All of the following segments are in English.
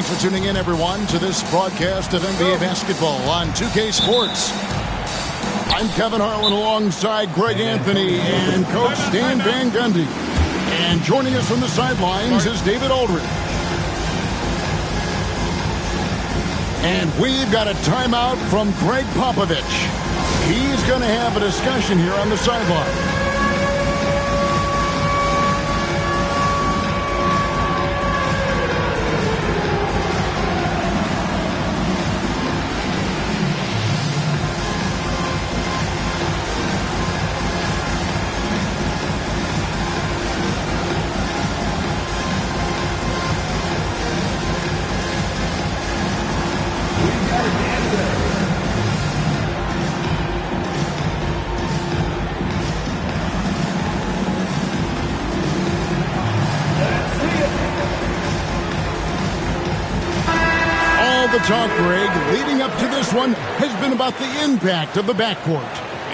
Thanks for tuning in, everyone, to this broadcast of NBA basketball on 2K Sports. I'm Kevin Harlan alongside Greg Anthony and Coach Stan Van Gundy. And joining us from the sidelines is David Aldridge. And we've got a timeout from Greg Popovich. He's going to have a discussion here on the sideline. The talk, Greg, leading up to this one has been about the impact of the backcourt.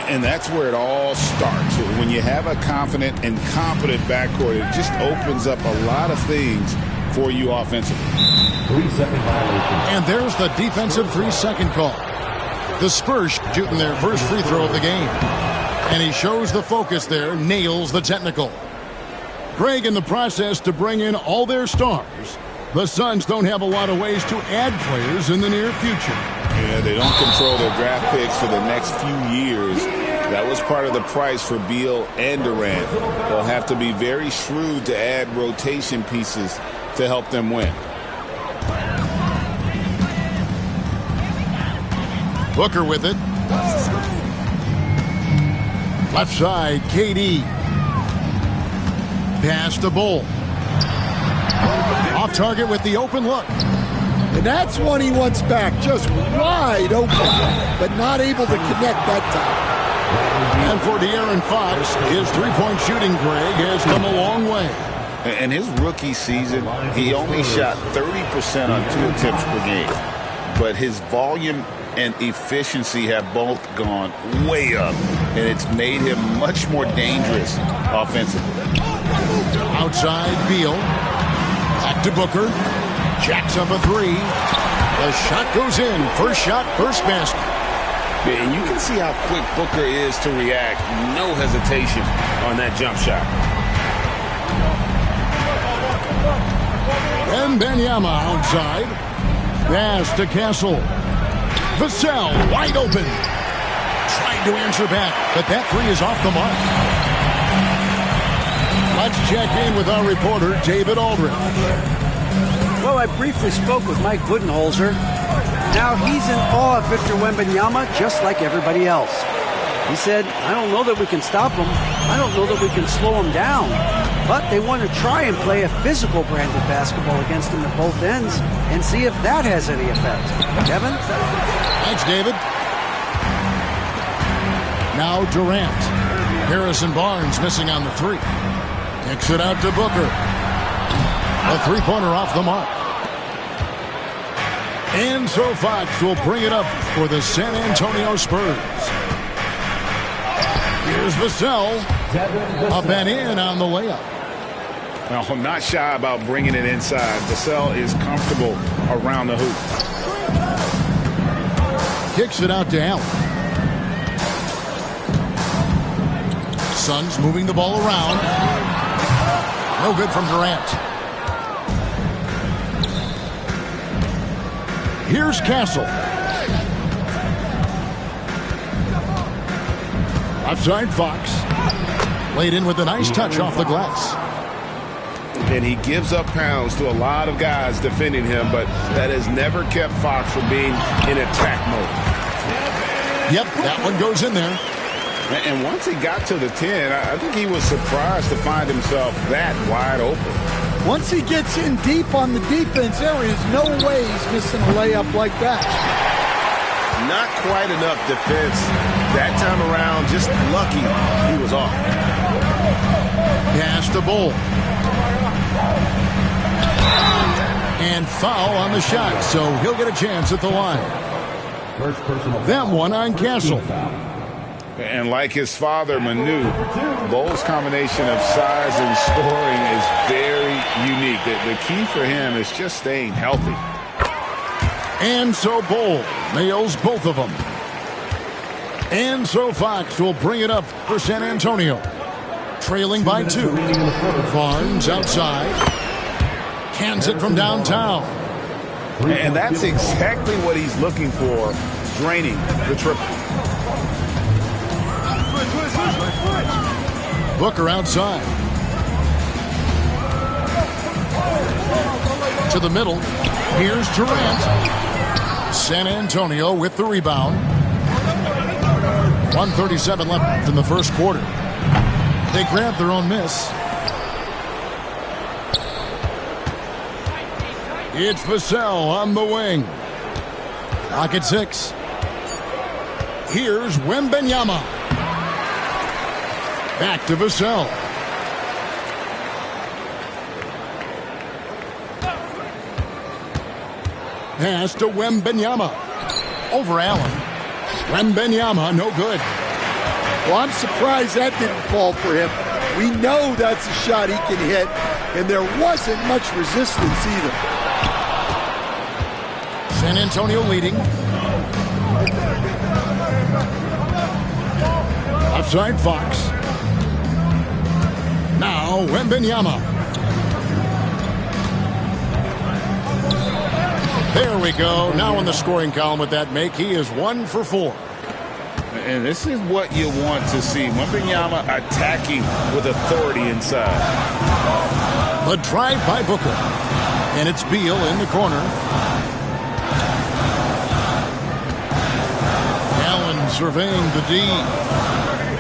And that's where it all starts. When you have a confident and competent backcourt, it just opens up a lot of things for you offensively. 3-second violation. And there's the defensive 3-second call. The Spurs shooting their first free throw of the game. And he shows the focus there, nails the technical. Greg, in the process to bring in all their stars, the Suns don't have a lot of ways to add players in the near future. Yeah, they don't control their draft picks for the next few years. That was part of the price for Beal and Durant. They'll have to be very shrewd to add rotation pieces to help them win. Booker with it. Left side, KD. Pass to Bull. Off target with the open look. And that's one he wants back, just wide open, but not able to connect that time. And for De'Aaron Fox, his three-point shooting, Greg, has come a long way. In his rookie season, he only shot 30% on 2 attempts per game. But his volume and efficiency have both gone way up, and it's made him much more dangerous offensively. Outside, Beal. Back to Booker. Jacks up a three. The shot goes in. First shot, first basket. Yeah, and you can see how quick Booker is to react. No hesitation on that jump shot. And Wembanyama outside. Pass to Castle. Vassell wide open. Trying to answer back, but that three is off the mark. Let's check in with our reporter, David Aldridge. Well, I briefly spoke with Mike Budenholzer. Now he's in awe of Victor Wembanyama, just like everybody else. He said, I don't know that we can stop him. I don't know that we can slow him down. But they want to try and play a physical brand of basketball against him at both ends and see if that has any effect. Kevin? Thanks, David. Now Durant. Harrison Barnes missing on the three. Kicks it out to Booker. A three-pointer off the mark. And so Fox will bring it up for the San Antonio Spurs. Here's Vassell. Up and in on the layup. Now, I'm not shy about bringing it inside. Vassell is comfortable around the hoop. Kicks it out to Allen. Suns moving the ball around. No good from Durant. Here's Castle. Outside Fox. Laid in with a nice touch off the glass. And he gives up pounds to a lot of guys defending him, but that has never kept Fox from being in attack mode. Yep, that one goes in there. And once he got to the 10, I think he was surprised to find himself that wide open. Once he gets in deep on the defense, there is no way he's missing a layup like that. Not quite enough defense that time around. Just lucky he was off. Pass to Bull. And foul on the shot, so he'll get a chance at the line. That one on Castle. And like his father, Manu, Bull's combination of size and scoring is very unique. The key for him is just staying healthy. And so Bowl nails both of them. And so Fox will bring it up for San Antonio. Trailing by 2. Barnes outside. Cans it from downtown. And that's exactly what he's looking for, draining the triple. Booker outside. To the middle. Here's Durant. San Antonio with the rebound. 1:37 left in the first quarter. They grab their own miss. It's Vassell on the wing. Clock at 6. Here's Wembanyama. Back to Vassell. Pass to Wembanyama. Over Allen. Wembanyama, no good. Well, I'm surprised that didn't fall for him. We know that's a shot he can hit, and there wasn't much resistance either. San Antonio leading. Offside Fox. Now Wembanyama. There we go. Now in the scoring column with that make, he is 1 for 4. And this is what you want to see. Wembanyama attacking with authority inside. The drive by Booker. And it's Beal in the corner. Allen surveying the D.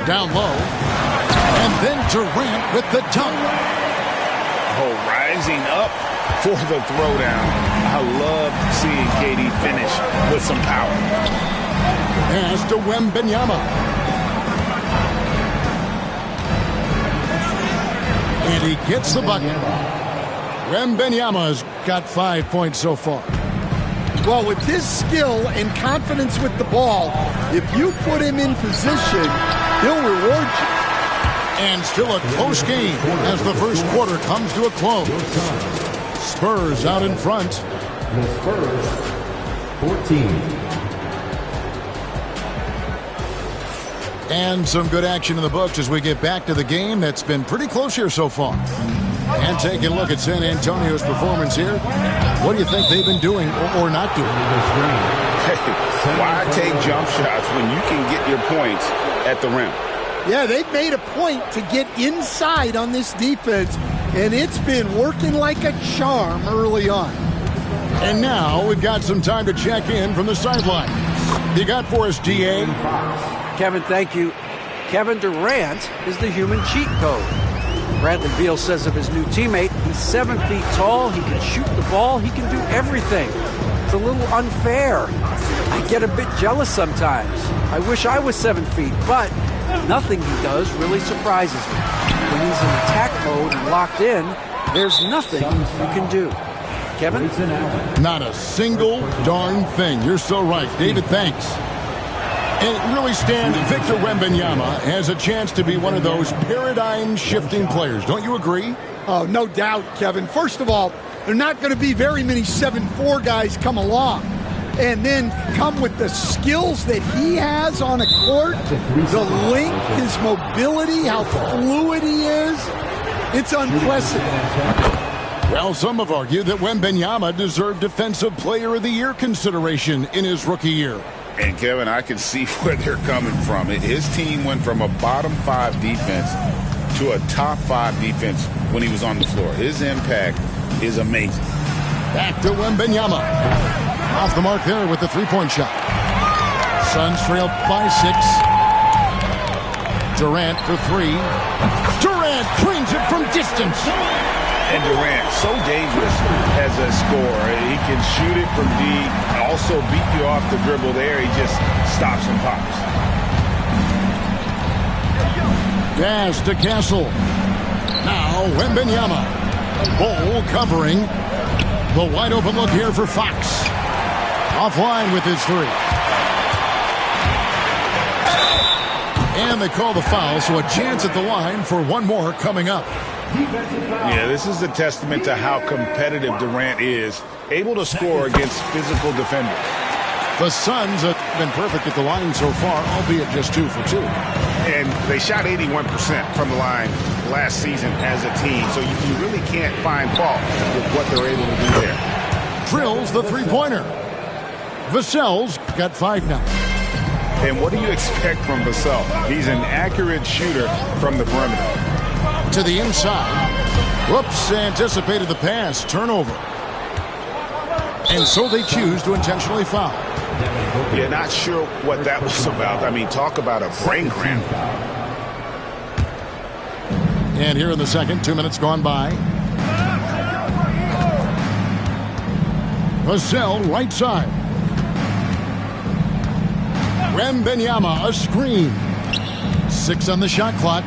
Down low. And then Durant with the dunk. Oh, rising up for the throwdown. I love seeing KD finish with some power. Pass to Wembanyama. And he gets the bucket. Wembanyama's got 5 points so far. Well, with his skill and confidence with the ball, if you put him in position, he'll reward you. And still a close game as the first quarter comes to a close. Spurs out in front. The Spurs, 14. And some good action in the books as we get back to the game that's been pretty close here so far. And taking a look at San Antonio's performance here. What do you think they've been doing or not doing? Hey, why take jump shots when you can get your points at the rim? Yeah, they've made a point to get inside on this defense, and it's been working like a charm early on. And now we've got some time to check in from the sideline. You got for us, DA? Kevin, thank you. Kevin Durant is the human cheat code. Bradley Beal says of his new teammate, he's 7 feet tall, he can shoot the ball, he can do everything. It's a little unfair. I get a bit jealous sometimes. I wish I was 7 feet, but nothing he does really surprises me. When he's in attack mode and locked in, there's nothing you can do. Kevin? Not a single darn thing. You're so right. David, thanks. And really, Stan, Victor Wembanyama has a chance to be one of those paradigm-shifting players. Don't you agree? Oh, no doubt, Kevin. First of all, there are not going to be very many 7'4" guys come along. And then come with the skills that he has on a court, the length, his mobility, how fluid he is. It's unprecedented. Well, some have argued that Wembanyama deserved Defensive Player of the Year consideration in his rookie year. And, Kevin, I can see where they're coming from. His team went from a bottom 5 defense to a top 5 defense when he was on the floor. His impact is amazing. Back to Wembanyama. Off the mark there with the three-point shot. Suns trail by 6. Durant for 3. Durant brings it from distance. And Durant, so dangerous as a scorer. He can shoot it from deep, also beat you off the dribble there. He just stops and pops. Pass to Castle. Now Wembanyama. Ball covering. The wide open look here for Fox. Offline with his 3. And they call the foul, so a chance at the line for one more coming up. Yeah, this is a testament to how competitive Durant is, able to score against physical defenders. The Suns have been perfect at the line so far, albeit just 2 for 2. And they shot 81% from the line last season as a team, so you really can't find fault with what they're able to do there. Drills the three-pointer. Vassell's got 5 now. And what do you expect from Vassell? He's an accurate shooter from the perimeter. To the inside. Whoops, anticipated the pass. Turnover. And so they choose to intentionally foul. Yeah, not sure what that was about. I mean, talk about a brain cramp. And here in the second, 2 minutes gone by. Vassell, right side. Wembanyama, a screen. 6 on the shot clock.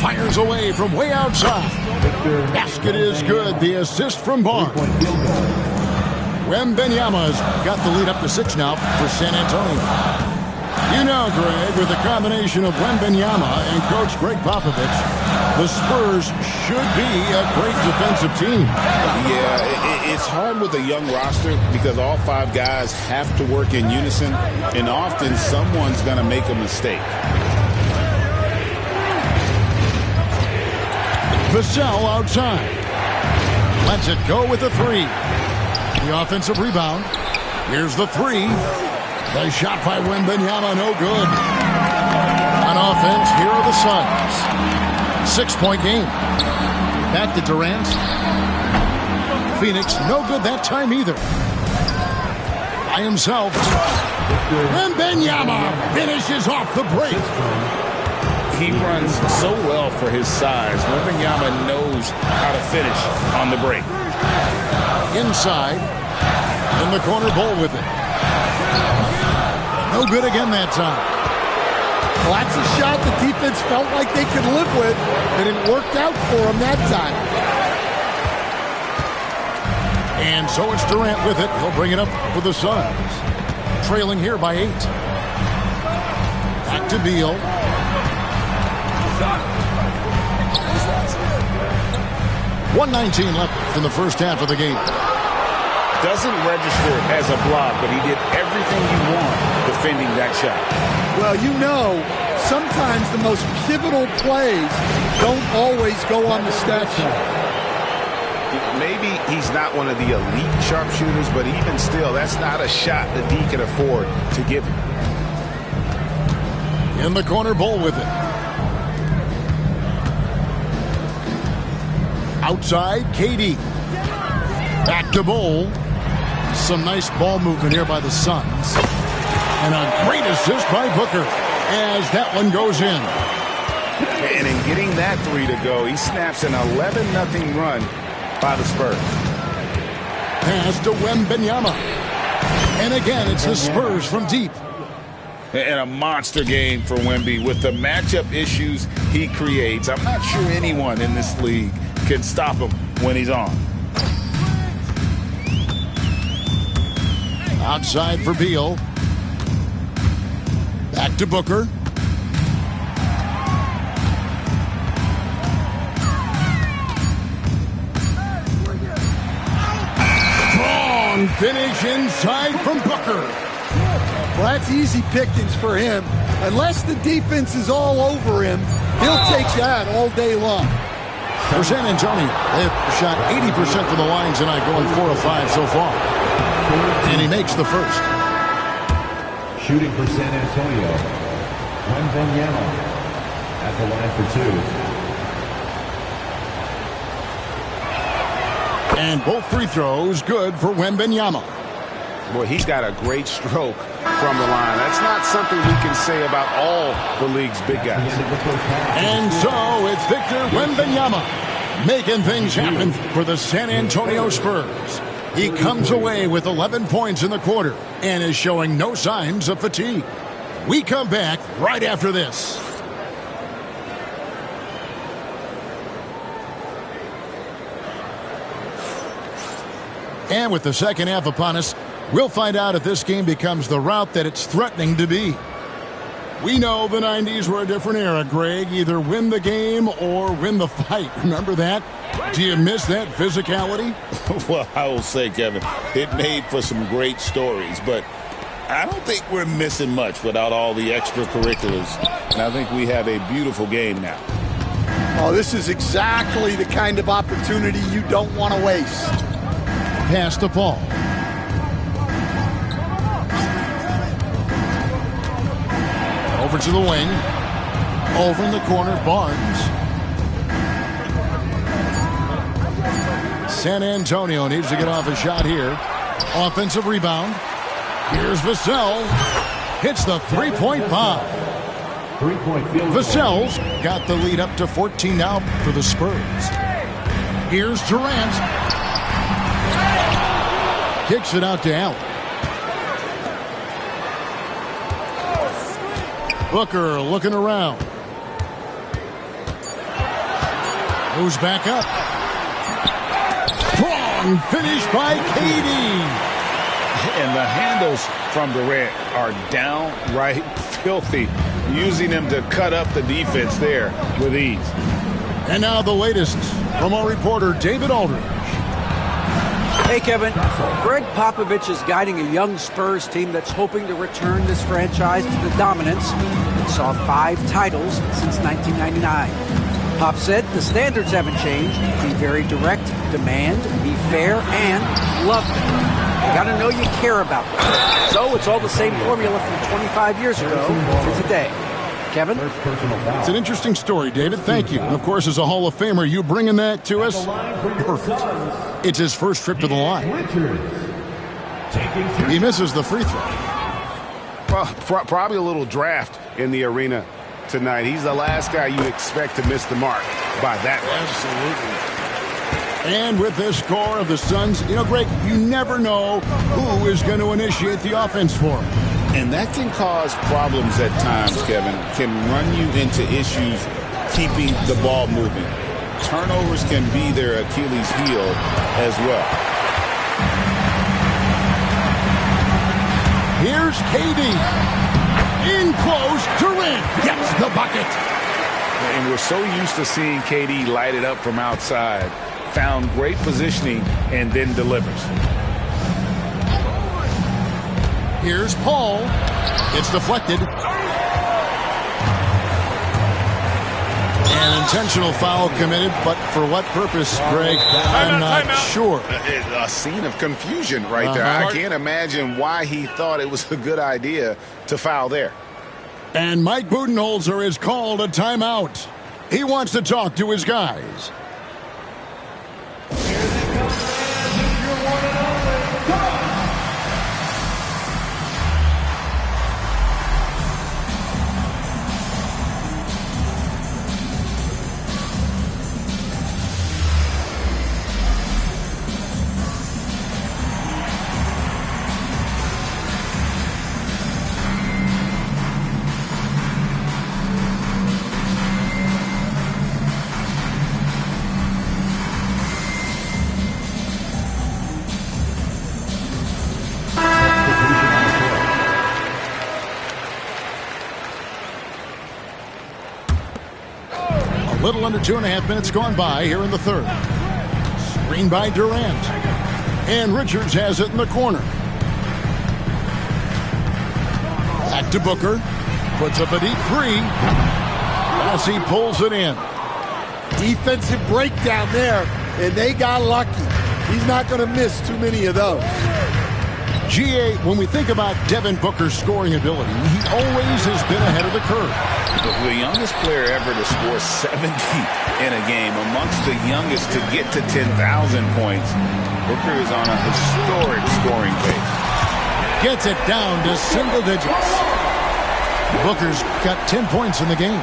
Fires away from way outside. Basket is good. The assist from Barnes. Wembanyama's got the lead up to 6 now for San Antonio. You know, Greg, with the combination of Wembanyama and Coach Greg Popovich, the Spurs should be a great defensive team. Yeah, it's hard with a young roster because all 5 guys have to work in unison, and often someone's going to make a mistake. Vassell outside. Lets it go with the 3. The offensive rebound. Here's the 3. The shot by Wembanyama, no good. On offense, here are the Suns. 6-point game. Back to Durant. Phoenix, no good that time either. By himself. Wembanyama finishes off the break. He runs so well for his size. Wembanyama knows how to finish on the break. Inside. In the corner, Bull with it. No good again that time. Well, that's a shot the defense felt like they could live with, and it worked out for them that time. And so it's Durant with it. He'll bring it up for the Suns. Trailing here by 8. Back to Beal. 1:19 left in the first half of the game. Doesn't register as a block, but he did everything you want defending that shot. Well, you know, sometimes the most pivotal plays don't always go on the stat sheet. Maybe he's not one of the elite sharpshooters, but even still, that's not a shot that he can afford to give him. In the corner, Bull with it. Outside, KD. Back to Bull. Some nice ball movement here by the Suns. And a great assist by Booker as that one goes in. And in getting that 3 to go, he snaps an 11-0 run by the Spurs. Pass to Wembanyama. And again, it's the Spurs from deep. And a monster game for Wemby with the matchup issues he creates. I'm not sure anyone in this league can stop him when he's on. Outside for Beal. Back to Booker. Strong finish inside from Booker. Well, that's easy pickings for him. Unless the defense is all over him, he'll take that all day long. For San Antonio, they've shot 80% from the line tonight, going 4 of 5 so far. And he makes the first. Shooting for San Antonio, Wembanyama at the line for 2. And both free throws good for Wembanyama. Boy, he's got a great stroke from the line. That's not something we can say about all the league's big guys. And so it's Victor Wembanyama making things happen for the San Antonio Spurs. He comes away with 11 points in the quarter and is showing no signs of fatigue. We come back right after this. And with the second half upon us, we'll find out if this game becomes the rout that it's threatening to be. We know the 90s were a different era, Greg. Either win the game or win the fight. Remember that? Do you miss that physicality? Well, I will say, Kevin, it made for some great stories, but I don't think we're missing much without all the extracurriculars. And I think we have a beautiful game now. Oh, this is exactly the kind of opportunity you don't want to waste. Pass to Paul. Over to the wing. Over in the corner, Barnes. San Antonio needs to get off a shot here. Offensive rebound. Here's Vassell. Hits the three-point bomb. Vassell's got the lead up to 14 now for the Spurs. Here's Durant. Kicks it out to Allen. Booker looking around. Moves back up. Strong finish by KD. And the handles from Durant are downright filthy, using him to cut up the defense there with ease. And now the latest from our reporter, David Aldridge. Hey, Kevin. Greg Popovich is guiding a young Spurs team that's hoping to return this franchise to the dominance that saw 5 titles since 1999. Pop said the standards haven't changed. Be very direct, demand, be fair, and love them. You got to know you care about them. So it's all the same formula from 25 years ago to today. Kevin? It's an interesting story, David. Thank you. And of course, as a Hall of Famer, you bringing that to us? Perfect. It's his first trip to the line. He misses the free throw. Well, probably a little draft in the arena tonight. He's the last guy you expect to miss the mark by that much. Absolutely. And with this score of the Suns, you know, Greg, you never know who is going to initiate the offense for him. And that can cause problems at times, Kevin. Can run you into issues keeping the ball moving. Turnovers can be their Achilles heel as well. Here's KD. In close, Durant gets the bucket. And we're so used to seeing KD light it up from outside. Found great positioning and then delivers. Here's Paul. It's deflected. An intentional foul committed, but for what purpose, Greg? I'm not sure. A scene of confusion right there. I can't imagine why he thought it was a good idea to foul there. And Mike Budenholzer is called a timeout. He wants to talk to his guys. Little under 2.5 minutes gone by here in the third. Screen by Durant. And Richards has it in the corner. Back to Booker. Puts up a deep three. As he pulls it in. Defensive breakdown there, and they got lucky. He's not going to miss too many of those. GA, when we think about Devin Booker's scoring ability, he always has been ahead of the curve. The youngest player ever to score 70 in a game, amongst the youngest to get to 10,000 points. Booker is on a historic scoring pace. Gets it down to single digits. Booker's got 10 points in the game.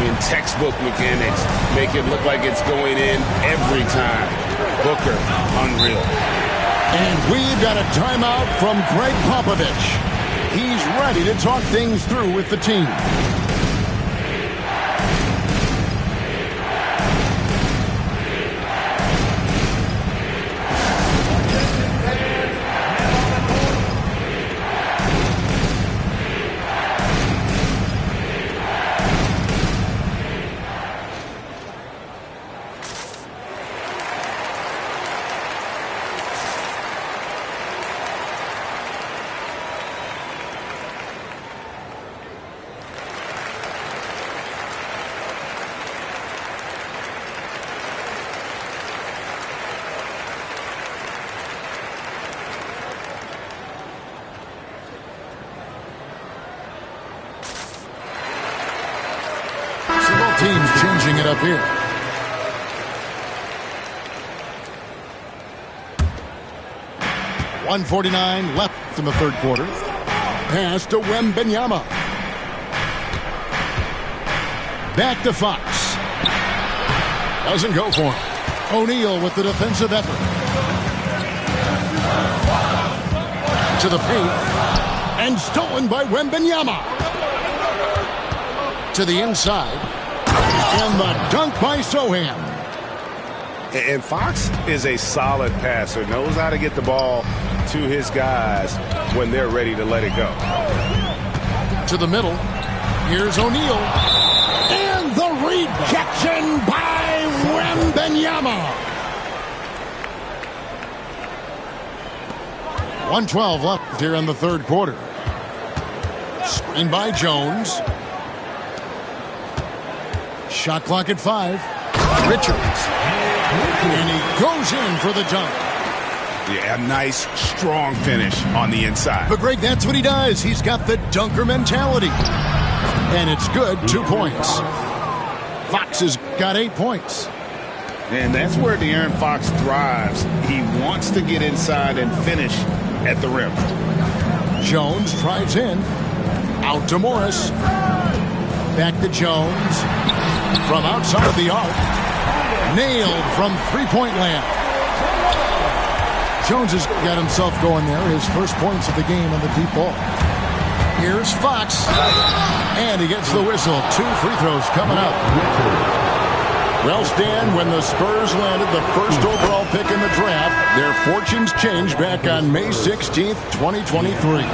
In textbook mechanics, make it look like it's going in every time. Booker, unreal. And we've got a timeout from Greg Popovich. He's ready to talk things through with the team. up here. .149 left in the third quarter. Pass to Wembanyama. Back to Fox. Doesn't go for him. O'Neal with the defensive effort. To the paint. And stolen by Wembanyama. To the inside. And the dunk by Sohan. And Fox is a solid passer, knows how to get the ball to his guys when they're ready to let it go. To the middle. Here's O'Neal. And the rejection by Wembanyama. 1:12 left here in the third quarter. Screen by Jones. Shot clock at 5. Richards. And he goes in for the dunk. Yeah, a nice, strong finish on the inside. But, Greg, that's what he does. He's got the dunker mentality. And it's good. 2 points. Fox has got 8 points. And that's where De'Aaron Fox thrives. He wants to get inside and finish at the rim. Jones drives in. Out to Morris. Back to Jones. From outside of the arc. Nailed from three-point land. Jones has got himself going there. His first points of the game on the deep ball. Here's Fox. And he gets the whistle. 2 free throws coming up. Well, Stan, when the Spurs landed the first overall pick in the draft, their fortunes changed back on May 16th, 2023.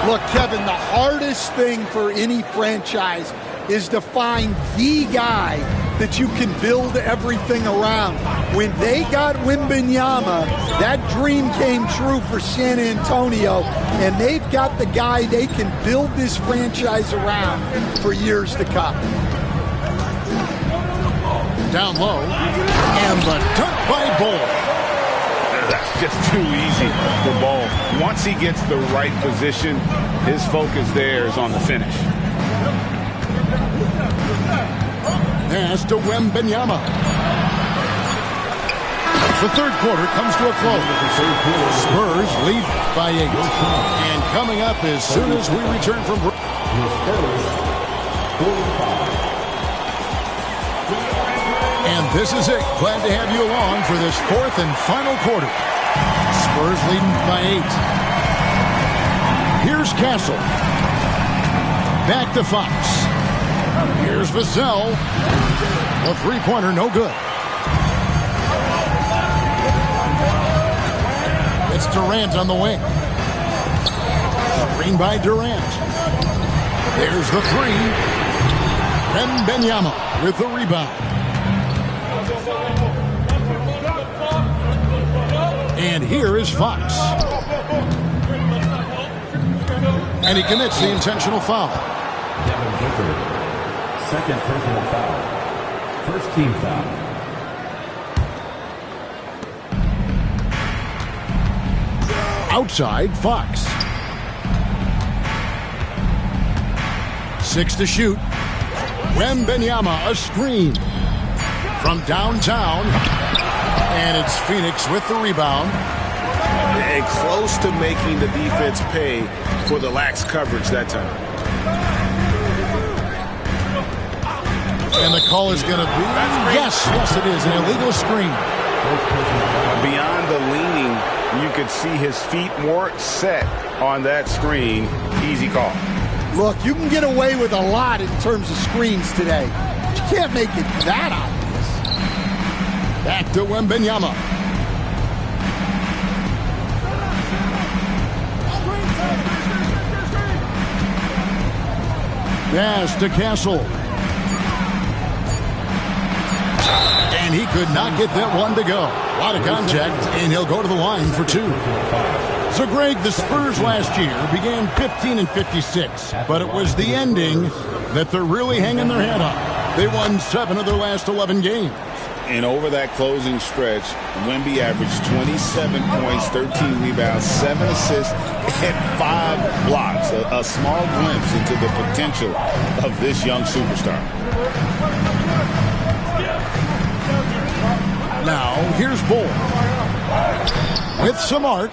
Look, Kevin, the hardest thing for any franchise is to find the guy that you can build everything around. When they got Wembanyama, that dream came true for San Antonio, and they've got the guy they can build this franchise around for years to come. Down low, and the dunk by Ball. That's just too easy for Ball. Once he gets the right position, his focus there is on the finish. Pass to Wembanyama. The third quarter comes to a close. Spurs lead by 8. And coming up as soon as we return from break. And this is it. Glad to have you along for this fourth and final quarter. Spurs leading by 8. Here's Castle. Back to Fox. Here's Vassell. A three-pointer, no good. It's Durant on the wing. Screen by Durant. There's the 3. Wembanyama with the rebound. And here is Fox. And he commits the intentional foul. Second personal foul. First team foul. Outside, Fox. 6 to shoot. Wembanyama, a screen. From downtown. And it's Phoenix with the rebound. And close to making the defense pay for the lax coverage that time. And the call is going to be, yes, it is, an illegal screen. Beyond the leaning, you could see his feet more set on that screen. Easy call. Look, you can get away with a lot in terms of screens today. But you can't make it that obvious. Back to Wembanyama. Pass to Castle. And he could not get that one to go. A lot of contact, and he'll go to the line for 2. So, Greg, the Spurs last year began 15-56, but it was the ending that they're really hanging their head on. They won 7 of their last 11 games. And over that closing stretch, Wemby averaged 27 points, 13 rebounds, 7 assists, and 5 blocks. A small glimpse into the potential of this young superstar. Now, here's Bull. With some arc.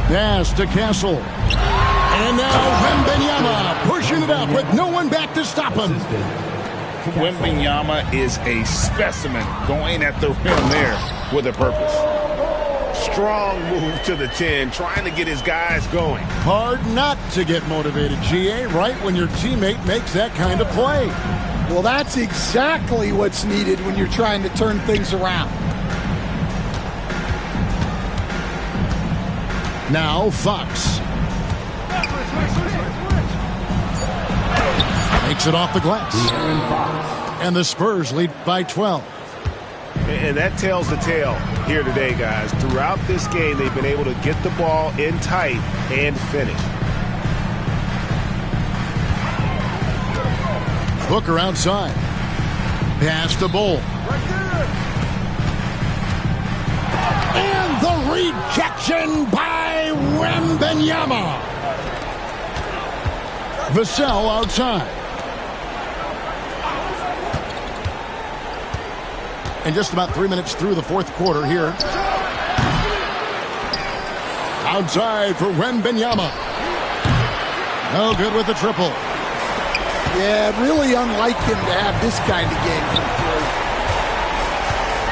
Pass to Castle. And now Wembanyama pushing it up with no one back to stop him. Wembanyama is a specimen going at the rim there with a purpose. Strong move to the 10, trying to get his guys going. Hard not to get motivated, GA, right when your teammate makes that kind of play. Well, that's exactly what's needed when you're trying to turn things around. Now Fox. Makes it off the glass. And the Spurs lead by 12. And that tells the tale here today, guys. Throughout this game, they've been able to get the ball in tight and finish. Booker outside. Pass to Bull. And the rejection by Wembanyama. Vassell outside. And just about 3 minutes through the fourth quarter here. Outside for Wembanyama. No good with the triple. Yeah, really unlike him to have this kind of game.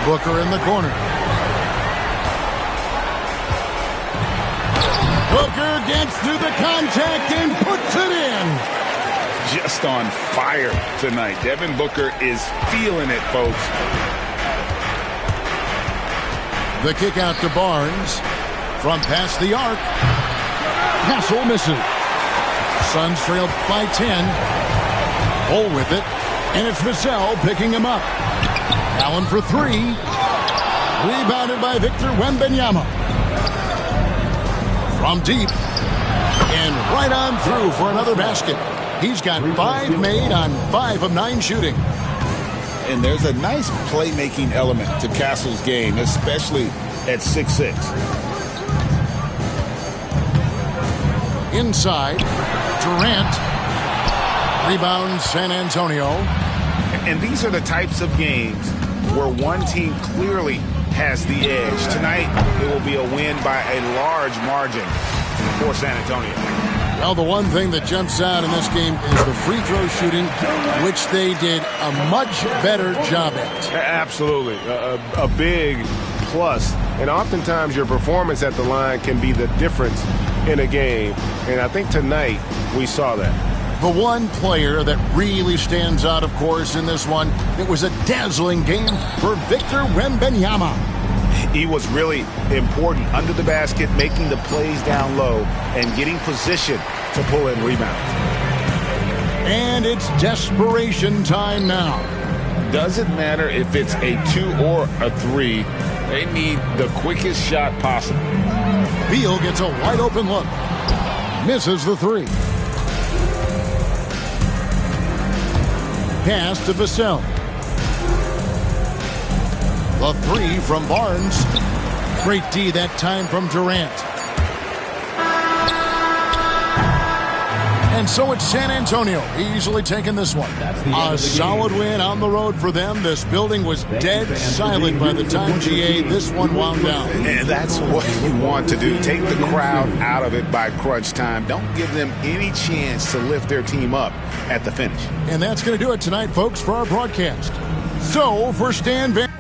Booker in the corner. Booker gets through the contact and puts it in. Just on fire tonight. Devin Booker is feeling it, folks. The kick out to Barnes. From past the arc. Castle misses. Suns trail by 10. Bull with it. And it's Vassell picking him up. Allen for three. Rebounded by Victor Wembanyama. From deep. And right on through for another basket. He's got 5 made on 5 of 9 shooting. And there's a nice playmaking element to Castle's game, especially at 6'6". Inside, Durant. Rebound, San Antonio. And these are the types of games where one team clearly has the edge. Tonight, it will be a win by a large margin for San Antonio. Well, the one thing that jumps out in this game is the free throw shooting, which they did a much better job at. Absolutely. A big plus. And oftentimes your performance at the line can be the difference in a game. And I think tonight we saw that. The one player that really stands out, of course, in this one, it was a dazzling game for Victor Wembanyama. He was really important under the basket, making the plays down low and getting position to pull in rebounds. And it's desperation time now. Doesn't matter if it's a 2 or a 3. They need the quickest shot possible. Beal gets a wide open look. Misses the 3. Pass to Vassell. The 3 from Barnes. Great D that time from Durant. And so it's San Antonio easily taking this one. A solid win on the road for them. This building was dead silent by the time GA this one wound down. And that's what you want to do. Take the crowd out of it by crunch time. Don't give them any chance to lift their team up at the finish. And that's going to do it tonight, folks, for our broadcast. So for Stan Van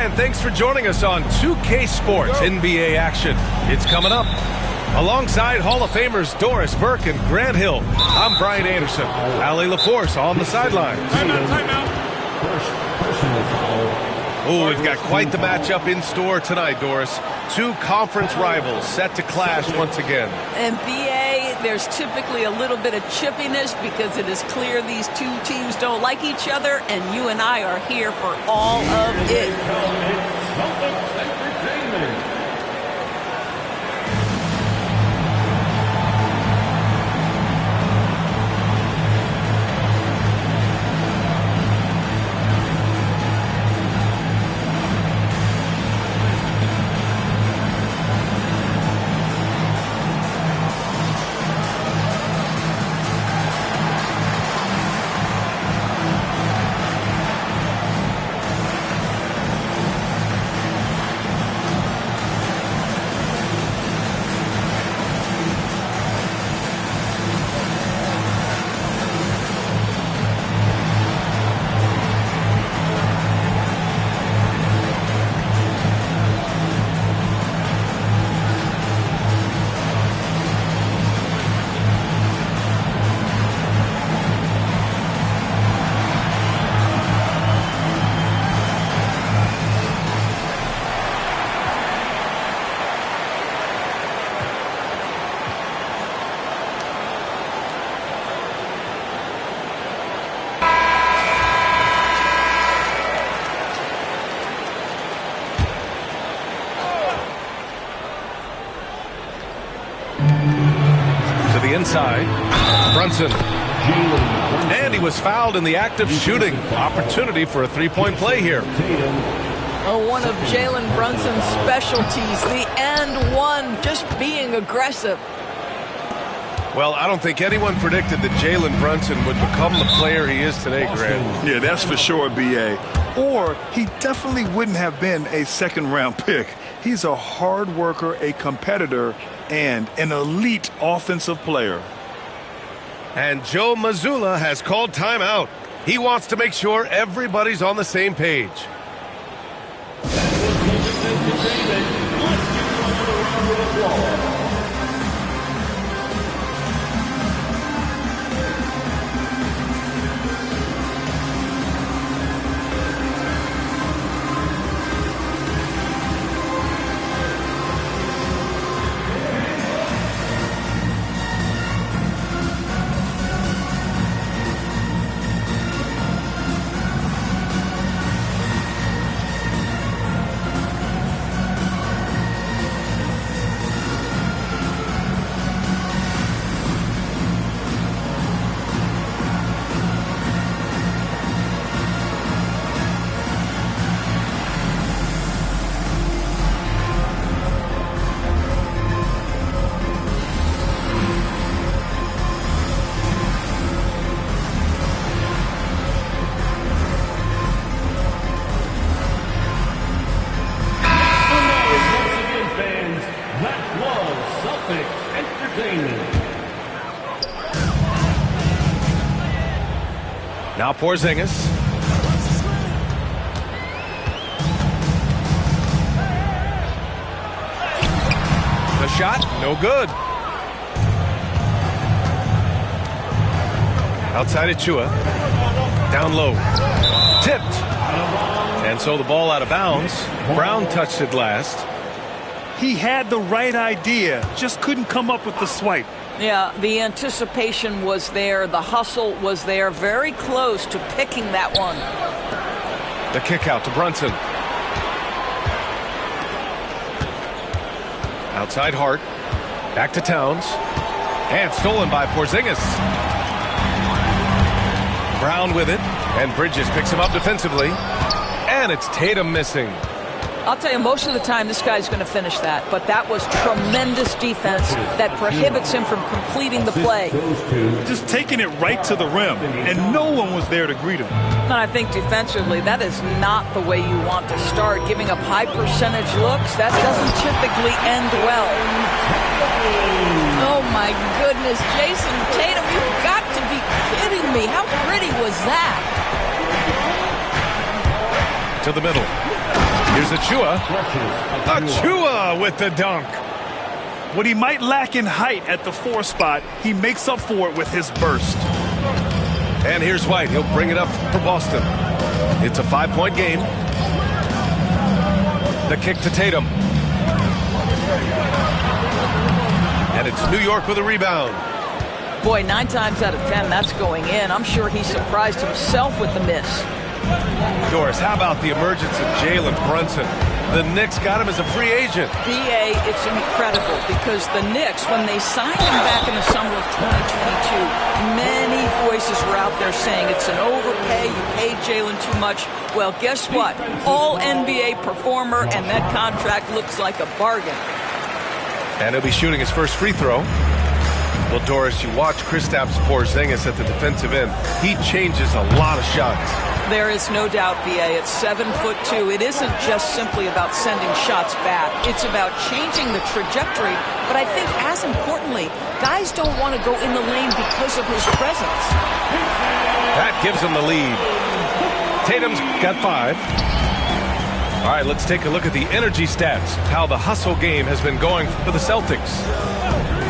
Brian, thanks for joining us on 2K Sports NBA action. It's coming up. Alongside Hall of Famers Doris Burke and Grant Hill, I'm Brian Anderson. Allie LaForce on the sidelines. Timeout. First personal foul. Oh, we've got quite the matchup in store tonight, Doris. Two conference rivals set to clash once again. And BA, there's typically a little bit of chippiness because it is clear these two teams don't like each other, and you and I are here for all of it. Celtics Entertainment. Inside, Brunson. And he was fouled in the act of shooting. Opportunity for a three-point play here. Oh, one of Jalen Brunson's specialties, the and one, just being aggressive. Well, I don't think anyone predicted that Jalen Brunson would become the player he is today, Grant. Yeah, that's for sure, B.A. Or he definitely wouldn't have been a second-round pick. He's a hard worker, a competitor, and an elite offensive player. And Joe Mazzulla has called timeout. He wants to make sure everybody's on the same page. Now Porzingis. The shot, no good. Outside Achua. Down low. Tipped. And so the ball out of bounds. Brown touched it last. He had the right idea, just couldn't come up with the swipe. Yeah, the anticipation was there. The hustle was there. Very close to picking that one. The kick out to Brunson. Outside Hart. Back to Towns. And stolen by Porzingis. Brown with it. And Bridges picks him up defensively. And it's Tatum missing. I'll tell you, most of the time this guy's going to finish that. But that was tremendous defense that prohibits him from completing the play. Just taking it right to the rim, and no one was there to greet him. And I think defensively, that is not the way you want to start. Giving up high percentage looks, that doesn't typically end well. Oh, my goodness. Jason Tatum, you've got to be kidding me. How pretty was that? To the middle. Here's Achua. Achua with the dunk. What he might lack in height at the 4 spot, he makes up for it with his burst. And here's White. He'll bring it up for Boston. It's a 5-point game. The kick to Tatum. And it's New York with a rebound. Boy, 9 times out of 10, that's going in. I'm sure he surprised himself with the miss. Doris, how about the emergence of Jalen Brunson? The Knicks got him as a free agent. B.A., it's incredible because the Knicks, when they signed him back in the summer of 2022, many voices were out there saying it's an overpay, you paid Jalen too much. Well, guess what? All NBA performer, and that contract looks like a bargain. And he'll be shooting his first free throw. Well, Doris, you watch Kristaps Porzingis at the defensive end. He changes a lot of shots. There is no doubt, B.A. At 7'2", it isn't just simply about sending shots back. It's about changing the trajectory. But I think, as importantly, guys don't want to go in the lane because of his presence. That gives him the lead. Tatum's got 5. All right, let's take a look at the energy stats, how the hustle game has been going for the Celtics.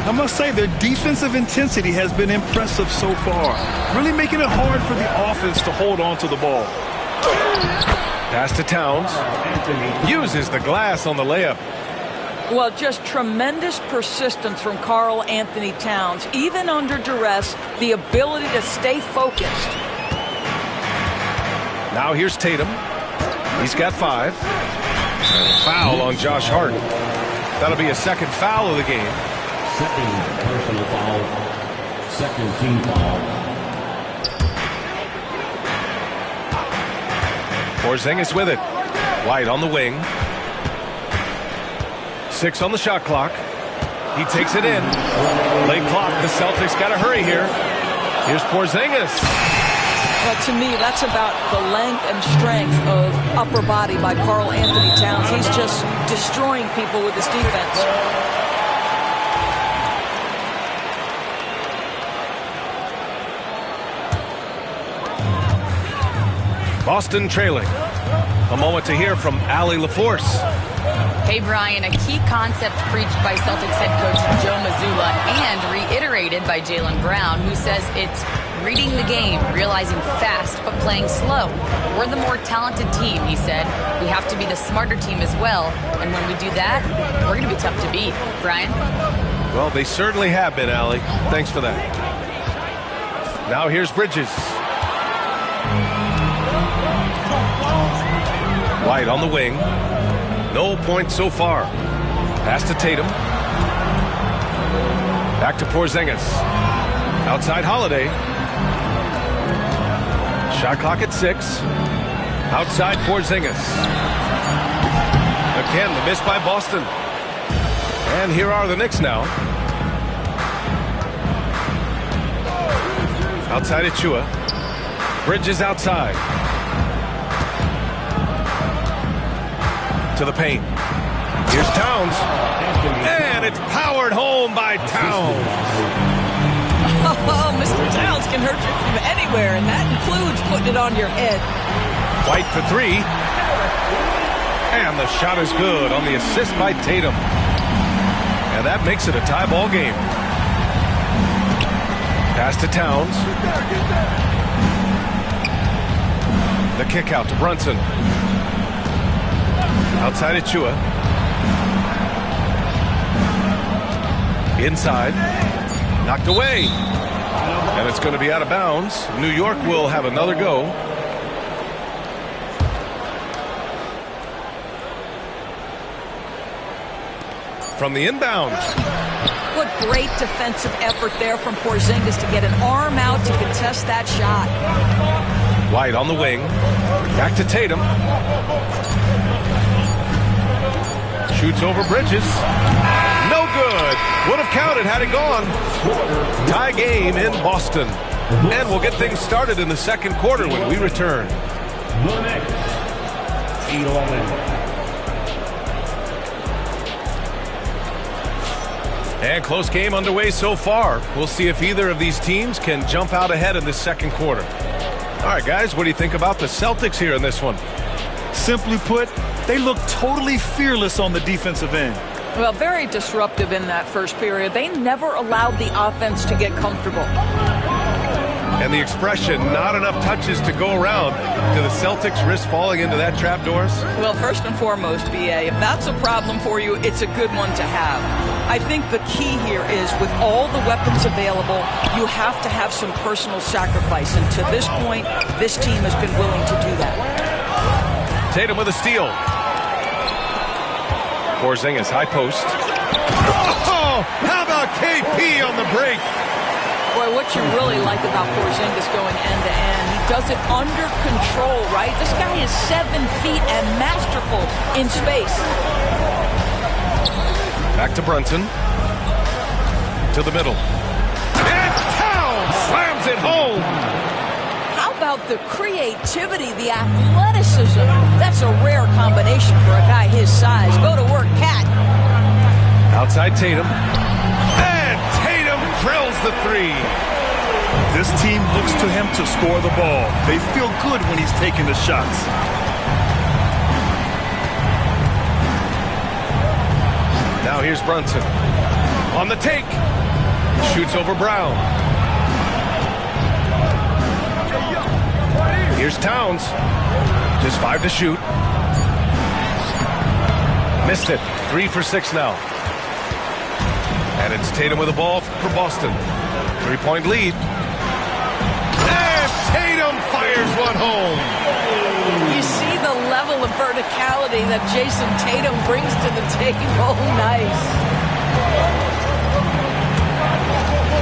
I must say their defensive intensity has been impressive so far, really making it hard for the offense to hold on to the ball. Pass to Towns. Uses the glass on the layup. Well, just tremendous persistence from Karl Anthony Towns. Even under duress, the ability to stay focused. Now here's Tatum. He's got 5. Foul on Josh Hart. That'll be a second foul of the game. Second personal foul. Second team foul. Porzingis with it. White on the wing. 6 on the shot clock. He takes it in. Late clock. The Celtics got to hurry here. Here's Porzingis. Well, to me, that's about the length and strength of upper body by Karl Anthony Towns. He's just destroying people with his defense. Boston trailing. A moment to hear from Allie LaForce. Hey, Brian, a key concept preached by Celtics head coach Joe Mazzulla and reiterated by Jaylen Brown, who says it's reading the game, realizing fast, but playing slow. We're the more talented team, he said. We have to be the smarter team as well. And when we do that, we're going to be tough to beat. Brian? Well, they certainly have been, Allie. Thanks for that. Now here's Bridges. White on the wing. No points so far. Pass to Tatum. Back to Porzingis. Outside Holiday. Shot clock at 6. Outside Porzingis. Again, the miss by Boston. And here are the Knicks now. Outside Achua. Bridges outside. To the paint. Here's Towns. And it's powered home by Towns. Oh, Mr. Towns can hurt you from anywhere, and that includes putting it on your head. White for 3. And the shot is good on the assist by Tatum. And that makes it a tie ball game. Pass to Towns. The kick out to Brunson. Outside Achua. Inside. Knocked away. And it's going to be out of bounds. New York will have another go. From the inbound. What great defensive effort there from Porzingis to get an arm out to contest that shot. White on the wing. Back to Tatum. Shoots over Bridges. No good. Would have counted had it gone. Tie game in Boston. And we'll get things started in the second quarter when we return. The Knicks, 11. And close game underway so far. We'll see if either of these teams can jump out ahead in the second quarter. All right, guys, what do you think about the Celtics here in this one? Simply put, they look totally fearless on the defensive end. Well, very disruptive in that first period. They never allowed the offense to get comfortable. And the expression, not enough touches to go around. Do the Celtics risk falling into that trap, Doris? Well, first and foremost, BA, if that's a problem for you, it's a good one to have. I think the key here is with all the weapons available, you have to have some personal sacrifice. And to this point, this team has been willing to do that. Tatum with a steal. Porzingis, high post. Oh, how about KP on the break? Boy, what you really like about Porzingis going end-to-end, he does it under control, right? This guy is 7 feet and masterful in space. Back to Brunson. To the middle. And Towns slams it home. How about the creativity, the athleticism? That's a rare combination for a guy his size. Go to work, Cat. Outside Tatum. And Tatum drills the three. This team looks to him to score the ball. They feel good when he's taking the shots. Now here's Brunson. On the take. Shoots over Brown. Here's Towns. Just 5 to shoot. Missed it. 3 for 6 now. And it's Tatum with the ball for Boston. 3-point lead. And Tatum fires one home. You see the level of verticality that Jason Tatum brings to the table. Nice.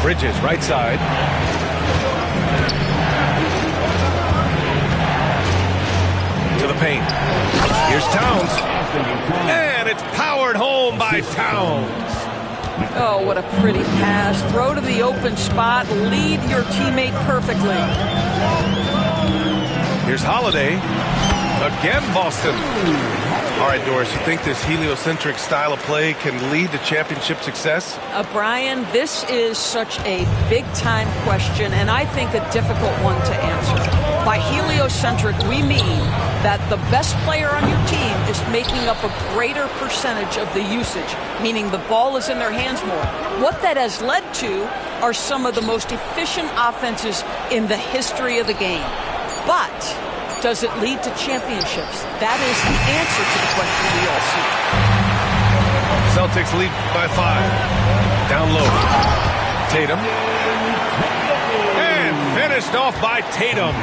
Bridges, right side. To the paint. Here's Towns. And it's powered home by Towns. Oh, what a pretty pass. Throw to the open spot. Lead your teammate perfectly. Here's Holiday. Again, Boston. All right, Doris, you think this heliocentric style of play can lead to championship success? Brian, this is such a big-time question, and I think a difficult one to answer. By heliocentric, we mean that the best player on your team is making up a greater percentage of the usage, meaning the ball is in their hands more. What that has led to are some of the most efficient offenses in the history of the game. But does it lead to championships? That is the answer to the question we all see. Celtics lead by 5. Down low. Tatum. And finished off by Tatum.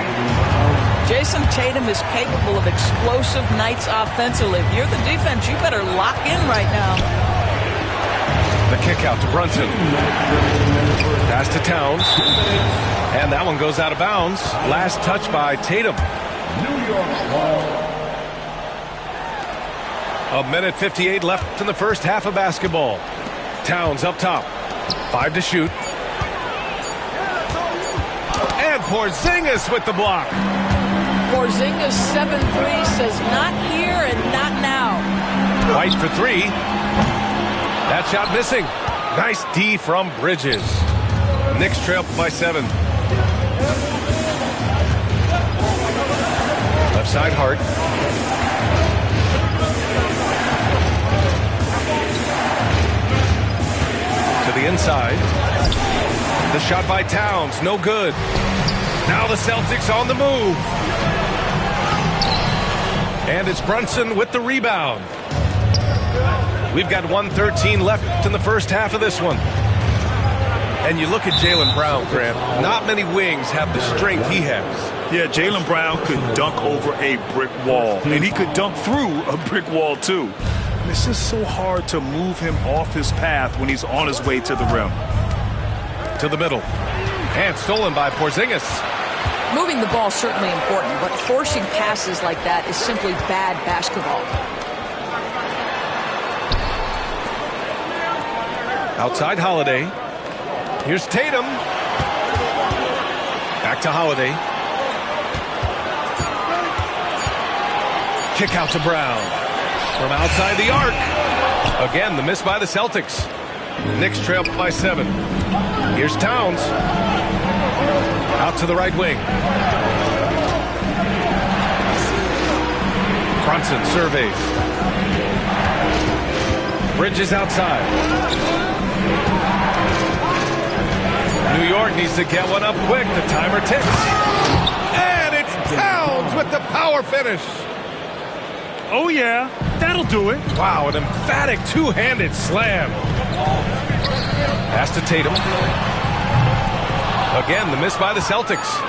Jason Tatum is capable of explosive nights offensively. If you're the defense, you better lock in right now. The kick out to Brunson. Pass to Towns. And that one goes out of bounds. Last touch by Tatum. A minute 58 left in the first half of basketball. Towns up top. 5 to shoot. And Porzingis with the block. Porzingis 7-3 says not here and not now. White for 3. That shot missing. Nice D from Bridges. Knicks trail by 7. Left side Hart. To the inside. The shot by Towns, no good. Now the Celtics on the move. And it's Brunson with the rebound. We've got 1:13 left in the first half of this one. And you look at Jaylen Brown, Grant. Not many wings have the strength he has. Yeah, Jaylen Brown could dunk over a brick wall. And he could dunk through a brick wall, too. And it's just so hard to move him off his path when he's on his way to the rim. To the middle. And stolen by Porzingis. Moving the ball is certainly important, but forcing passes like that is simply bad basketball. Outside Holiday. Here's Tatum. Back to Holiday. Kick out to Brown. From outside the arc. Again, the miss by the Celtics. Knicks trail by 7. Here's Towns. Out to the right wing. Brunson surveys. Bridges outside. New York needs to get one up quick. The timer ticks. And it's Towns with the power finish. Oh, yeah. That'll do it. Wow, an emphatic two-handed slam. Pass to Tatum. Again, the miss by the Celtics.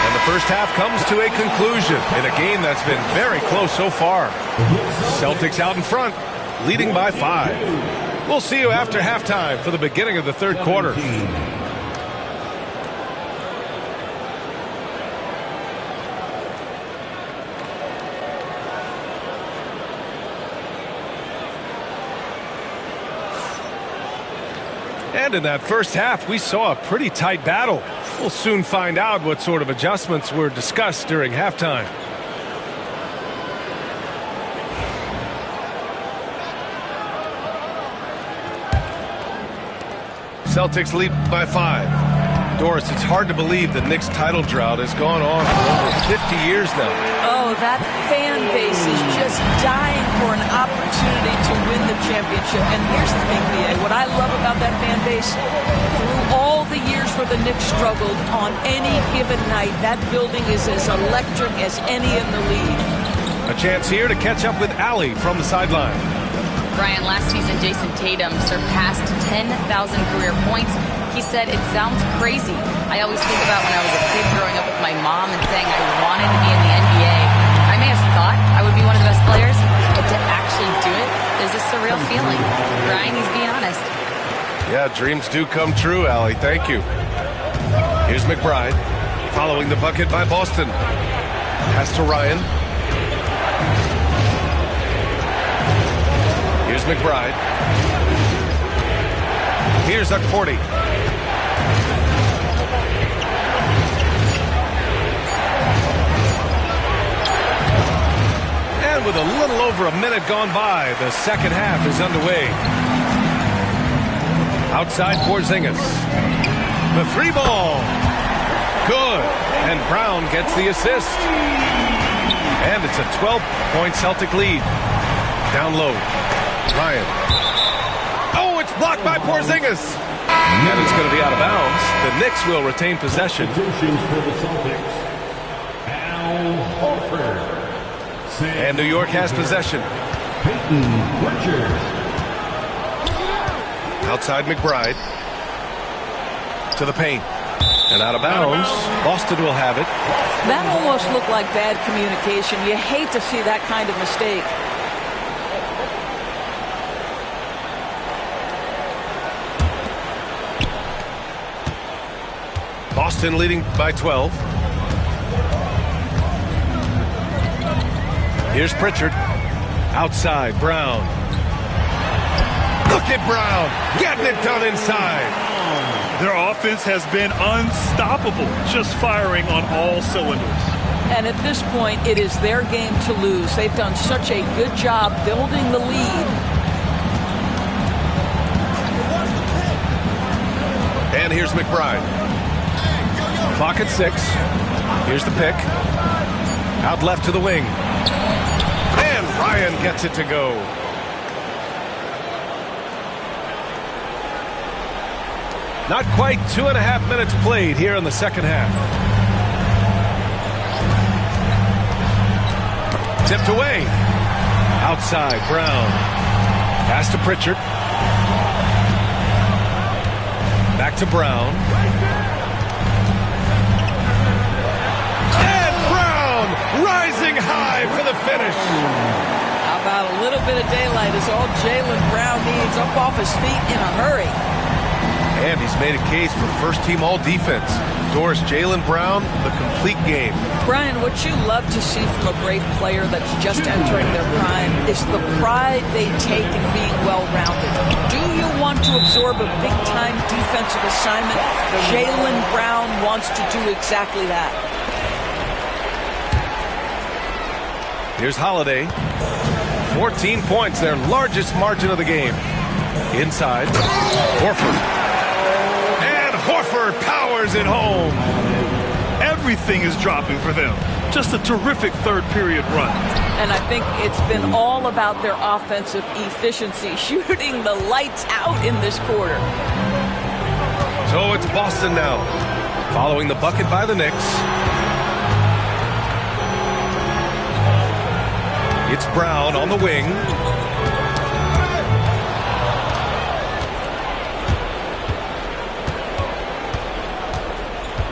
And the first half comes to a conclusion in a game that's been very close so far. Celtics out in front, leading by 5. We'll see you after halftime for the beginning of the third quarter. And in that first half, we saw a pretty tight battle. We'll soon find out what sort of adjustments were discussed during halftime. Celtics lead by 5. Doris, it's hard to believe the Knicks title drought has gone on for over 50 years now. Oh, that fan base is just dying for an opportunity to win the championship. And here's the thing, B.A., what I love about that fan base, through all the years where the Knicks struggled, on any given night, that building is as electric as any in the league. A chance here to catch up with Allie from the sideline. Brian, last season, Jason Tatum surpassed 10,000 career points. He said, it sounds crazy. I always think about when I was a kid growing up with my mom and saying I wanted to be in the NBA. I may have thought I would be one of the best players, but to actually do it is a surreal feeling. Brian, he's being honest. Yeah, dreams do come true, Allie. Thank you. Here's McBride, following the bucket by Boston. Pass to Ryan. Here's McBride. Here's Akporti. And with a little over a minute gone by, the second half is underway. Outside Porzingis. The three ball. Good. And Brown gets the assist. And it's a 12-point Celtic lead. Down low. Ryan. Oh, it's blocked by Porzingis. And it's going to be out of bounds. The Knicks will retain possession. And New York has possession. Outside McBride. To the paint. And out of bounds. Boston will have it. That almost looked like bad communication. You hate to see that kind of mistake. Boston leading by 12. Here's Pritchard. Outside, Brown. Look at Brown getting it done inside. Their offense has been unstoppable, just firing on all cylinders. And at this point, it is their game to lose. They've done such a good job building the lead. And here's McBride. Clock at 6. Here's the pick. Out left to the wing. And Ryan gets it to go. Not quite 2.5 minutes played here in the second half. Tipped away. Outside, Brown. Pass to Pritchard. Back to Brown. And Brown rising high for the finish. How about a little bit of daylight is all Jaylen Brown needs, up off his feet in a hurry. And he's made a case for first-team all-defense. Doris, Jaylen Brown, the complete game. Brian, what you love to see from a great player that's just entering their prime is the pride they take in being well-rounded. Do you want to absorb a big-time defensive assignment? Jaylen Brown wants to do exactly that. Here's Holiday. 14 points, their largest margin of the game. Inside, Horford. Horford powers it home. Everything is dropping for them. Just a terrific third period run. And I think it's been all about their offensive efficiency, shooting the lights out in this quarter. So it's Boston now, following the bucket by the Knicks. It's Brown on the wing.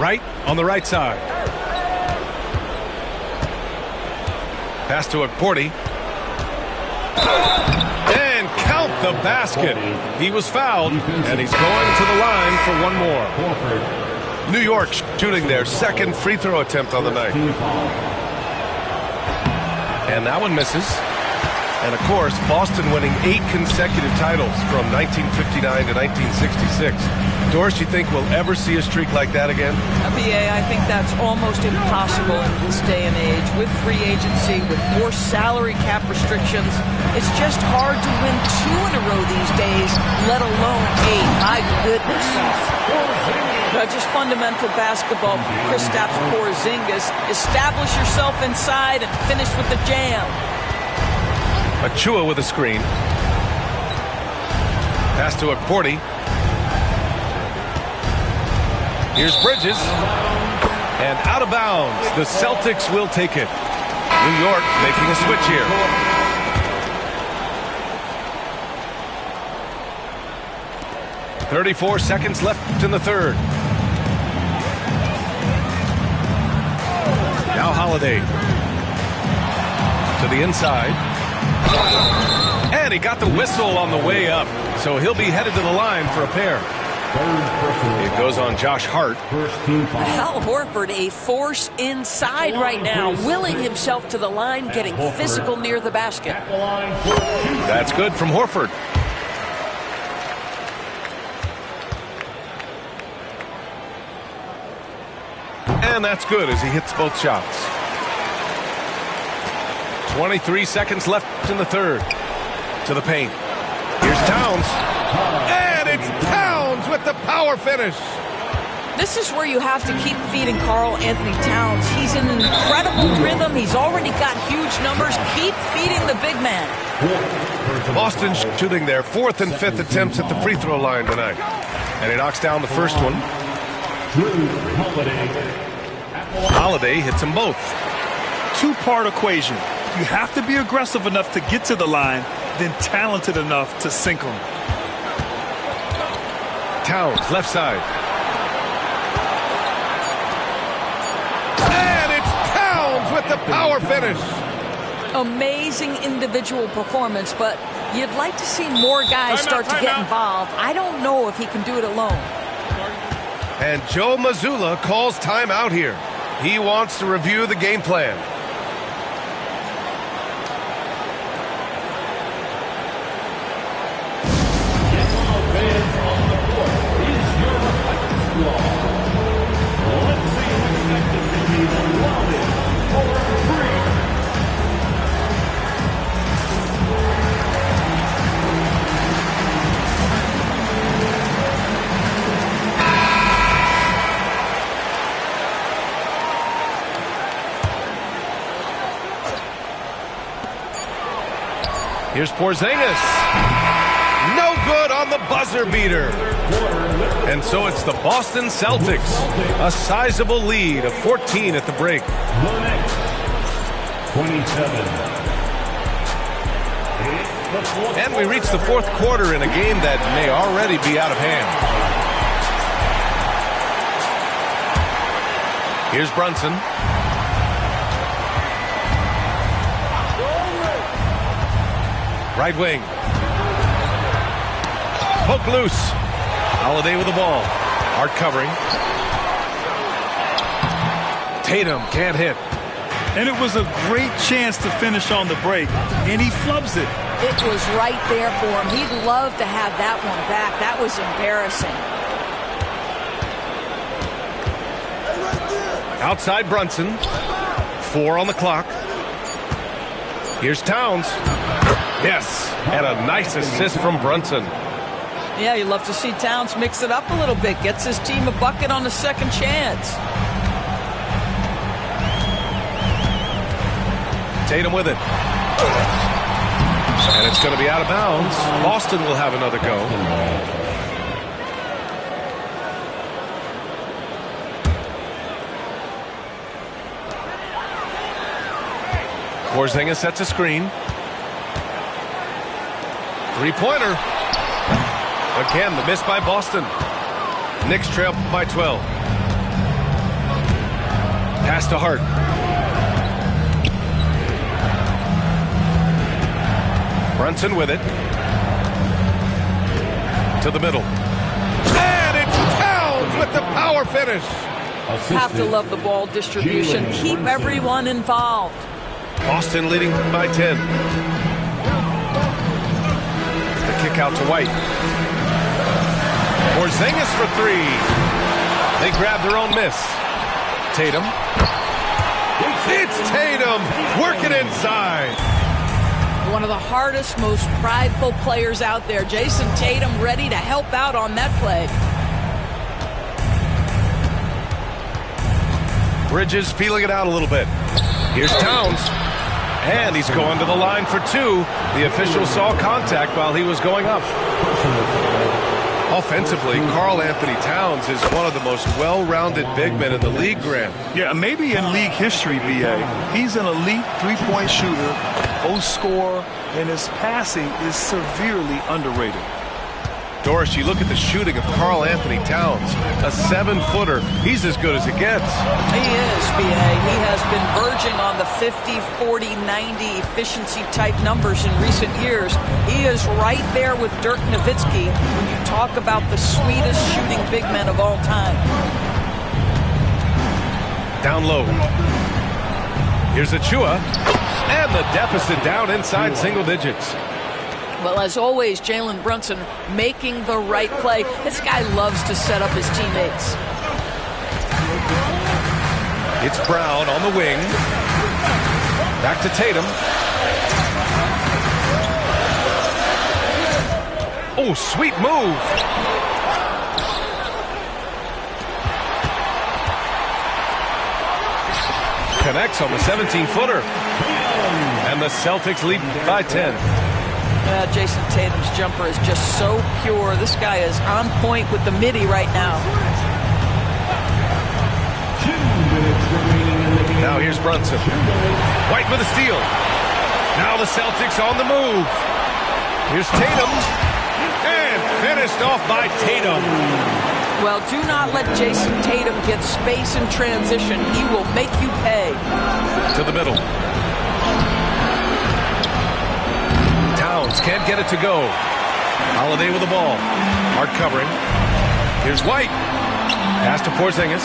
Right on the right side. Pass to Porty. And count the basket. He was fouled, and he's going to the line for one more. New York shooting their second free throw attempt on the night. And that one misses. And, of course, Boston winning 8 consecutive titles from 1959 to 1966. Doris, you think we'll ever see a streak like that again? BA, I think that's almost impossible in this day and age. With free agency, with more salary cap restrictions, it's just hard to win 2 in a row these days, let alone 8. My goodness. Just fundamental basketball from Kristaps Porzingis. Establish yourself inside and finish with the jam. Achua with a screen. Pass to Porty. Here's Bridges. And out of bounds. The Celtics will take it. New York making a switch here. .34 seconds left in the third. Now Holiday. To the inside. And he got the whistle on the way up. So he'll be headed to the line for a pair. It goes on Josh Hart. Al Horford, a force inside right now, willing himself to the line, getting physical near the basket. That's good from Horford. And that's good as he hits both shots. 23 seconds left in the third. To the paint. Here's Towns. And it's Towns with the power finish. This is where you have to keep feeding Karl Anthony Towns. He's in an incredible rhythm. He's already got huge numbers. Keep feeding the big man. Boston shooting their 4th and 5th attempts at the free throw line tonight. And he knocks down the first one. Holiday hits them both. 2-part equation. You have to be aggressive enough to get to the line, then talented enough to sink them. Towns, left side. And it's Towns with the power finish. Amazing individual performance, but you'd like to see more guys start to get involved. I don't know if he can do it alone. And Joe Mazzulla calls timeout here. He wants to review the game plan. Here's Porzingis. No good on the buzzer beater. And so it's the Boston Celtics. A sizable lead of 14 at the break. 27. And we reach the 4th quarter in a game that may already be out of hand. Here's Brunson. Right wing. Poke loose. Holiday with the ball. Hart covering. Tatum can't hit. And it was a great chance to finish on the break, and he flubs it. It was right there for him. He'd love to have that one back. That was embarrassing. Outside Brunson. 4 on the clock. Here's Towns. Yes, and a nice assist from Brunson. Yeah, you love to see Towns mix it up a little bit. Gets his team a bucket on the second chance. Tatum with it. And it's going to be out of bounds. Boston will have another go. Porzingis sets a screen. Three-pointer. Again, the miss by Boston. Knicks trail by 12. Pass to Hart. Brunson with it. To the middle. And it's Towns with the power finish. Have to love the ball distribution. Keep everyone involved. Boston leading by 10. The kick out to White. Porzingis for three. They grab their own miss. Tatum. It's Tatum working inside. One of the hardest, most prideful players out there. Jason Tatum ready to help out on that play. Bridges feeling it out a little bit. Here's Towns. And he's going to the line for two. The official saw contact while he was going up. Offensively, Karl Anthony Towns is one of the most well-rounded big men in the league, Grant. Yeah, maybe in league history, B.A. He's an elite three-point shooter, post scorer, and his passing is severely underrated. Doris, you look at the shooting of Karl Anthony Towns, a 7-footer. He's as good as it gets. He is, B.A. He has been verging on the 50, 40, 90 efficiency type numbers in recent years. He is right there with Dirk Nowitzki when you talk about the sweetest shooting big men of all time. Down low. Here's Achua. And the deficit down inside single digits. Well, as always, Jalen Brunson making the right play. This guy loves to set up his teammates. It's Brown on the wing. Back to Tatum. Oh, sweet move. Connects on the 17-footer. And the Celtics lead by 10. Jason Tatum's jumper is just so pure. This guy is on point with the midi right now. Now here's Brunson. White with a steal. Now the Celtics on the move. Here's Tatum. And finished off by Tatum. Well, do not let Jason Tatum get space in transition. He will make you pay. To the middle. Towns can't get it to go. Holiday with the ball. Hart covering. Here's White. Pass to Porzingis.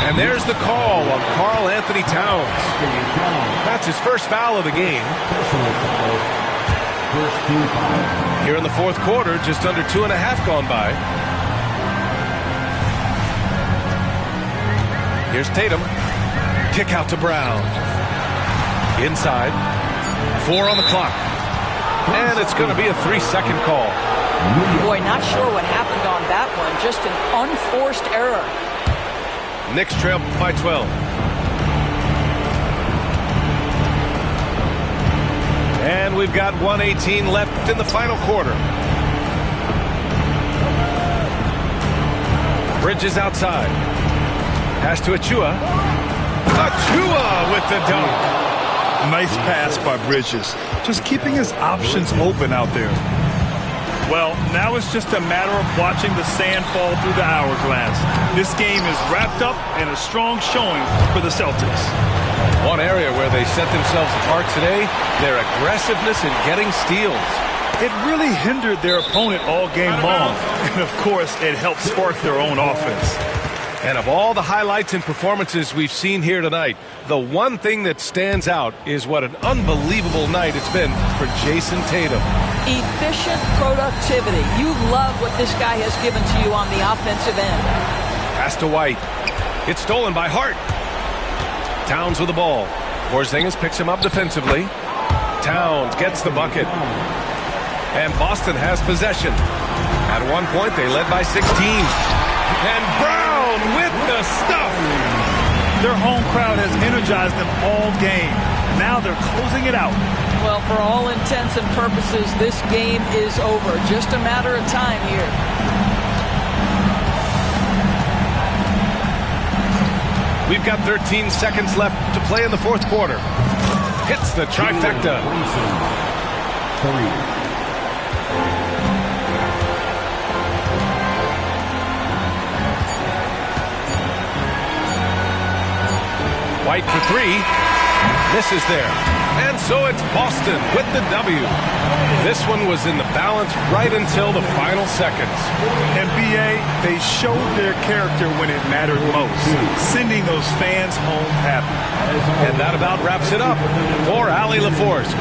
And there's the call on Karl Anthony Towns. That's his first foul of the game. Here in the fourth quarter, just under 2.5 gone by. Here's Tatum. Kick out to Brown. Inside. 4 on the clock. And it's going to be a 3-second call. Boy, not sure what happened on that one. Just an unforced error. Knicks trail by 12. And we've got 1:18 left in the final quarter. Bridges outside. Pass to Achua. Achua with the dunk. Nice pass by Bridges. Just keeping his options open out there. Well, now it's just a matter of watching the sand fall through the hourglass. This game is wrapped up in a strong showing for the Celtics. One area where they set themselves apart today, their aggressiveness in getting steals. It really hindered their opponent all game long. And, of course, it helped spark their own offense. And of all the highlights and performances we've seen here tonight, the one thing that stands out is what an unbelievable night it's been for Jason Tatum. Efficient productivity. You love what this guy has given to you on the offensive end. Pass to White. It's stolen by Hart. Towns with the ball. Porzingis picks him up defensively. Towns gets the bucket. And Boston has possession. At one point, they led by 16. And Brown with the stuff. Their home crowd has energized them all game. Now they're closing it out. Well, for all intents and purposes, this game is over. Just a matter of time here. We've got 13 seconds left to play in the fourth quarter. Hits the trifecta. 3. White for three. Misses there. And so it's Boston with the W. This one was in the balance right until the final seconds. And BA, they showed their character when it mattered most, sending those fans home happy. And that about wraps it up for Allie LaForce.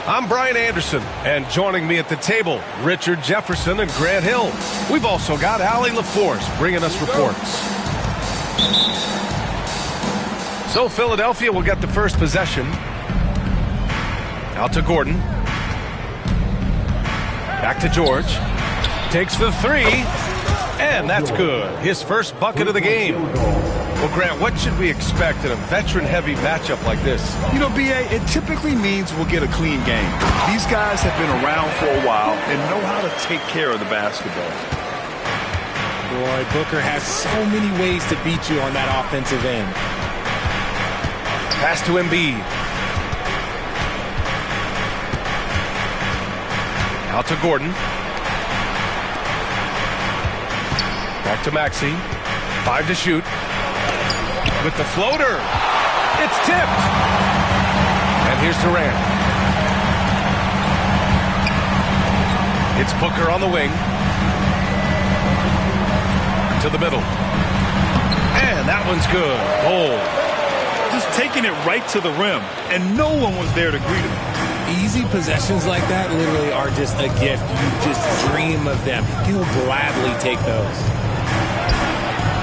I'm Brian Anderson, and joining me at the table, Richard Jefferson and Grant Hill. We've also got Allie LaForce bringing us reports. So Philadelphia will get the first possession. Out to Gordon. Back to George. Takes the three, and that's good. His first bucket of the game. Well, Grant, what should we expect in a veteran-heavy matchup like this? You know, BA, it typically means we'll get a clean game. These guys have been around for a while and know how to take care of the basketball. Boy, Booker has so many ways to beat you on that offensive end. Pass to Embiid. Out to Gordon. Back to Maxey. 5 to shoot. With the floater. It's tipped. And here's Durant. It's Booker on the wing. To the middle. And that one's good. Bold. Just taking it right to the rim, and no one was there to greet him. Easy possessions like that literally are just a gift. You just dream of them. He'll gladly take those.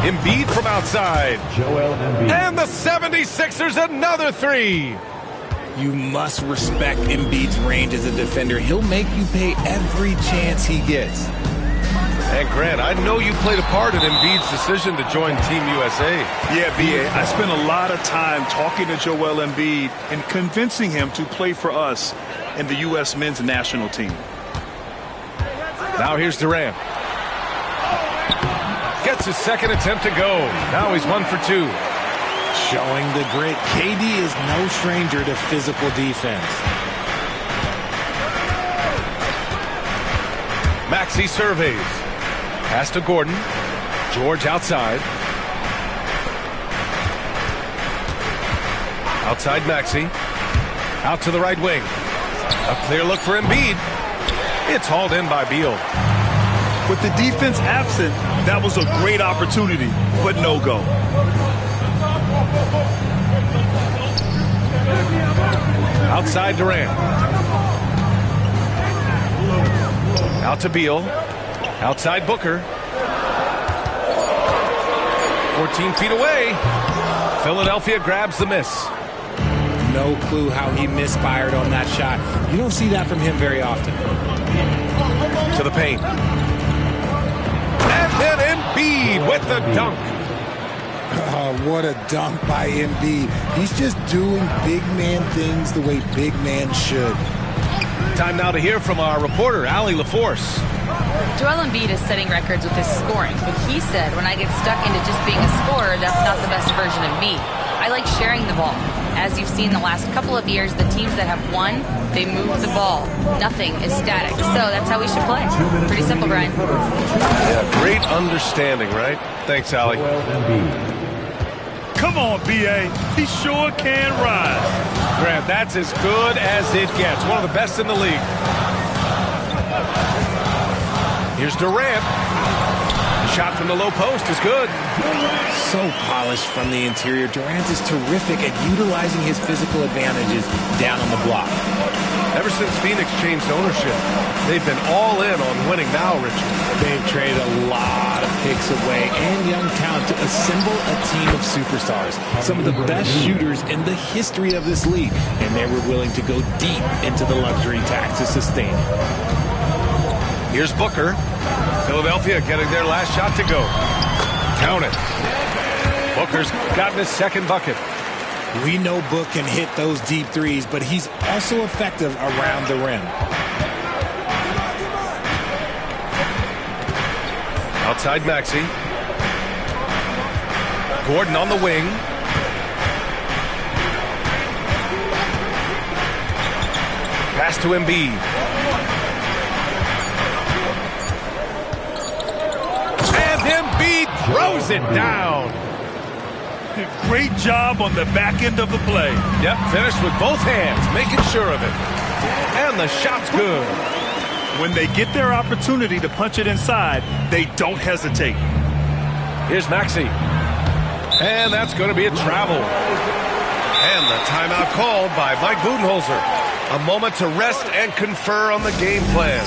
Embiid from outside. Joel Embiid. And the 76ers another three. You must respect Embiid's range as a defender. He'll make you pay every chance he gets. And Grant, I know you played a part in Embiid's decision to join Team USA. Yeah, BA, I spent a lot of time talking to Joel Embiid and convincing him to play for us in the U.S. men's national team. Now here's Durant. gets his second attempt to go. Now he's 1 for 2. Showing the grit. KD is no stranger to physical defense. Maxey surveys. Pass to Gordon. George outside. Outside Maxey. Out to the right wing. A clear look for Embiid. It's hauled in by Beal. With the defense absent, that was a great opportunity, but no go. Outside Durant. Out to Beal. Outside Booker. 14 feet away. Philadelphia grabs the miss. No clue how he misfired on that shot. You don't see that from him very often. To the paint. And then Embiid with the dunk. Oh, what a dunk by Embiid. He's just doing big man things the way big men should. Time now to hear from our reporter, Allie LaForce. Joel Embiid is setting records with his scoring, but he said, when I get stuck into just being a scorer, that's not the best version of me. I like sharing the ball. As you've seen the last couple of years, the teams that have won, they move the ball. Nothing is static. So that's how we should play. Pretty simple, Brian. Yeah, great understanding, right? Thanks, Allie. Come on, B.A. He sure can rise. Grant, that's as good as it gets. One of the best in the league. Here's Durant. The shot from the low post is good. So polished from the interior. Durant is terrific at utilizing his physical advantages down on the block. Ever since Phoenix changed ownership, they've been all in on winning now, Richard. They've traded a lot of picks away and young talent to assemble a team of superstars. Some of the best shooters in the history of this league. And they were willing to go deep into the luxury tax to sustain it. Here's Booker. Philadelphia getting their last shot to go. Count it. Booker's gotten his second bucket. We know Book can hit those deep threes, but he's also effective around the rim. Outside Maxey. Gordon on the wing. Pass to Embiid. And Embiid throws it down. Great job on the back end of the play. Yep, finished with both hands, making sure of it. And the shot's good. When they get their opportunity to punch it inside, they don't hesitate. Here's Maxey. And that's going to be a travel. And the timeout called by Mike Budenholzer. A moment to rest and confer on the game plan.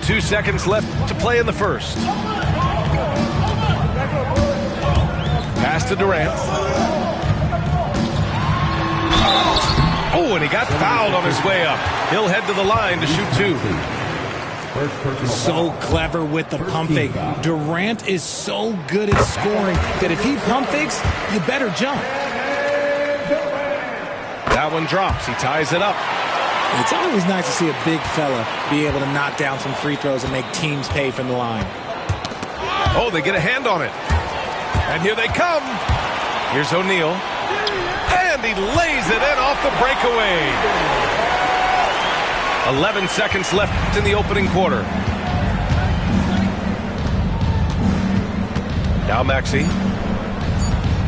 Two seconds left to play in the first. Pass to Durant. Oh, and he got fouled on his way up. He'll head to the line to shoot two. So clever with the pump fake. Durant is so good at scoring that if he pump fakes, you better jump. That one drops. He ties it up. It's always nice to see a big fella be able to knock down some free throws and make teams pay from the line. Oh, they get a hand on it. And here they come. Here's O'Neal. And he lays it in off the breakaway. 11 seconds left in the opening quarter. Now Maxey.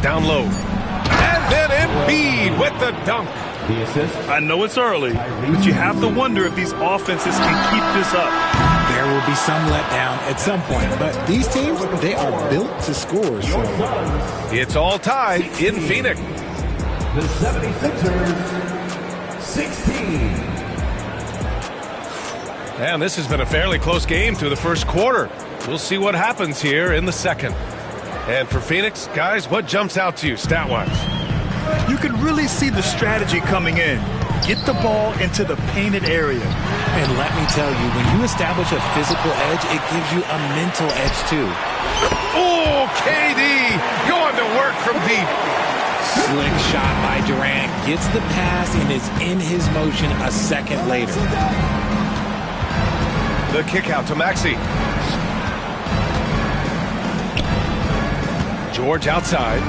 Down low. And then Embiid with the dunk. The assist. I know it's early, but you have to wonder if these offenses can keep this up. There will be some letdown at some point, but these teams, they are built to score. So it's all tied in Phoenix. The 76ers, 16. And this has been a fairly close game through the first quarter. We'll see what happens here in the second. And for Phoenix, guys, what jumps out to you stat-wise? You can really see the strategy coming in. Get the ball into the painted area. And let me tell you, when you establish a physical edge, it gives you a mental edge too. Oh, KD going to work from deep. Slick shot by Durant, gets the pass and is in his motion a second later. The kick out to Maxey. George outside.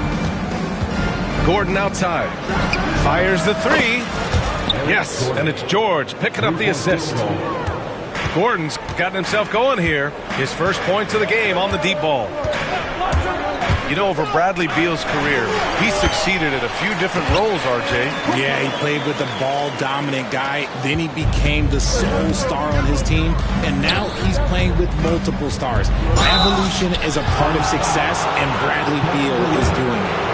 Gordon outside. Fires the three. Yes, and it's George picking up the assist. Gordon's gotten himself going here. His first points of the game on the deep ball. You know, over Bradley Beal's career, he succeeded in a few different roles, RJ. Yeah, he played with the ball-dominant guy. Then he became the sole star on his team, and now he's playing with multiple stars. Evolution is a part of success, and Bradley Beal is doing it.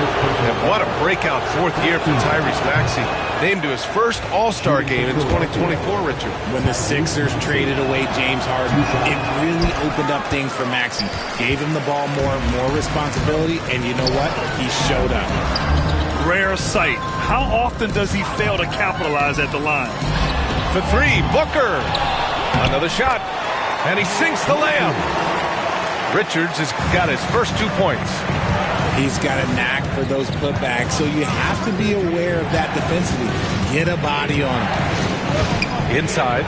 And what a breakout fourth year for Tyrese Maxey. Named to his first All-Star game in 2024, Richard. When the Sixers traded away James Harden, it really opened up things for Maxey. Gave him the ball more responsibility, and you know what? He showed up. Rare sight. How often does he fail to capitalize at the line? For three, Booker. Another shot, and he sinks the layup. Richards has got his first 2 points. He's got a knack for those putbacks, so you have to be aware of that defensively. Get a body on him. Inside.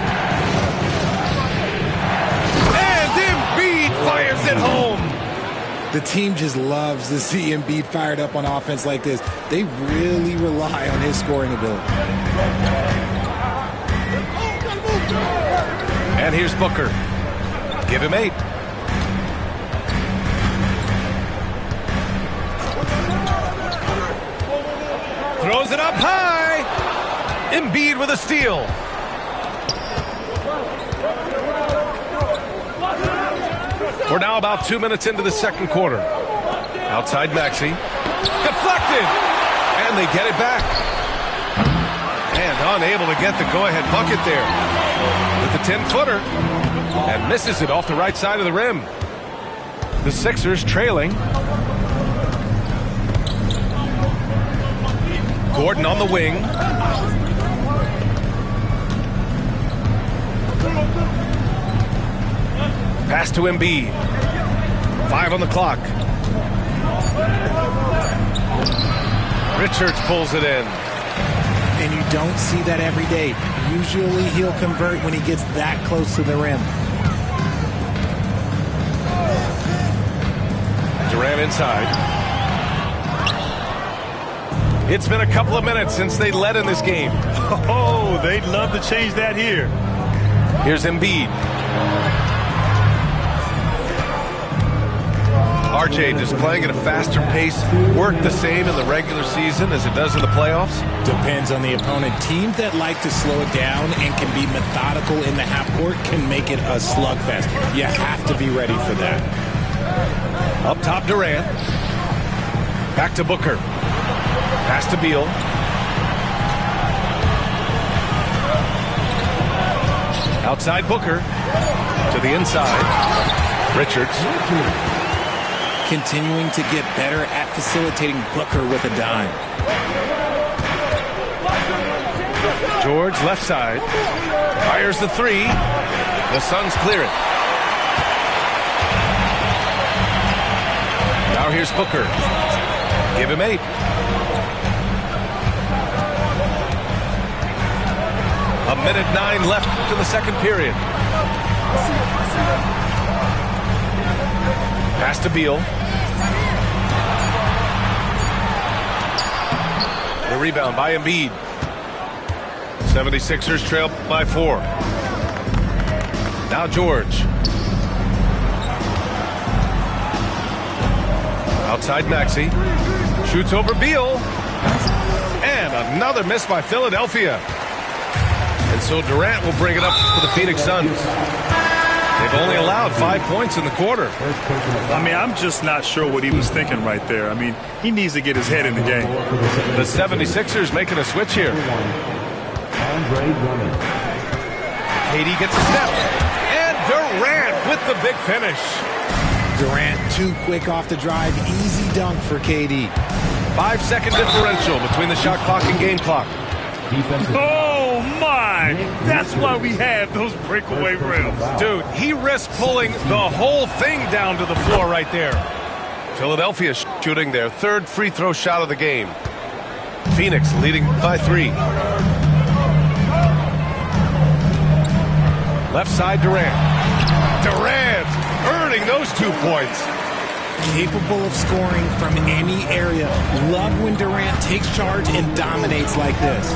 And Embiid fires it home. The team just loves to see Embiid fired up on offense like this. They really rely on his scoring ability. And here's Booker. Give him 8. Throws it up high. Embiid with a steal. We're now about 2 minutes into the second quarter. Outside Maxey. Deflected. And they get it back. And unable to get the go-ahead bucket there. With the 10-footer. And misses it off the right side of the rim. The Sixers trailing. Gordon on the wing. Pass to Embiid. 5 on the clock. Richards pulls it in. And you don't see that every day. Usually he'll convert when he gets that close to the rim. Durant inside. It's been a couple of minutes since they led in this game. Oh, they'd love to change that here. Here's Embiid. RJ, does playing at a faster pace work the same in the regular season as it does in the playoffs? Depends on the opponent. Teams that like to slow it down and can be methodical in the half court can make it a slugfest. You have to be ready for that. Up top, Durant. Back to Booker. Pass to Beal. Outside Booker. To the inside. Richards. Continuing to get better at facilitating Booker with a dime. George left side. Fires the three. The Suns clear it. Now here's Booker. Give him 8. A minute 9 left to the second period. Pass to Beal. The rebound by Embiid. 76ers trail by 4. Now George. Outside Maxey. Shoots over Beal. And another miss by Philadelphia. And so Durant will bring it up for the Phoenix Suns. They've only allowed 5 points in the quarter. I mean, I'm just not sure what he was thinking right there. I mean, he needs to get his head in the game. The 76ers making a switch here. KD gets a step. And Durant with the big finish. Durant too quick off the drive. Easy dunk for KD. 5-second differential between the shot clock and game clock. Oh, my! That's why we have those breakaway rims. Dude, he risked pulling the whole thing down to the floor right there. Philadelphia shooting their third free throw shot of the game. Phoenix leading by 3. Left side, Durant. Durant earning those 2 points. Capable of scoring from any area. Love when Durant takes charge and dominates like this.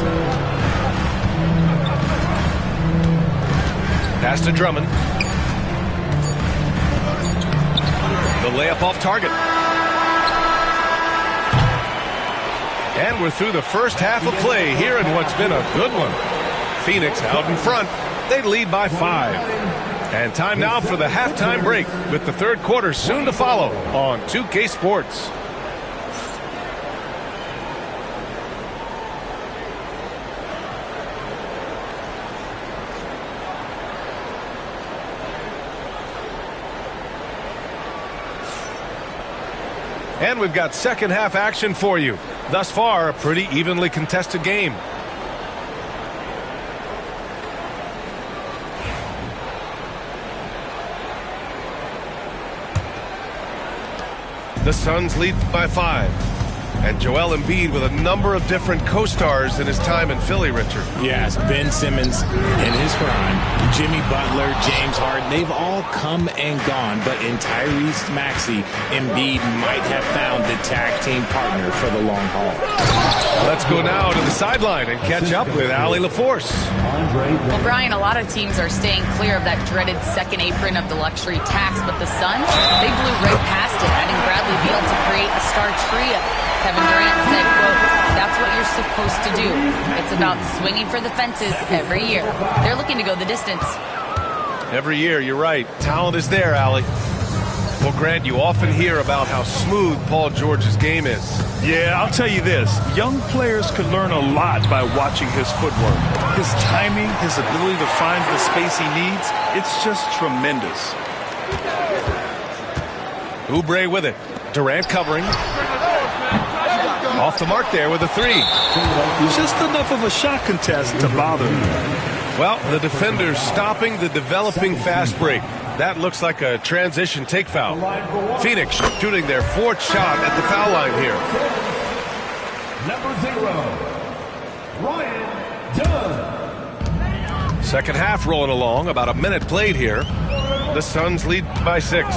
Pass to Drummond. The layup off target. And we're through the first half of play here in what's been a good one. Phoenix out in front. They lead by 5. And time now for the halftime break with the third quarter soon to follow on 2K Sports. And we've got second half action for you. Thus far, a pretty evenly contested game. The Suns lead by 5. And Joel Embiid with a number of different co-stars in his time in Philly, Richard. Yes, Ben Simmons in his prime, Jimmy Butler, James Harden, they've all come and gone. But in Tyrese Maxey, Embiid might have found the tag team partner for the long haul. Let's go now to the sideline and catch up with Allie LaForce. Well, Brian, a lot of teams are staying clear of that dreaded second apron of the luxury tax, but the Suns, they blew right past it, adding Bradley Beal to create a star trio. Kevin Durant said, quote, "That's what you're supposed to do. It's about swinging for the fences every year." They're looking to go the distance. Every year, you're right. Talent is there, Allie. Well, Grant, you often hear about how smooth Paul George's game is. Yeah, I'll tell you this. Young players can learn a lot by watching his footwork. His timing, his ability to find the space he needs, it's just tremendous. Oubre with it. Durant covering. Off the mark there with a 3. Just enough of a shot contest to bother him. Well, the defenders stopping the developing fast break. That looks like a transition take foul. Phoenix shooting their 4th shot at the foul line here. Number 0, Ryan Dunn. Second half rolling along, about a minute played here. The Suns lead by 6.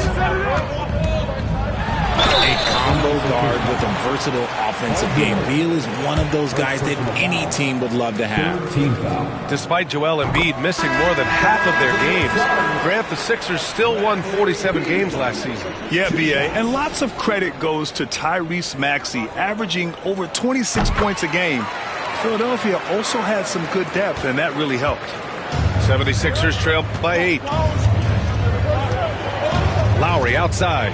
A combo guard with a versatile offensive game. Beal is one of those guys that any team would love to have. Despite Joel Embiid missing more than half of their games, Grant, the Sixers still won 47 games last season. Yeah, B.A., and lots of credit goes to Tyrese Maxey, averaging over 26 points a game. Philadelphia also had some good depth, and that really helped. 76ers trail by 8. Lowry outside.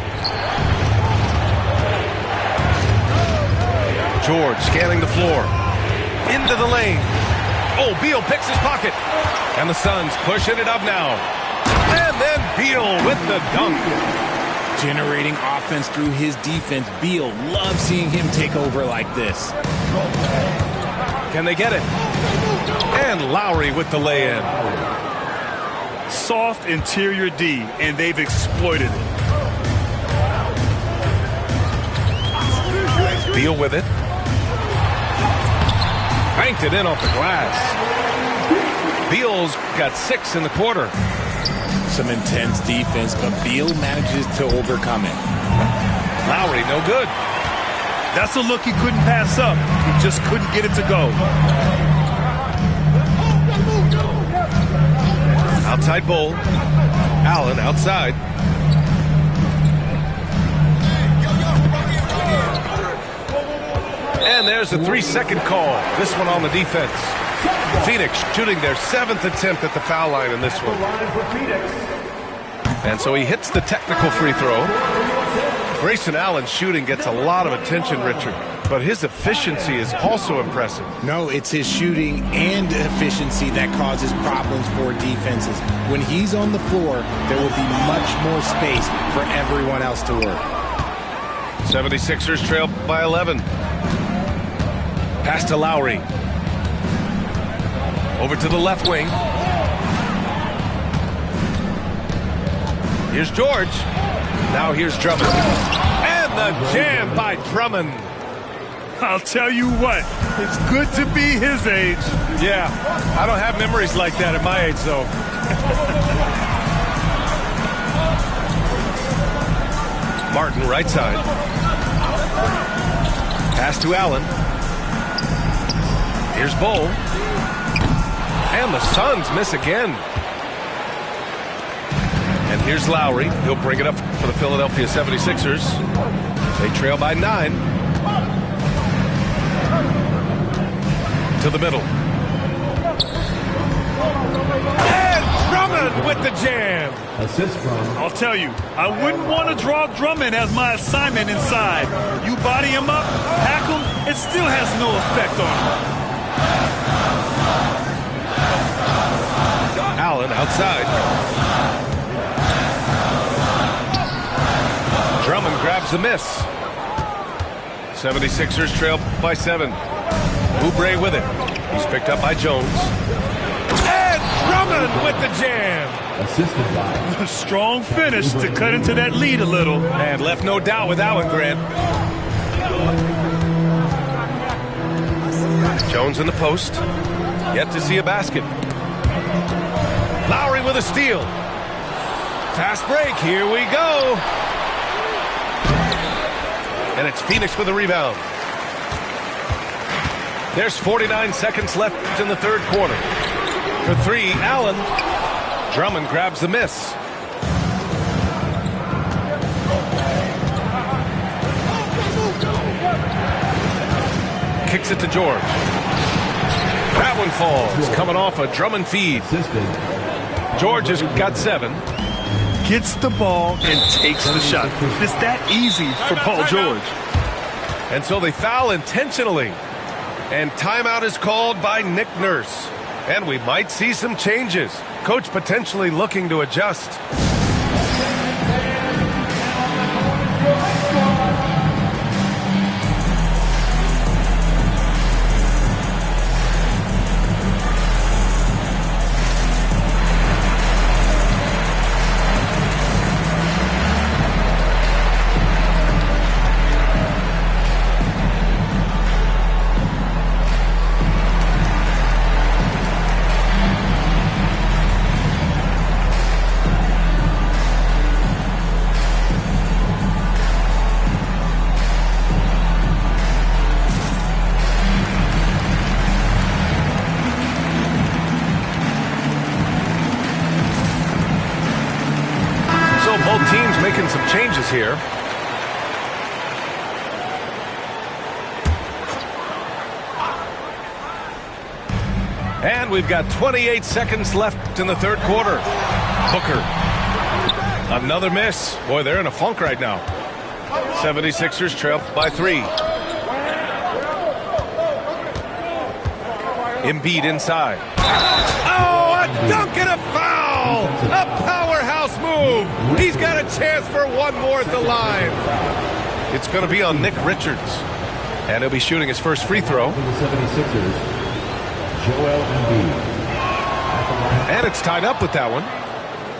George scanning the floor. Into the lane. Oh, Beal picks his pocket. And the Suns pushing it up now. And then Beal with the dunk. Generating offense through his defense. Beal loves seeing him take over like this. Can they get it? And Lowry with the lay-in. Soft interior D, and they've exploited it. Beal with it. Banked it in off the glass. Beal's got 6 in the quarter. Some intense defense, but Beal manages to overcome it. Lowry, no good. That's a look he couldn't pass up. He just couldn't get it to go. Outside Bull. Allen outside. And there's a 3-second call. This one on the defense. Phoenix shooting their 7th attempt at the foul line in this one. And so he hits the technical free throw. Grayson Allen's shooting gets a lot of attention, Richard, but his efficiency is also impressive. No, it's his shooting and efficiency that causes problems for defenses. When he's on the floor, there will be much more space for everyone else to work. 76ers trail by 11. Pass to Lowry. Over to the left wing. Here's George. Now here's Drummond. And the jam by Drummond. I'll tell you what, it's good to be his age. Yeah, I don't have memories like that at my age, though. Martin, right side. Pass to Allen. Here's Bull. And the Suns miss again. And here's Lowry. He'll bring it up for the Philadelphia 76ers. They trail by 9. To the middle. And Drummond with the jam. Assist from. I'll tell you, I wouldn't want to draw Drummond as my assignment inside. You body him up, hack him, it still has no effect on him. Allen outside. Drummond grabs a miss. 76ers trail by 7. Oubre with it. He's picked up by Jones. And Drummond with the jam. Assisted by. A strong finish to cut into that lead a little. And left no doubt with that one, Grant. Jones in the post. Yet to see a basket. Lowry with a steal. Fast break. Here we go. And it's Phoenix with a rebound. There's 49 seconds left in the third quarter. For 3, Allen. Drummond grabs the miss. Kicks it to George. That one falls. Coming off a Drummond feed. George has got 7. Gets the ball and takes the shot. It's that easy for Paul George. And so they foul intentionally. And timeout is called by Nick Nurse. And we might see some changes. Coach potentially looking to adjust. Both teams making some changes here. And we've got 28 seconds left in the third quarter. Booker. Another miss. Boy, they're in a funk right now. 76ers trail by 3. Embiid inside. Oh, a dunk and a foul! A powerhouse move! He's got a chance for one more at the line. It's going to be on Nick Richards. And he'll be shooting his first free throw. For the 76ers, Joel Embiid. And it's tied up with that one.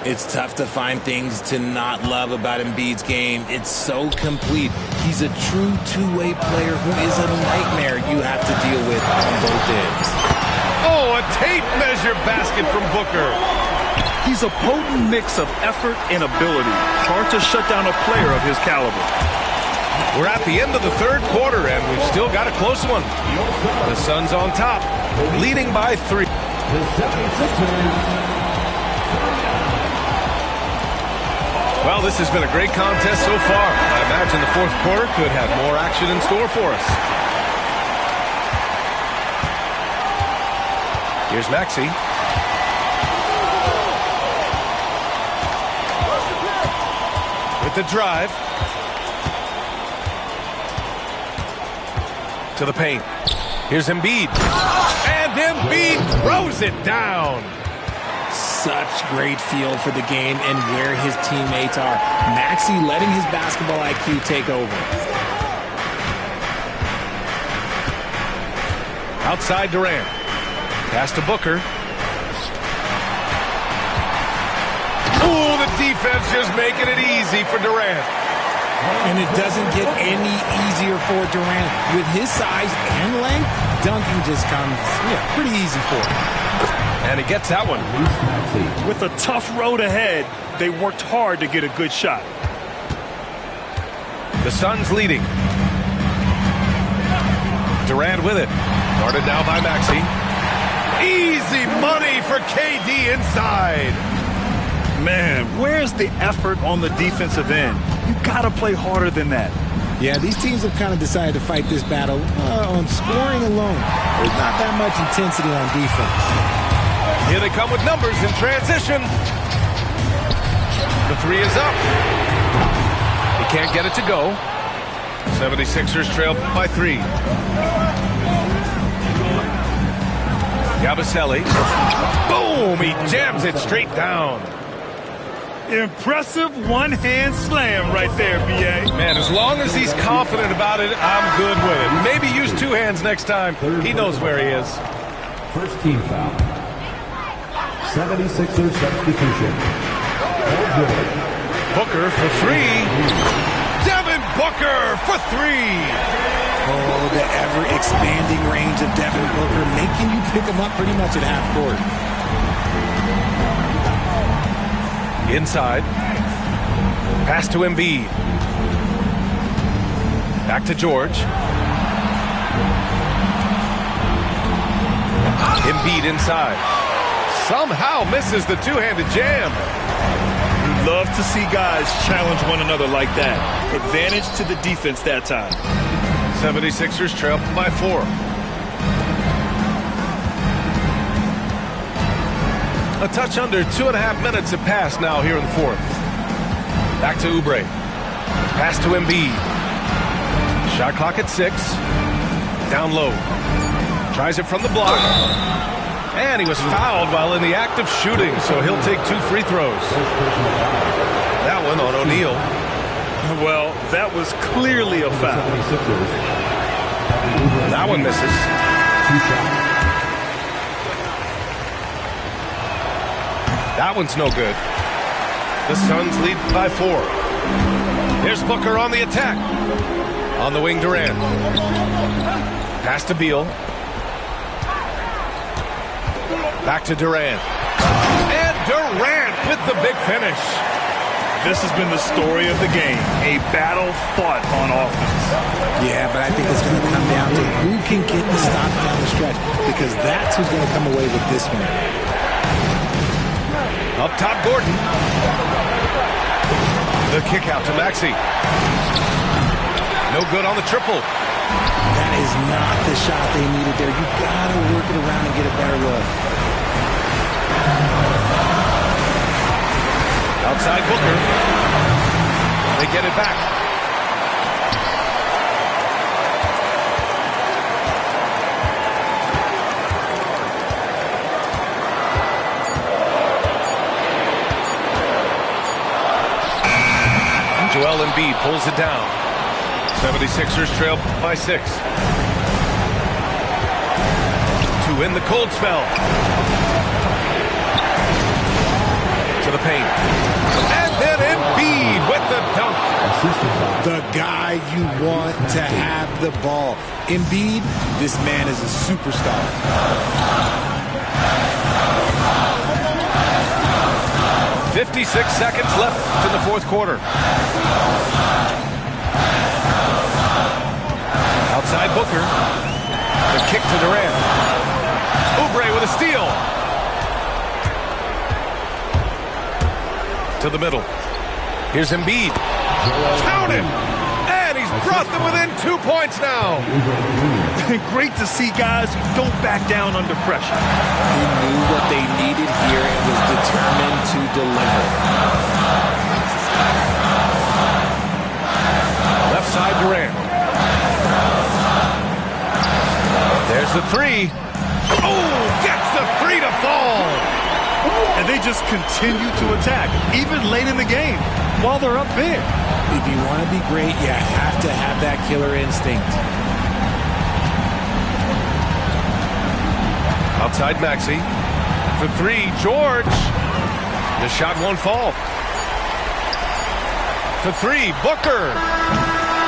It's tough to find things to not love about Embiid's game. It's so complete. He's a true two-way player who is a nightmare you have to deal with on both ends. Oh, a tape measure basket from Booker. He's a potent mix of effort and ability. Hard to shut down a player of his caliber. We're at the end of the third quarter, and we've still got a close one. The Suns on top, leading by 3. The 76ers. Well, this has been a great contest so far. I imagine the fourth quarter could have more action in store for us. Here's Maxey. With the drive. To the paint. Here's Embiid. And Embiid throws it down. Such great feel for the game and where his teammates are. Maxey letting his basketball IQ take over. Outside Durant. Pass to Booker. Ooh, the defense just making it easy for Durant. And it doesn't get any easier for Durant. With his size and length, dunking just comes pretty easy for him. And he gets that one. With a tough road ahead, they worked hard to get a good shot. The Suns leading. Durant with it. Guarded now by Maxey. Easy money for KD inside. Man, where's the effort on the defensive end? You gotta play harder than that. Yeah, these teams have kind of decided to fight this battle on scoring alone. There's not that much intensity on defense. Here they come with numbers in transition. The three is up. He can't get it to go. 76ers trail by 3. Yabusele. Boom! He jams it straight down. Impressive one-hand slam right there, B.A. Man, as long as he's confident about it, I'm good with it. Maybe use 2 hands next time. He knows where he is. First team foul. 76ers substitution. Booker for 3. Devin Booker for 3. Oh, the ever-expanding range of Devin Booker, making you pick him up pretty much at half court. Inside. Pass to Embiid. Back to George. Embiid inside. Somehow misses the two-handed jam. You love to see guys challenge one another like that. Advantage to the defense that time. 76ers trail by 4. A touch under 2.5 minutes have passed now here in the 4th. Back to Oubre. Pass to Embiid. Shot clock at 6. Down low. Tries it from the block. And he was fouled while in the act of shooting, so he'll take 2 free throws. That one on O'Neal. Well, that was clearly a foul. That one misses. That one's no good. The Suns lead by 4. Here's Booker on the attack. On the wing, Durant. Pass to Beal. Back to Durant. And Durant with the big finish. This has been the story of the game. A battle fought on offense. Yeah, but I think it's going to come down to who can get the stops down the stretch, because that's who's going to come away with this one. Up top, Gordon. The kick out to Maxey. No good on the triple. That is not the shot they needed there. You got to work it around and get a better look. Outside Booker. They get it back. Joel Embiid pulls it down. 76ers trail by 6. To win the cold spell. To the paint. And then Embiid with the dunk. The guy you want to have the ball. Embiid, this man is a superstar. 56 seconds left in the 4th quarter. Outside Booker. The kick to Durant. Oubre with a steal. To the middle. Here's Embiid. Count it! And he's brought them within 2 points now. Great to see guys who don't back down under pressure. He knew what they needed here and was determined to deliver. Left side Durant. There's the three. Oh, gets the three to fall. And they just continue to attack, even late in the game, while they're up big. If you want to be great, you have to have that killer instinct. Outside Maxey. For three, George. The shot won't fall. For three, Booker.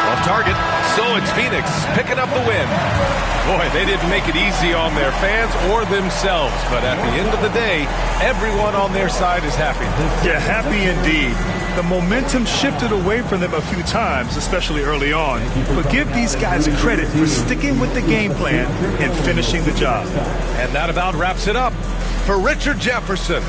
Off target, so it's Phoenix picking up the win. Boy, they didn't make it easy on their fans or themselves, but at the end of the day, everyone on their side is happy. Yeah, happy indeed. The momentum shifted away from them a few times, especially early on. But give these guys credit for sticking with the game plan and finishing the job. And that about wraps it up for Richard Jefferson.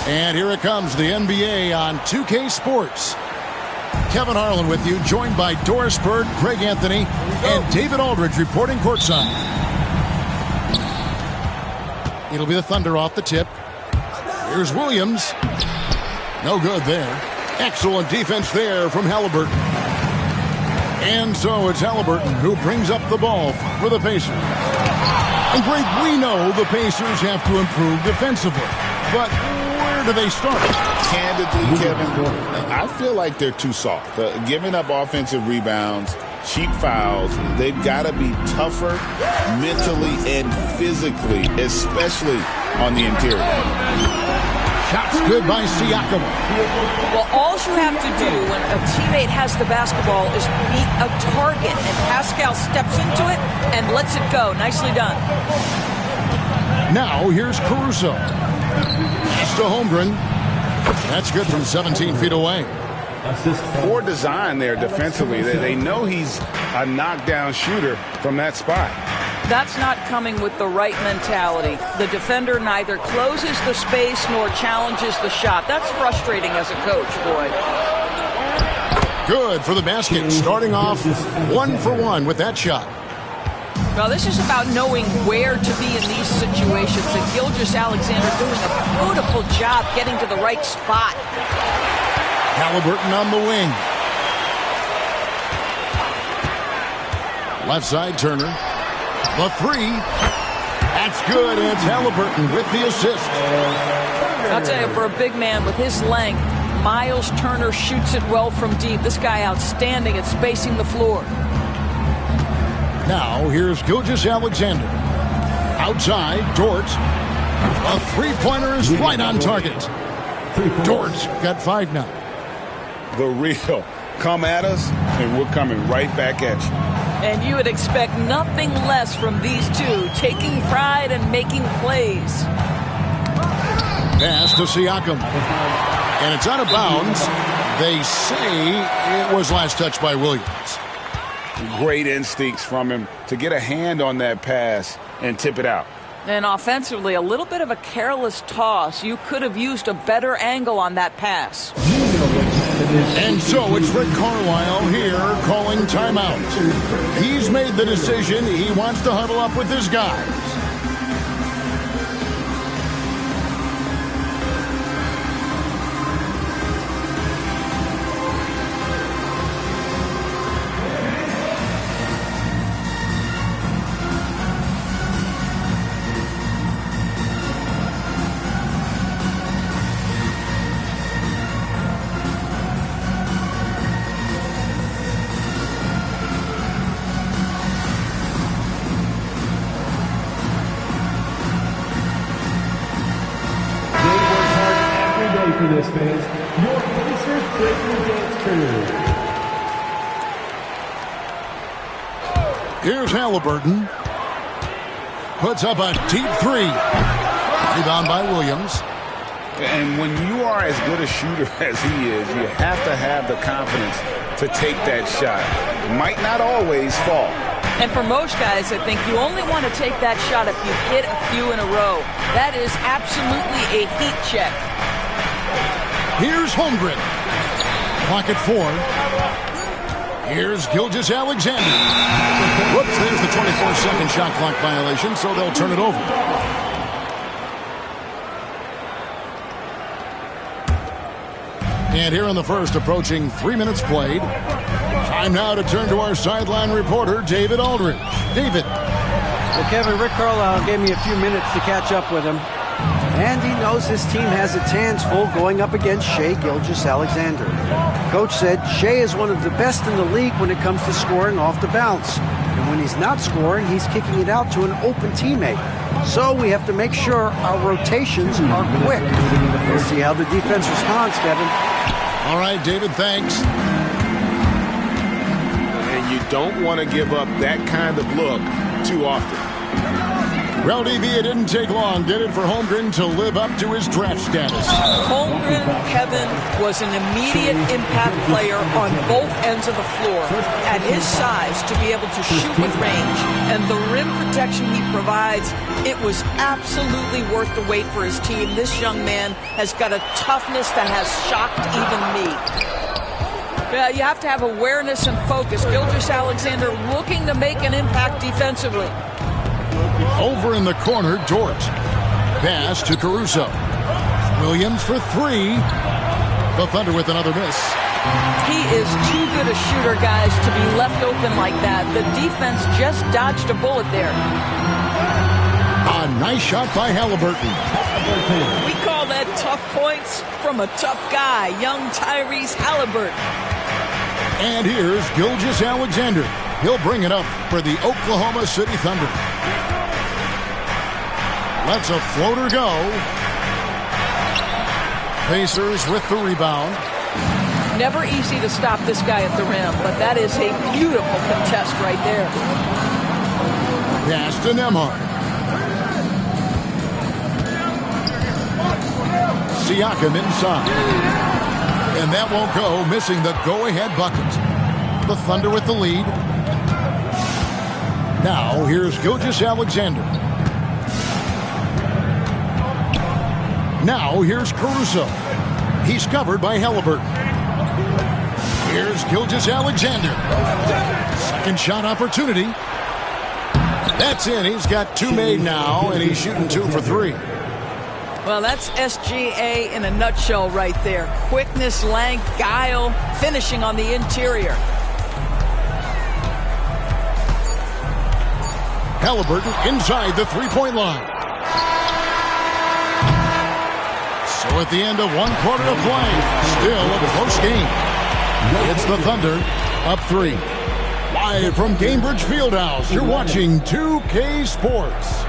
And here it comes, the NBA on 2K Sports. Kevin Harlan with you, joined by Doris Bird, Greg Anthony, and David Aldridge reporting courtside. It'll be the Thunder off the tip. Here's Williams. No good there. Excellent defense there from Halliburton. And so it's Halliburton who brings up the ball for the Pacers. And Greg, we know the Pacers have to improve defensively, but where do they start? Candidly, Kevin, I feel like they're too soft. Giving up offensive rebounds, cheap fouls, they've got to be tougher mentally and physically, especially on the interior. Shots good by Siakam. Well, all you have to do when a teammate has the basketball is beat a target, and Pascal steps into it and lets it go. Nicely done. Now here's Caruso. Pass to Holmgren. That's good from 17 feet away. Poor design there defensively. They know he's a knockdown shooter from that spot. That's not coming with the right mentality. The defender neither closes the space nor challenges the shot. That's frustrating as a coach, boy. Good for the basket, starting off 1 for 1 with that shot. Well, this is about knowing where to be in these situations, and Gilgeous-Alexander doing a beautiful job getting to the right spot. Halliburton on the wing. Left side, Turner. The three. That's good, and it's Halliburton with the assist. I'll tell you, for a big man with his length, Miles Turner shoots it well from deep. This guy outstanding at spacing the floor. Now, here's Gilgeous-Alexander. Outside, Dort. A three-pointer is right on target. Dort got 5 now. the real. Come at us, and we're coming right back at you. And you would expect nothing less from these two, taking pride and making plays. Pass to Siakam. And it's out of bounds. They say it was last touched by Williams. Great instincts from him to get a hand on that pass and tip it out. And offensively, a little bit of a careless toss. You could have used a better angle on that pass. And so it's Rick Carlisle here calling timeout. He's made the decision. He wants to huddle up with his guys. For this, fans, your Pacers breaking dance crew. Here's Halliburton. Puts up a deep three. Rebound by Williams. And when you are as good a shooter as he is, you have to have the confidence to take that shot. It might not always fall. And for most guys, I think you only want to take that shot if you hit a few in a row. That is absolutely a heat check. Here's Holmgren. Clock at 4. Here's Gilgeous-Alexander. Whoops, there's the 24-second shot clock violation, so they'll turn it over. And here in the first, approaching 3 minutes played. Time now to turn to our sideline reporter, David Aldridge. David. Well, Kevin, Rick Carlisle gave me a few minutes to catch up with him. And he knows his team has its hands full going up against Shai Gilgeous-Alexander. Coach said Shai is one of the best in the league when it comes to scoring off the bounce. And when he's not scoring, he's kicking it out to an open teammate. So we have to make sure our rotations are quick. We'll see how the defense responds, Kevin. All right, David, thanks. And you don't want to give up that kind of look too often. Well, DB, it didn't take long, did it, for Holmgren to live up to his draft status? Holmgren, Kevin, was an immediate impact player on both ends of the floor. At his size, to be able to shoot with range and the rim protection he provides, it was absolutely worth the wait for his team. This young man has got a toughness that has shocked even me. You have to have awareness and focus. Gilgeous-Alexander looking to make an impact defensively. Over in the corner, Dort. Pass to Caruso. Williams for 3. The Thunder with another miss. He is too good a shooter, guys, to be left open like that. The defense just dodged a bullet there. A nice shot by Halliburton. We call that tough points from a tough guy, young Tyrese Halliburton. And here's Gilgeous-Alexander. He'll bring it up for the Oklahoma City Thunder. Lets a floater go. Pacers with the rebound. Never easy to stop this guy at the rim, but that is a beautiful contest right there. Pass to Nembhard. Siakam inside. And that won't go, missing the go-ahead bucket. The Thunder with the lead. Now here's Gilgeous-Alexander. Now here's Caruso. He's covered by Halliburton. Here's Gilgeous-Alexander. Second shot opportunity. That's in. He's got 2 made now, and he's shooting 2 for 3. Well, that's SGA in a nutshell right there. Quickness, length, guile, finishing on the interior. Halliburton inside the three-point line. So at the end of 1 quarter of play, still a close game. It's the Thunder up 3. Live from Gainbridge Fieldhouse, you're watching 2K Sports.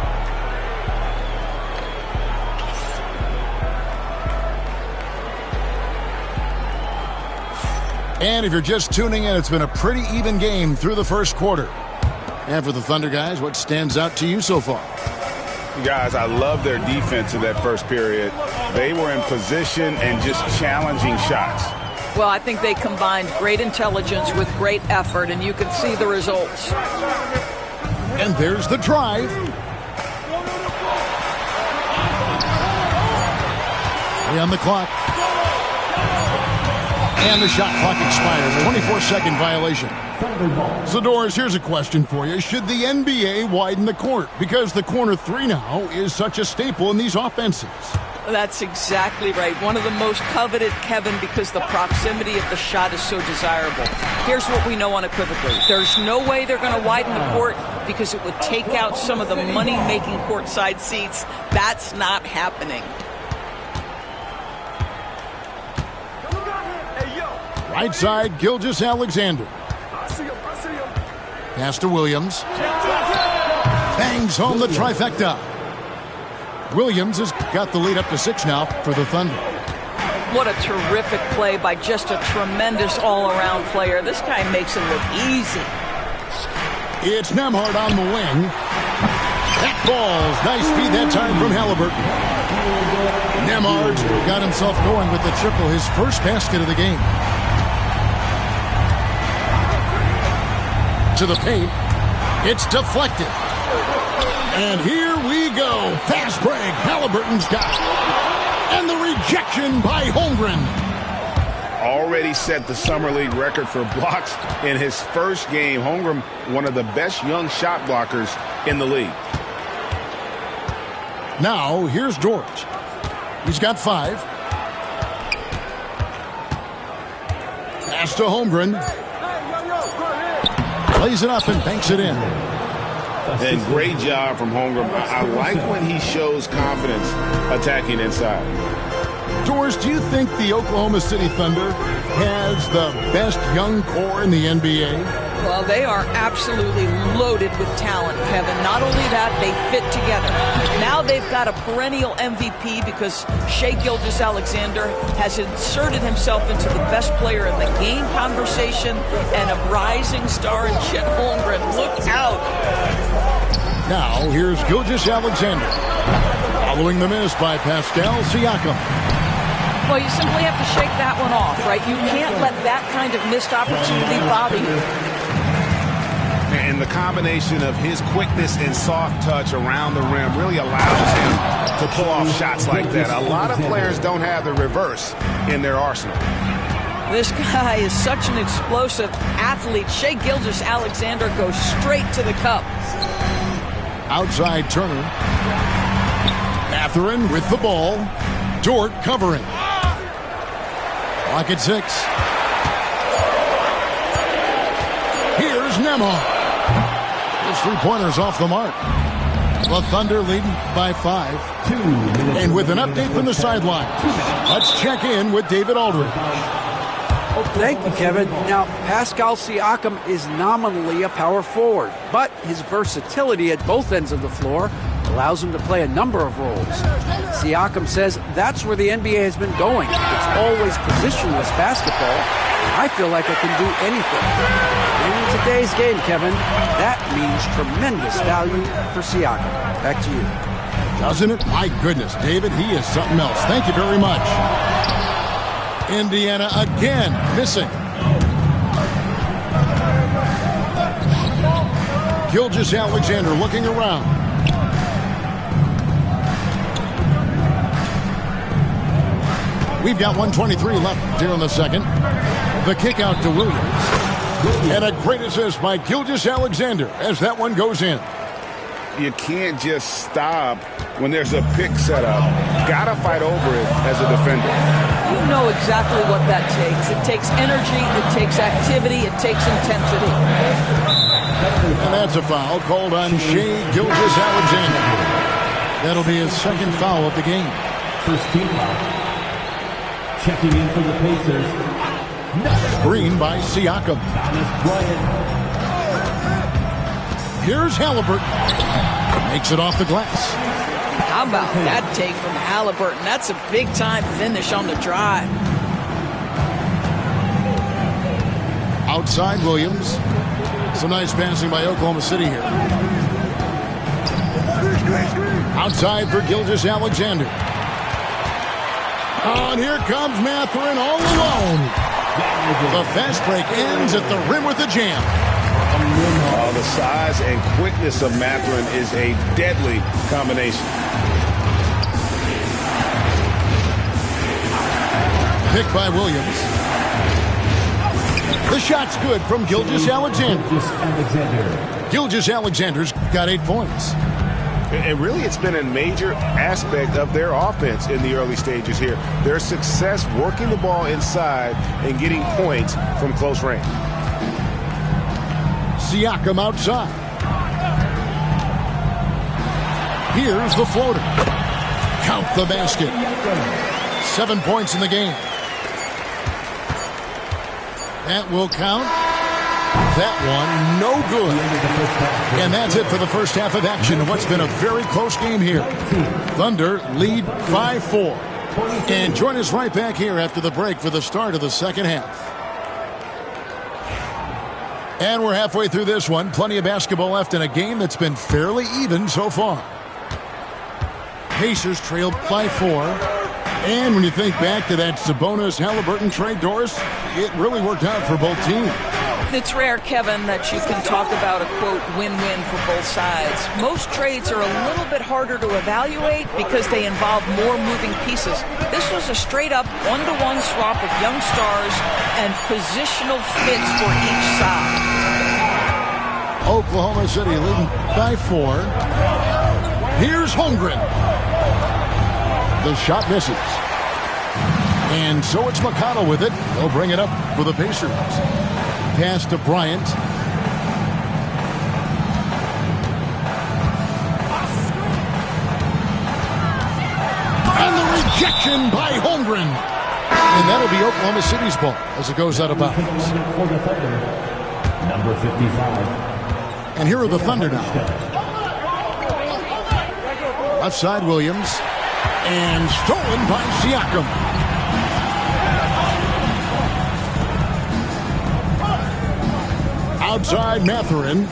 And if you're just tuning in, it's been a pretty even game through the first quarter. And for the Thunder guys, what stands out to you so far? Guys, I love their defense in that first period. They were in position and just challenging shots. Well, I think they combined great intelligence with great effort, and you can see the results. And there's the drive. On the clock. And the shot clock expires. 24-second violation. Zadores, here's a question for you. Should the NBA widen the court? Because the corner three now is such a staple in these offenses. That's exactly right. One of the most coveted, Kevin, because the proximity of the shot is so desirable. Here's what we know unequivocally. There's no way they're going to widen the court because it would take out some of the money-making courtside seats. That's not happening. Right side, Gilgeous-Alexander. Pass to Williams. Bangs home the trifecta. Williams has got the lead up to 6 now for the Thunder. What a terrific play by just a tremendous all-around player. This guy makes it look easy. It's Nembhard on the wing. That falls. Nice feed that time from Halliburton. Nembhard's got himself going with the triple, his first basket of the game. To the paint. It's deflected. And here we go. Fast break. Halliburton's got it. And the rejection by Holmgren. Already set the Summer League record for blocks in his first game. Holmgren, one of the best young shot blockers in the league. Now, here's George. He's got 5. Pass to Holmgren. Plays it up and banks it in. And great job from Holmgren. I like when he shows confidence attacking inside. George, do you think the Oklahoma City Thunder has the best young core in the NBA? Well, they are absolutely loaded with talent, Kevin. Not only that, they fit together. Now they've got a perennial MVP because Shai Gilgeous-Alexander has inserted himself into the best player in the game conversation and a rising star in Chet Holmgren. Look out. Now, here's Gilgeous-Alexander. Following the miss by Pascal Siakam. Well, you simply have to shake that one off, right? You can't let that kind of missed opportunity bother you. And the combination of his quickness and soft touch around the rim really allows him to pull off shots like that. A lot of players don't have the reverse in their arsenal. This guy is such an explosive athlete. Shai Gilgeous-Alexander goes straight to the cup. Outside Turner. Mathurin with the ball. Dort covering. Clock at 6. Here's Nembhard. His three-pointer's off the mark. The Thunder leading by 5. And with an update from the sideline, let's check in with David Aldridge. Thank you, Kevin. Now, Pascal Siakam is nominally a power forward, but his versatility at both ends of the floor allows him to play a number of roles. Siakam says that's where the NBA has been going. It's always positionless basketball. I feel like I can do anything. And in today's game, Kevin, that means tremendous value for Siakam. Back to you. Doesn't it? My goodness, David, he is something else. Thank you very much. Indiana again missing. Gilgeous-Alexander looking around. We've got 1:23 left here in the second. The kick out to Williams. And a great assist by Gilgeous-Alexander as that one goes in. You can't just stop when there's a pick set up. Gotta fight over it as a defender. You know exactly what that takes. It takes energy, it takes activity, it takes intensity. And that's a foul called on Shai Gilgeous-Alexander. That'll be his second foul of the game. First team foul. Checking in for the Pacers. Screen by Siakam. Here's Halliburton. Makes it off the glass. How about that take from Halliburton? That's a big-time finish on the drive. Outside Williams. Some nice passing by Oklahoma City here. Outside for Gilgeous-Alexander. And here comes Mathurin all alone. The fast break ends at the rim with a jam. The size and quickness of Mathurin is a deadly combination. Picked by Williams. The shot's good from Gilgeous-Alexander. Gilgeous-Alexander's got 8 points. And really, it's been a major aspect of their offense in the early stages here. Their success working the ball inside and getting points from close range. Siakam outside. Here's the floater. Count the basket. 7 points in the game. That will count. That one, no good. And that's it for the first half of action in what's been a very close game here. Thunder lead 5-4. And join us right back here after the break for the start of the second half. And we're halfway through this one. Plenty of basketball left in a game that's been fairly even so far. Pacers trailed by 4. And when you think back to that Sabonis-Halliburton trade, Doris, it really worked out for both teams. It's rare, Kevin, that you can talk about a, quote, win-win for both sides. Most trades are a little bit harder to evaluate because they involve more moving pieces. This was a straight-up one-to-one swap of young stars and positional fits for each side. Oklahoma City leading by 4. Here's Holmgren. The shot misses. And so it's McConnell with it. They'll bring it up for the Pacers. Pass to Bryant. And the rejection by Holmgren. And that'll be Oklahoma City's ball as it goes out of bounds. Number 55. And here are the Thunder now. Outside Williams. And stolen by Siakam. Outside Mathurin.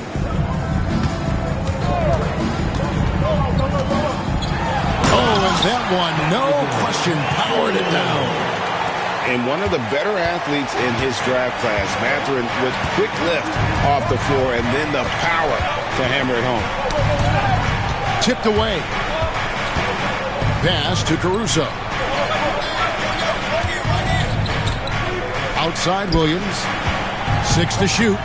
Oh, and that one, no question, powered it down. And one of the better athletes in his draft class, Mathurin, with quick lift off the floor and then the power to hammer it home. Tipped away. Pass to Caruso. Outside Williams. 6 to shoot.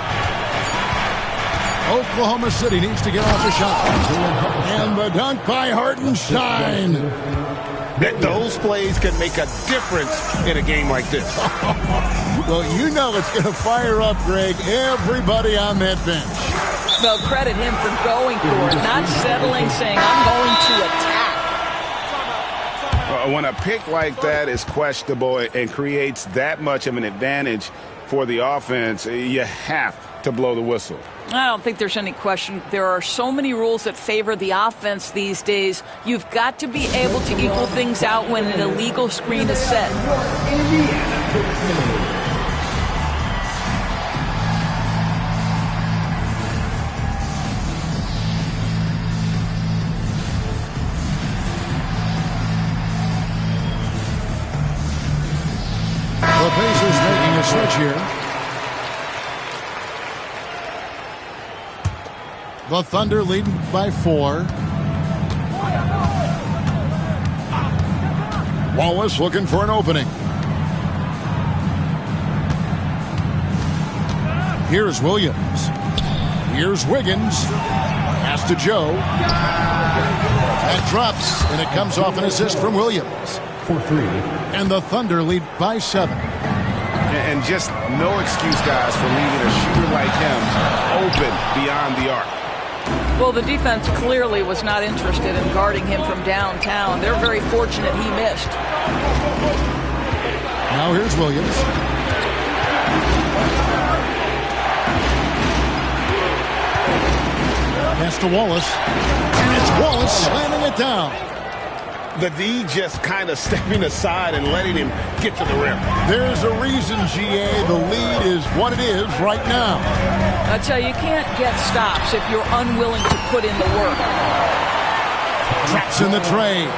Oklahoma City needs to get off the shot. And the dunk by Hartenstein. Those plays can make a difference in a game like this. Well, you know it's going to fire up, Greg, everybody on that bench. Well, credit him for going for it, not settling, saying, I'm going to attack. When a pick like that is questionable and creates that much of an advantage for the offense, you have to blow the whistle. I don't think there's any question. There are so many rules that favor the offense these days. You've got to be able to equal things out when an illegal screen is set. The Pacers making a switch here. The Thunder leading by 4. Wallace looking for an opening. Here's Williams. Here's Wiggins. Pass to Joe. That drops, and it comes off an assist from Williams. For 3. And the Thunder lead by 7. And just no excuse, guys, for leaving a shooter like him open beyond the arc. Well, the defense clearly was not interested in guarding him from downtown. They're very fortunate he missed. Now here's Williams. Pass to Wallace. And it's Wallace slamming it down. The D just kind of stepping aside and letting him get to the rim. There's a reason, GA, the lead is what it is right now. I tell you can't get stops if you're unwilling to put in the work. Traps in the tray.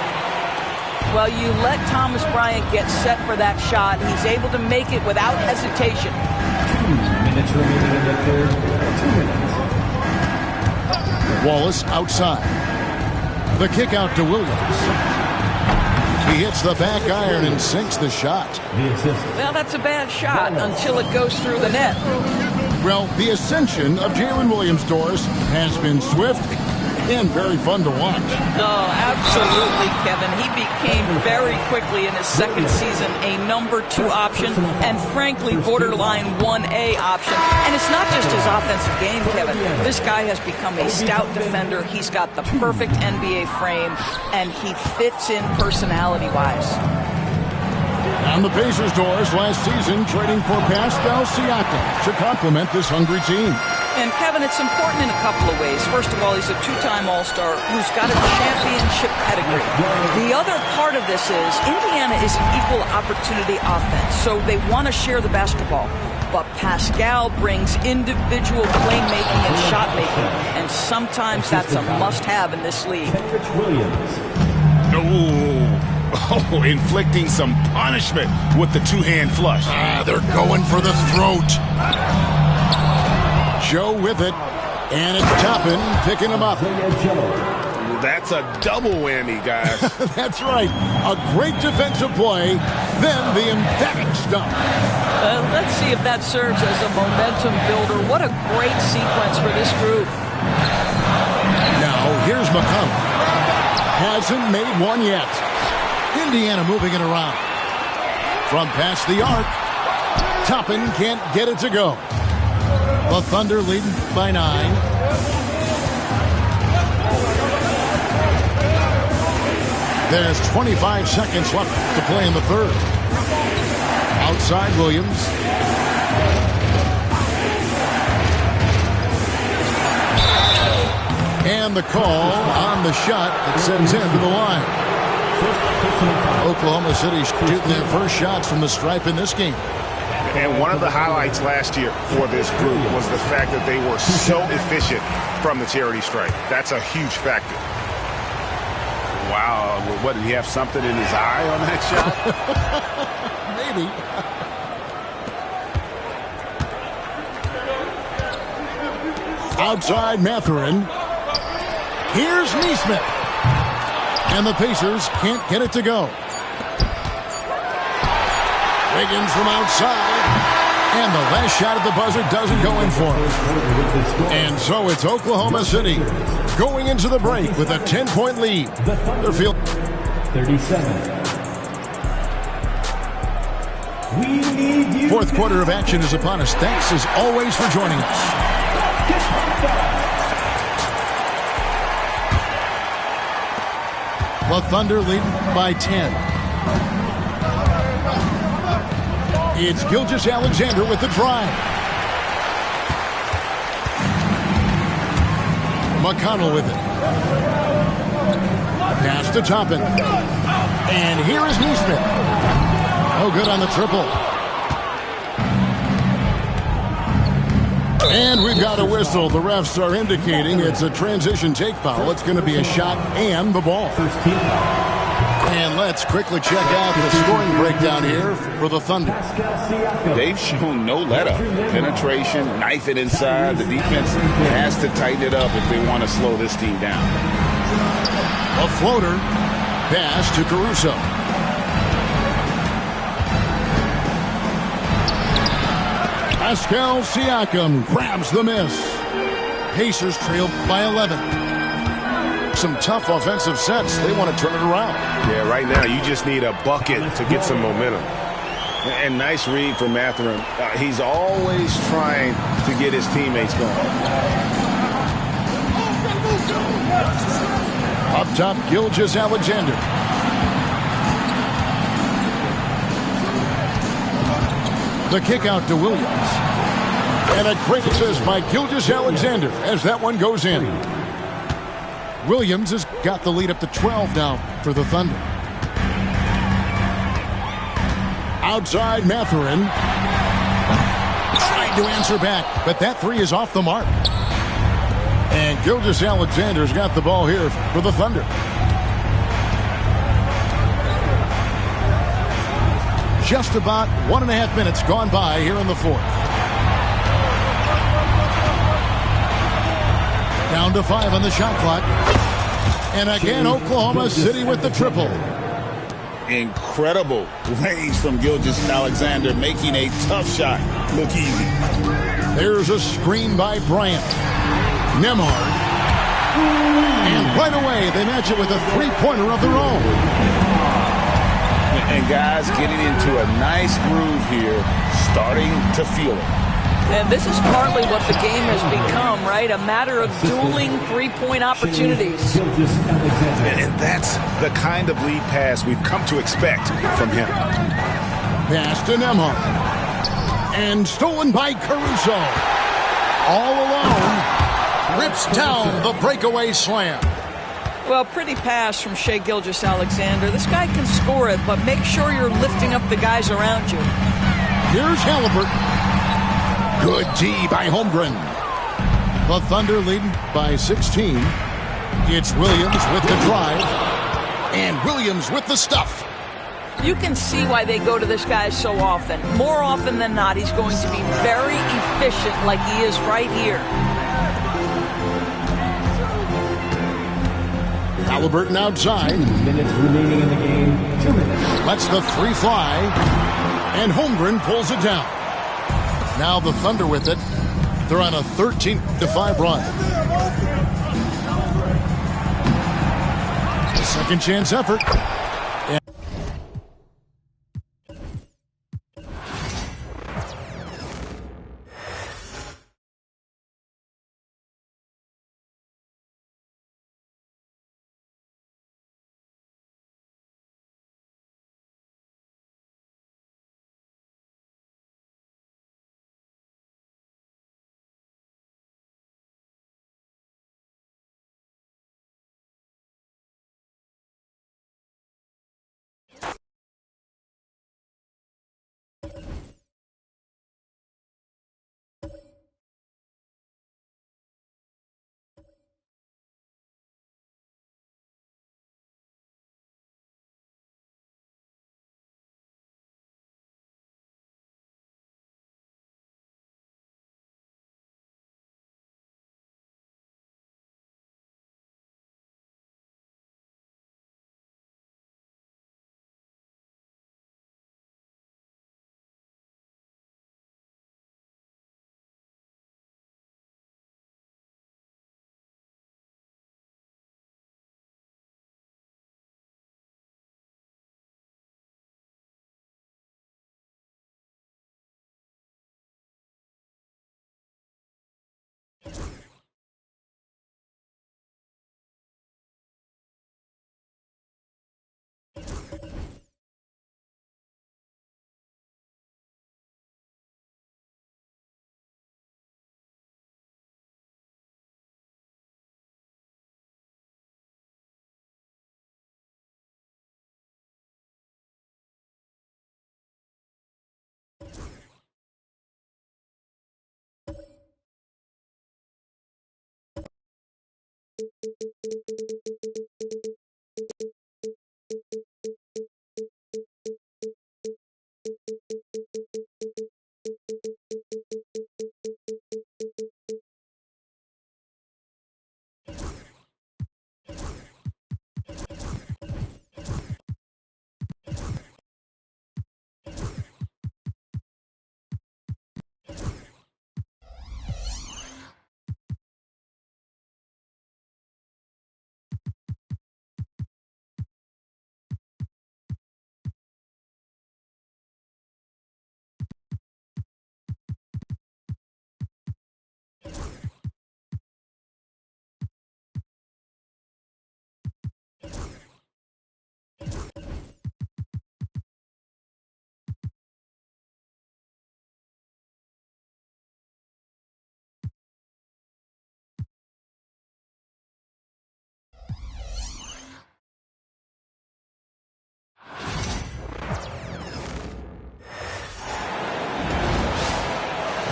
Well, you let Thomas Bryant get set for that shot. He's able to make it without hesitation. 2 minutes remaining in the third. 2 minutes. Wallace outside. The kick out to Williams. He hits the back iron and sinks the shot. Well, that's a bad shot until it goes through the net. Well, the ascension of Jalen Williams, Doris, has been swift and very fun to watch. Oh, absolutely, Kevin. He became very quickly in his second season a number 2 option and, frankly, borderline 1A option. And it's not just his offensive game, Kevin. This guy has become a stout defender. He's got the perfect NBA frame, and he fits in personality-wise. And the Pacers, Doris, last season trading for Pascal Siakam to complement this hungry team. And, Kevin, it's important in a couple of ways. First of all, he's a 2-time All-Star who's got a championship pedigree. The other part of this is Indiana is an equal opportunity offense, so they want to share the basketball. But Pascal brings individual playmaking and shot making, and sometimes that's a must-have in this league. Oh, inflicting some punishment with the 2-hand flush. They're going for the throat. Joe with it, and it's Toppin picking him up. That's a double whammy, guys. That's right. A great defensive play, then the emphatic stop. Let's see if that serves as a momentum builder. What a great sequence for this group. Now, here's McConnell. Hasn't made one yet. Indiana moving it around. From past the arc, Toppin can't get it to go. The Thunder leading by 9. There's 25 seconds left to play in the third. Outside Williams. And the call on the shot that sends him to the line. Oklahoma City shooting their first shots from the stripe in this game. And one of the highlights last year for this group was the fact that they were so efficient from the charity stripe. That's a huge factor. Wow. What, did he have something in his eye on that shot? Maybe. Outside Mathurin. Here's Neesmith. And the Pacers can't get it to go. Wiggins from outside. And the last shot at the buzzer doesn't go in for him. And so it's Oklahoma City going into the break with a 10-point lead. Their field 37. Fourth quarter of action is upon us. Thanks as always for joining us. The Thunder leading by 10. It's Gilgeous-Alexander with the drive. McConnell with it. Pass to Toppin. And here is Neesmith. Oh, good on the triple. And we've got a whistle. The refs are indicating it's a transition take foul. It's going to be a shot and the ball. And let's quickly check out the scoring breakdown here for the Thunder. They've shown no let-up. Penetration, knife it inside. The defense has to tighten it up if they want to slow this team down. A floater. Pass to Caruso. Pascal Siakam grabs the miss. Pacers trail by 11. Some tough offensive sets. They want to turn it around. Yeah, right now you just need a bucket to get some momentum. And nice read from Mathurin. He's always trying to get his teammates going. Up top, Gilgeous-Alexander. The kick out to Williams. And a great assist by Gilgeous-Alexander as that one goes in. Williams has got the lead up to 12 now for the Thunder. Outside Mathurin. Trying to answer back, but that three is off the mark. And Gilgeous-Alexander's got the ball here for the Thunder. Just about 1.5 minutes gone by here in the fourth. Down to 5 on the shot clock. And again, Oklahoma City with the triple. Incredible range from Gilgeous-Alexander, making a tough shot look easy. There's a screen by Bryant. Nembhard. And right away, they match it with a three-pointer of their own. And guys getting into a nice groove here, starting to feel it. And this is partly what the game has become, right? A matter of dueling three-point opportunities. And that's the kind of lead pass we've come to expect from him. Pass to Nembhard. And stolen by Caruso. All alone. Rips down the breakaway slam. Well, pretty pass from Shai Gilgeous-Alexander. This guy can score it, but make sure you're lifting up the guys around you. Here's Halliburton. Good D by Holmgren. The Thunder leading by 16. It's Williams with the drive. And Williams with the stuff. You can see why they go to this guy so often. More often than not, he's going to be very efficient like he is right here. Halliburton outside. 2 minutes remaining in the game. 2 minutes. Lets the three fly. And Holmgren pulls it down. Now the Thunder with it. They're on a 13-5 run. Second chance effort.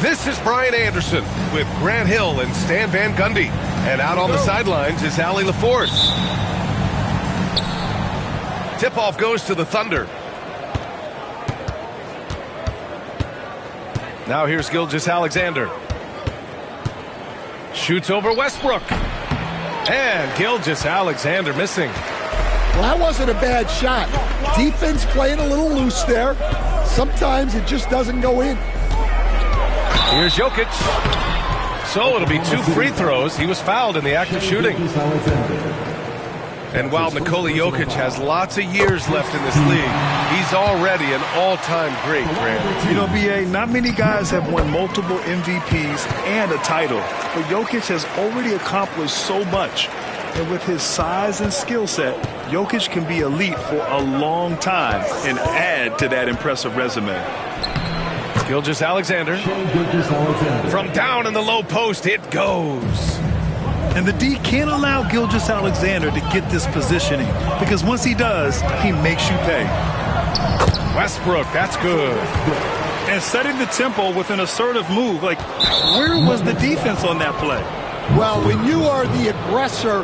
This is Brian Anderson with Grant Hill and Stan Van Gundy. And out on the sidelines is Allie LaForce. Tip-off goes to the Thunder. Now here's Gilgeous-Alexander. Shoots over Westbrook. And Gilgeous-Alexander missing. Well, that wasn't a bad shot. Defense playing a little loose there. Sometimes it just doesn't go in. Here's Jokic. So it'll be 2 free throws. He was fouled in the act of shooting. And while Nikola Jokic has lots of years left in this league, he's already an all-time great, Grant. You know, B.A., not many guys have won multiple MVPs and a title. But Jokic has already accomplished so much. And with his size and skill set, Jokic can be elite for a long time and add to that impressive resume. Gilgeous-Alexander. From down in the low post, it goes. And the D can't allow Gilgeous-Alexander to get this positioning, because once he does, he makes you pay. Westbrook, that's good. And setting the tempo with an assertive move. Like, where was the defense on that play? Well, when you are the aggressor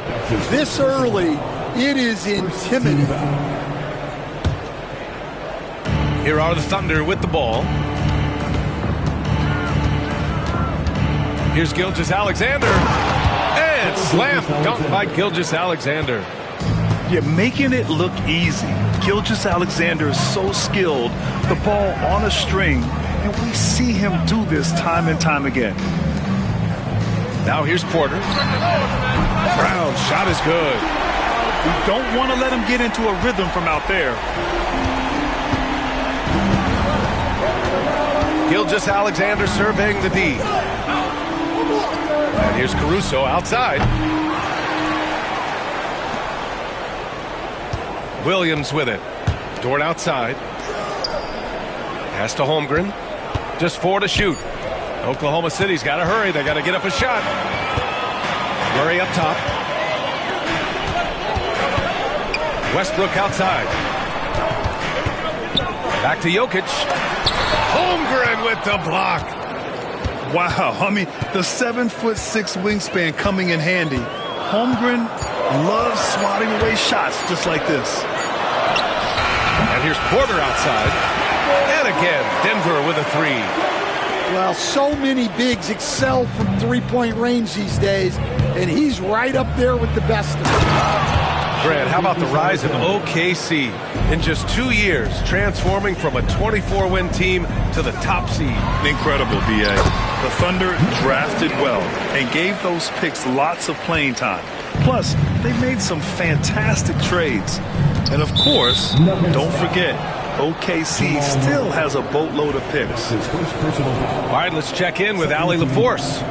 this early, it is intimidating. Here are the Thunder with the ball. Here's Gilgeous-Alexander. And slam dunk by Gilgeous-Alexander. You're making it look easy. Gilgeous-Alexander is so skilled. The ball on a string. And we see him do this time and time again. Now here's Porter. Brown's shot is good. We don't want to let him get into a rhythm from out there. Gilgeous-Alexander surveying the D. And here's Caruso outside. Williams with it. Dort outside. Pass to Holmgren. Just 4 to shoot. Oklahoma City's got to hurry. They got to get up a shot. Murray up top. Westbrook outside. Back to Jokic. Holmgren with the block. Wow, I mean, the 7'6" wingspan coming in handy. Holmgren loves swatting away shots just like this. And here's Porter outside. And again, Denver with a 3. Well, so many bigs excel from three-point range these days, and he's right up there with the best of them. Grant, how about the rise of OKC? In just 2 years, transforming from a 24-win team to the top seed. Incredible, B.A. The Thunder drafted well and gave those picks lots of playing time. Plus, they made some fantastic trades. And of course, don't forget, OKC still has a boatload of picks. All right, let's check in with Allie LaForce.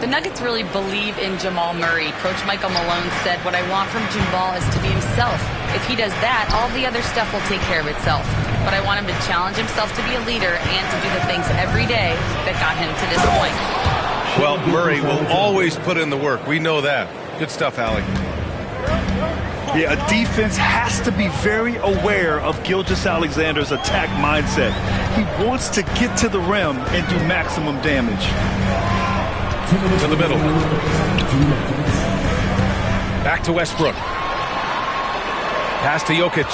The Nuggets really believe in Jamal Murray. Coach Michael Malone said, what I want from Jamal is to be himself. If he does that, all the other stuff will take care of itself. But I want him to challenge himself to be a leader and to do the things every day that got him to this point. Well, Murray will always put in the work. We know that. Good stuff, Allie. Yeah, a defense has to be very aware of Gilgeous-Alexander's attack mindset. He wants to get to the rim and do maximum damage. To the middle. Back to Westbrook. Pass to Jokic.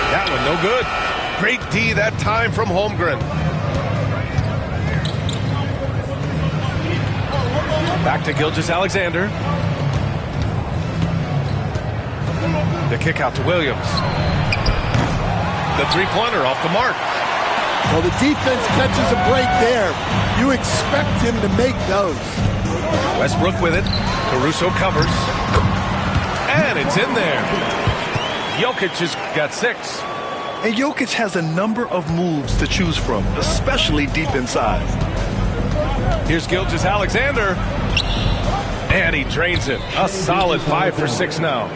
That one no good. Great D that time from Holmgren. Back to Gilgeous-Alexander. The kick out to Williams. The three-pointer off the mark. Well, the defense catches a break there. You expect him to make those. Westbrook with it. Caruso covers. And it's in there. Jokic has got 6. And Jokic has a number of moves to choose from, especially deep inside. Here's Gilgeous-Alexander. And he drains it. A solid 5 for 6 now.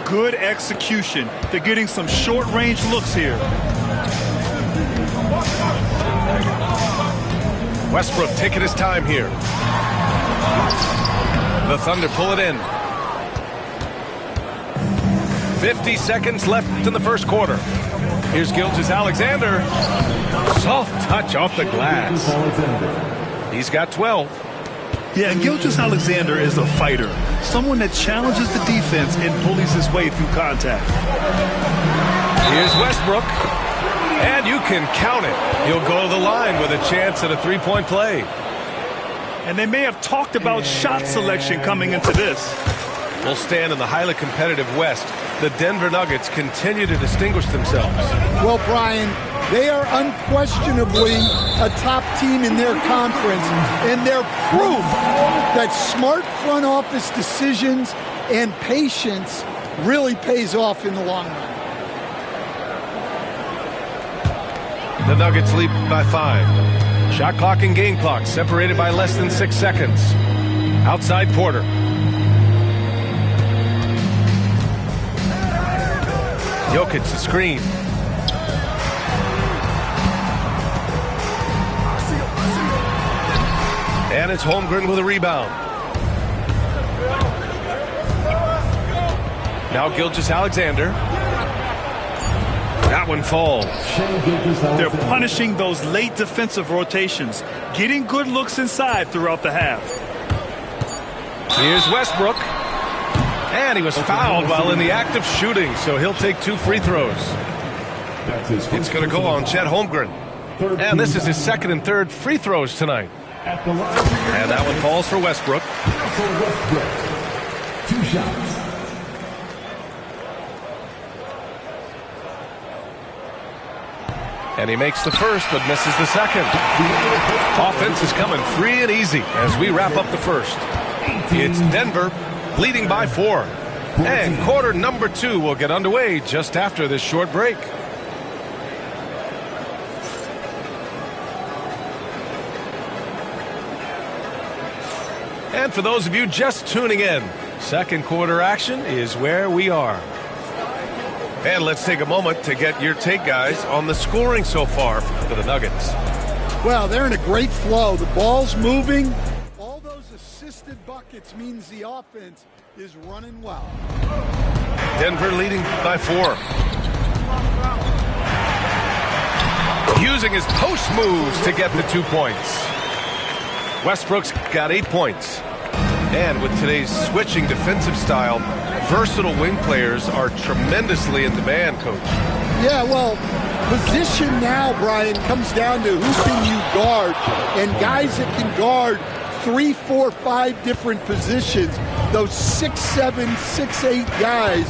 Good execution. They're getting some short-range looks here. Westbrook taking his time here. The Thunder pull it in. 50 seconds left in the first quarter. Here's Gilgeous-Alexander. Soft touch off the glass. He's got 12. Yeah, and Gilgeous-Alexander is a fighter. Someone that challenges the defense and bullies his way through contact. Here's Westbrook. And you can count it. He'll go to the line with a chance at a three-point play. And they may have talked about shot selection coming into this. We'll stand in the highly competitive West. The Denver Nuggets continue to distinguish themselves. Well, Brian, they are unquestionably a top team in their conference, and they're proof that smart front office decisions and patience really pays off in the long run. The Nuggets lead by 5. Shot clock and game clock separated by less than 6 seconds. Outside Porter. Jokic the screen. And it's Holmgren with a rebound. Now Gilgeous-Alexander. That one falls. They're punishing those late defensive rotations, getting good looks inside throughout the half. Here's Westbrook. And he was fouled while in the act of shooting, so he'll take 2 free throws. It's going to go on Chet Holmgren. And this is his second and third free throws tonight. And that one falls for Westbrook. 2 shots. And he makes the first, but misses the second. Offense is coming free and easy as we wrap up the first. It's Denver leading by 4. And quarter number 2 will get underway just after this short break. And for those of you just tuning in, second quarter action is where we are. And let's take a moment to get your take, guys, on the scoring so far for the Nuggets. Well, they're in a great flow. The ball's moving. All those assisted buckets means the offense is running well. Denver leading by 4. Using his post moves to get the 2 points. Westbrook's got 8 points. And with today's switching defensive style, versatile wing players are tremendously in demand, Coach. Yeah, well, position now, Brian, comes down to who can you guard. And guys that can guard 3, 4, 5 different positions, those 6'7", 6'8" guys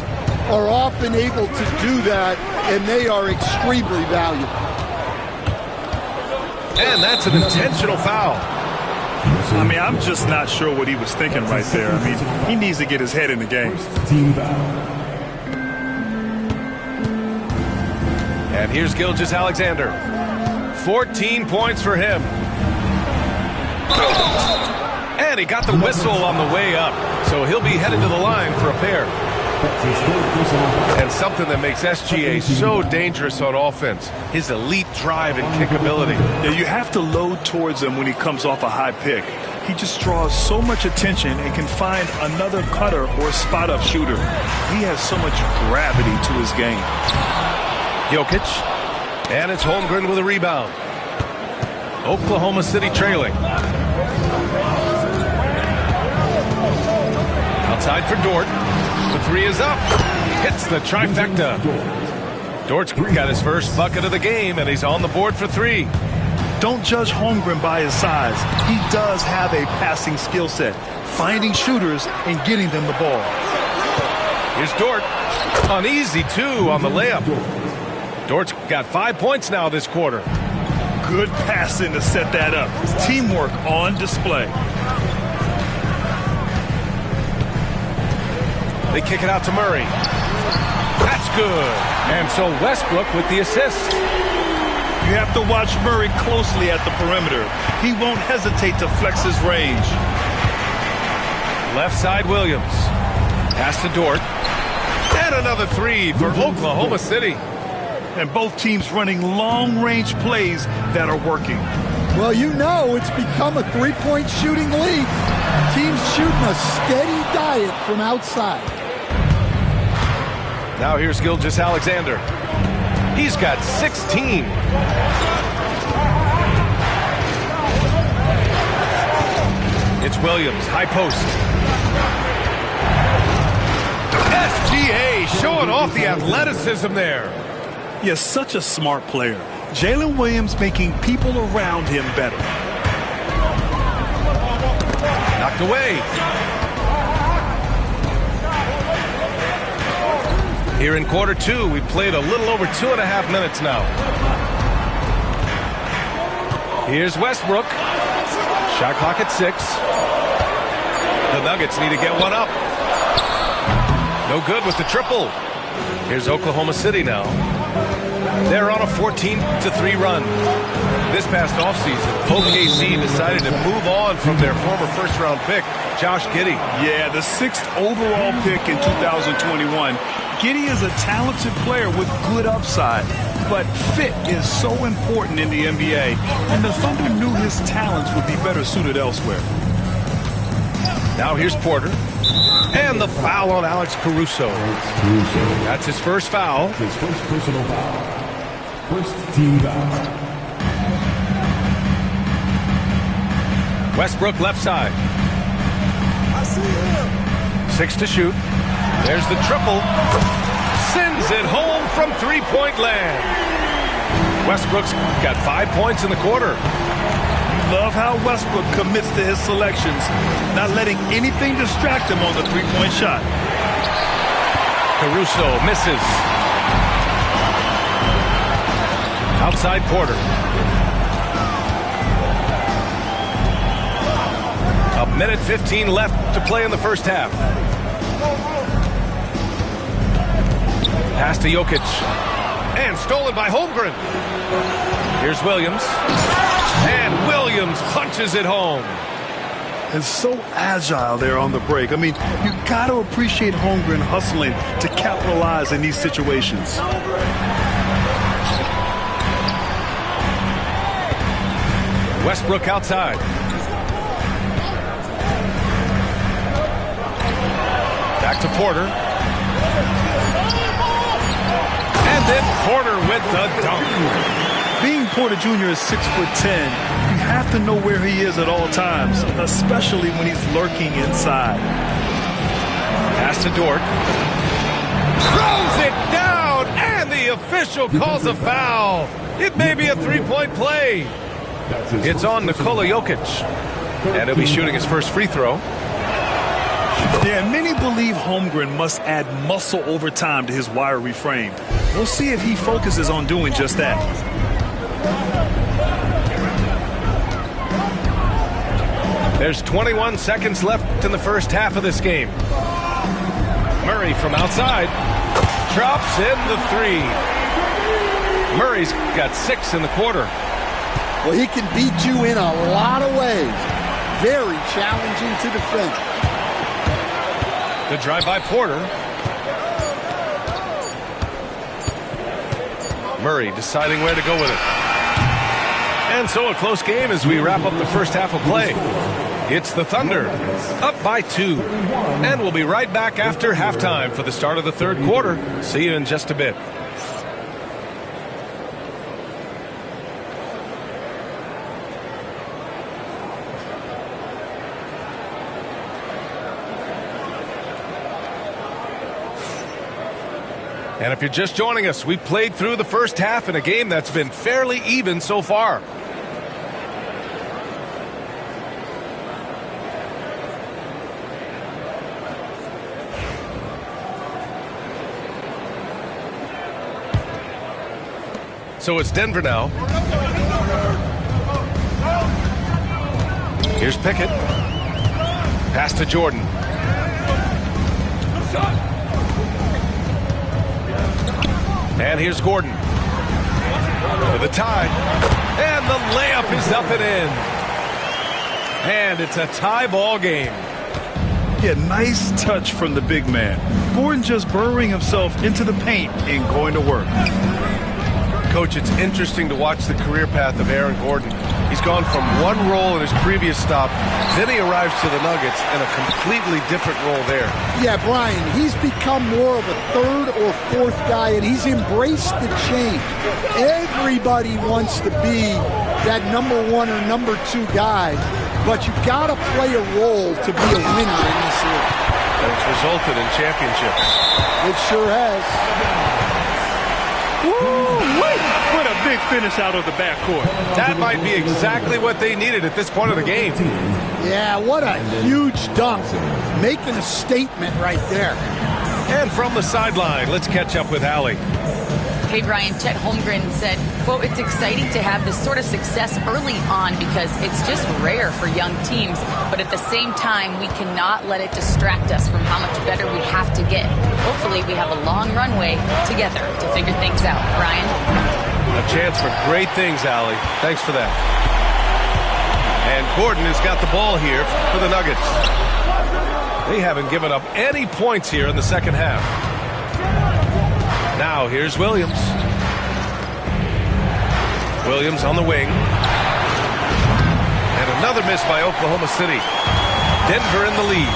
are often able to do that, and they are extremely valuable. And that's an intentional foul. I mean, I'm just not sure what he was thinking right there. I mean, he needs to get his head in the game. And here's Gilgeous-Alexander. 14 points for him. And he got the whistle on the way up, so he'll be headed to the line for a pair. And something that makes SGA so dangerous on offense, his elite drive and kickability. Yeah, you have to load towards him when he comes off a high pick. He just draws so much attention and can find another cutter or spot-up shooter. He has so much gravity to his game. Jokic. And it's Holmgren with a rebound. Oklahoma City trailing. Outside for Dort. The 3 is up. Hits the trifecta. Dort's got his first bucket of the game, and he's on the board for 3. Don't judge Holmgren by his size. He does have a passing skill set, finding shooters and getting them the ball. Here's Dort. An easy 2 on the layup. Dort's got 5 points now this quarter. Good passing to set that up. Teamwork on display. They kick it out to Murray. That's good. And so Westbrook with the assist. You have to watch Murray closely at the perimeter. He won't hesitate to flex his range. Left side Williams. Pass to Dort. And another 3 for Oklahoma City. And both teams running long-range plays that are working. Well, you know it's become a three-point shooting league. Teams shooting a steady diet from outside. Now here's Gilgeous-Alexander. He's got 16. It's Williams, high post. SGA showing off the athleticism there. Yes, such a smart player. Jalen Williams making people around him better. Knocked away. Here in quarter two, we played a little over 2.5 minutes now. Here's Westbrook. Shot clock at 6. The Nuggets need to get one up. No good with the triple. Here's Oklahoma City now. They're on a 14-3 run. This past offseason, OKC decided to move on from their former first-round pick, Josh Giddey. Yeah, the 6th overall pick in 2021. Giddey is a talented player with good upside, but fit is so important in the NBA, and the Thunder knew his talents would be better suited elsewhere. Now here's Porter. And the foul on Alex Caruso. That's his first foul. His first personal foul. First team foul. Westbrook left side. I see him. 6 to shoot. There's the triple. Sends it home from three-point land. Westbrook's got 5 points in the quarter. Love how Westbrook commits to his selections, not letting anything distract him on the three-point shot. Caruso misses. Outside Porter. A minute 15 left to play in the first half. Pass to Jokic. And stolen by Holmgren. Here's Williams. And Williams punches it home. And so agile there on the break. I mean, you got to appreciate Holmgren hustling to capitalize in these situations. Westbrook outside. Back to Porter. And then Porter with the dunk. Being Porter Jr. is 6'10", you have to know where he is at all times, especially when he's lurking inside. Pass to Dort. Throws it down, and the official calls a foul. It may be a three-point play. It's on Nikola Jokic, and he'll be shooting his first free throw. Yeah, many believe Holmgren must add muscle over time to his wiry frame. We'll see if he focuses on doing just that. There's 21 seconds left in the first half of this game. Murray from outside drops in the 3. Murray's got 6 in the quarter. Well, he can beat you in a lot of ways. Very challenging to defend. The drive by Porter. Murray deciding where to go with it. And so a close game as we wrap up the first half of play. It's the Thunder up by 2. And we'll be right back after halftime for the start of the third quarter. See you in just a bit. And if you're just joining us, we played through the first half in a game that's been fairly even so far. So it's Denver now. Here's Pickett. Pass to Jordan. And here's Gordon for the tie. And the layup is up and in. And it's a tie ball game. Yeah, nice touch from the big man. Gordon just burrowing himself into the paint and going to work. Coach, it's interesting to watch the career path of Aaron Gordon. He's gone from one role in his previous stop, then he arrives to the Nuggets in a completely different role there. Yeah, Brian, he's become more of a third or fourth guy, and he's embraced the change. Everybody wants to be that number one or number two guy, but you got to play a role to be a winner in this league. And it's resulted in championships. It sure has. Woo-wee! What a big finish out of the backcourt. That might be exactly what they needed at this point of the game. Yeah, what a huge dunk. Making a statement right there. And from the sideline, let's catch up with Allie. Hey, Brian, Chet Holmgren said, quote, it's exciting to have this sort of success early on because it's just rare for young teams. But at the same time, we cannot let it distract us from how much better we have to get. Hopefully, we have a long runway together to figure things out. Brian? A chance for great things, Allie. Thanks for that. And Gordon has got the ball here for the Nuggets. They haven't given up any points here in the second half. Now, here's Williams. Williams on the wing. And another miss by Oklahoma City. Denver in the lead.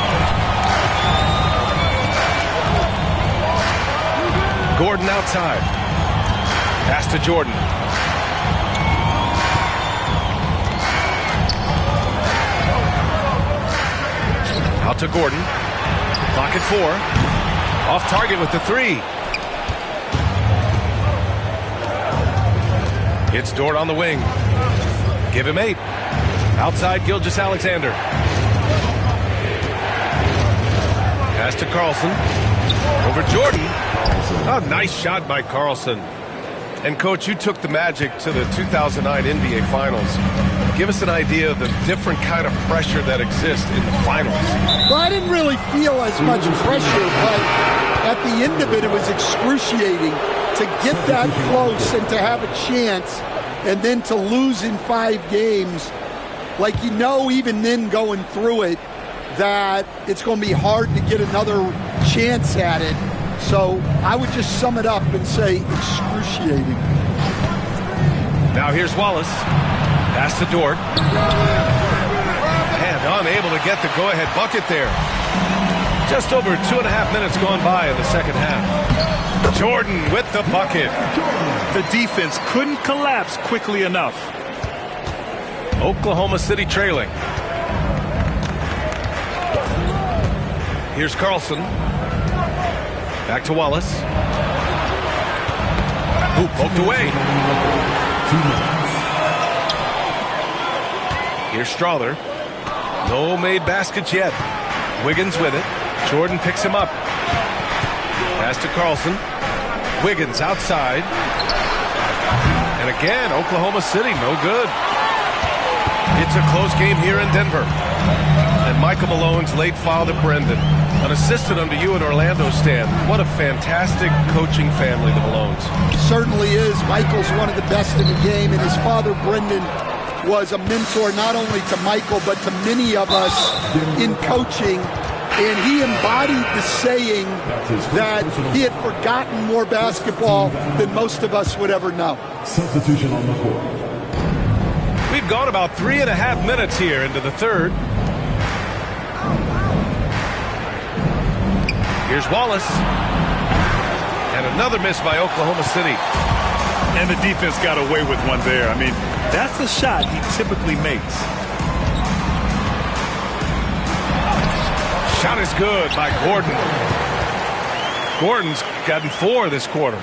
Gordon outside. Pass to Jordan. Out to Gordon. Clock at 4. Off target with the 3. It's Dort on the wing. Give him 8. Outside Gilgeous-Alexander. Pass to Carlson. Over Jordan. Oh, nice shot by Carlson. And, Coach, you took the Magic to the 2009 NBA Finals. Give us an idea of the different kind of pressure that exists in the finals. Well, I didn't really feel as much pressure, but at the end of it, it was excruciating to get that close and to have a chance and then to lose in 5 games. Like, you know, even then going through it, that it's going to be hard to get another chance at it. So I would just sum it up and say excruciating. Now here's Wallace. Pass to Dort. And unable to get the go-ahead bucket there. Just over 2.5 minutes gone by in the second half. Jordan with the bucket. The defense couldn't collapse quickly enough. Oklahoma City trailing. Here's Carlson. Back to Wallace. Ooh, poked away. Here's Strother. No made baskets yet. Wiggins with it. Jordan picks him up. Pass to Carlson. Wiggins outside. And again, Oklahoma City, no good. It's a close game here in Denver. And Michael Malone's late father, Brendan, an assistant under you in Orlando, Stan. What a fantastic coaching family, the Malones. Certainly is. Michael's one of the best in the game, and his father, Brendan, was a mentor not only to Michael, but to many of us in coaching. And he embodied the saying that he had forgotten more basketball than most of us would ever know. Substitution on the court. We've gone about 3.5 minutes here into the third. Here's Wallace. And another miss by Oklahoma City. And the defense got away with one there. I mean, that's the shot he typically makes. Shot is good by Gordon. Gordon's gotten 4 this quarter.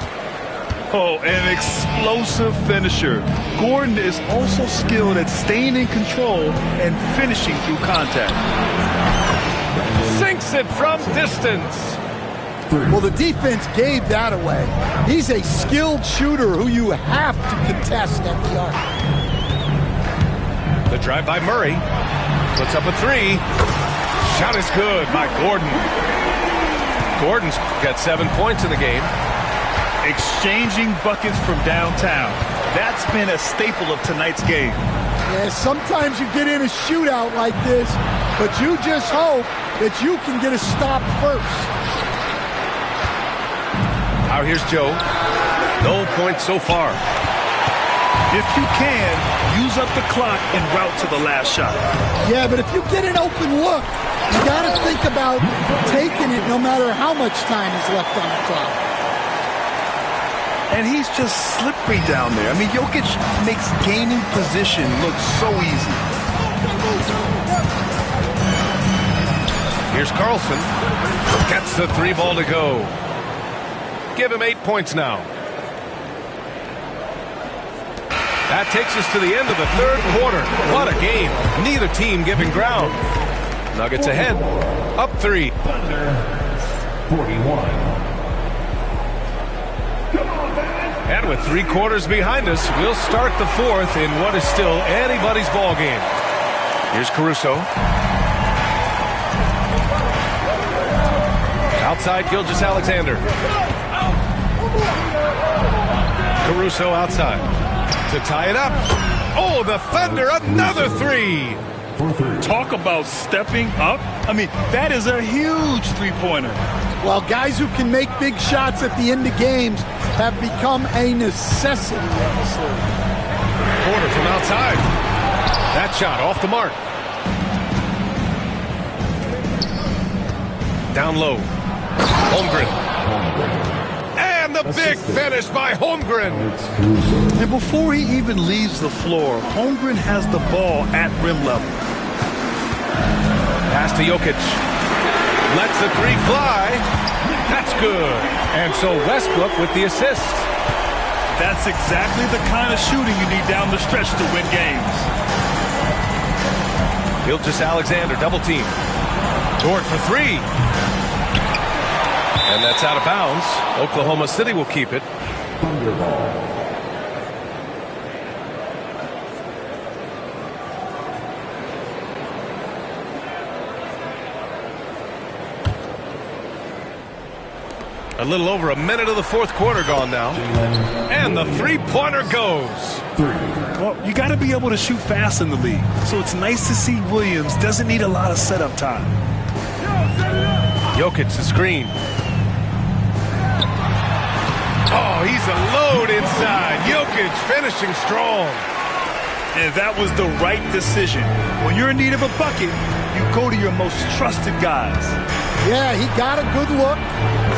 Oh, an explosive finisher. Gordon is also skilled at staying in control and finishing through contact. Sinks it from distance. Well, the defense gave that away. He's a skilled shooter who you have to contest at the arc. The drive by Murray. Puts up a 3. Shot is good by Gordon. Gordon's got 7 points in the game. Exchanging buckets from downtown. That's been a staple of tonight's game. Yeah, sometimes you get in a shootout like this, but you just hope that you can get a stop first. Now here's Joe. No points so far. If you can, use up the clock en route to the last shot. Yeah, but if you get an open look, you got to think about taking it no matter how much time is left on the clock. And he's just slippery down there. I mean, Jokic makes gaining position look so easy. Here's Carlson. Gets the 3 ball to go. Give him 8 points now. That takes us to the end of the 3rd quarter. What a game. Neither team giving ground. Nuggets ahead. Up 3. 41. And with 3 quarters behind us, we'll start the 4th in what is still anybody's ball game. Here's Caruso. Outside, Gilgeous-Alexander. Caruso outside to tie it up. Oh, the Thunder, another 3. Talk about stepping up. I mean, that is a huge three-pointer. Well, guys who can make big shots at the end of games have become a necessity in this league. Porter from outside. That shot off the mark. Down low. Holmgren. And the big finish by Holmgren. And before he even leaves the floor, Holmgren has the ball at rim level. Pass to Jokic. Lets the 3 fly. That's good. And so Westbrook with the assist. That's exactly the kind of shooting you need down the stretch to win games. Gilgeous-Alexander double team. Dort for 3. And that's out of bounds. Oklahoma City will keep it. A little over a minute of the 4th quarter gone now. And the 3-pointer goes. Well, you got to be able to shoot fast in the league. So it's nice to see Williams doesn't need a lot of setup time. Jokic the screen. Oh, he's a load inside. Jokic finishing strong. And that was the right decision. When you're in need of a bucket, you go to your most trusted guys. Yeah, he got a good look,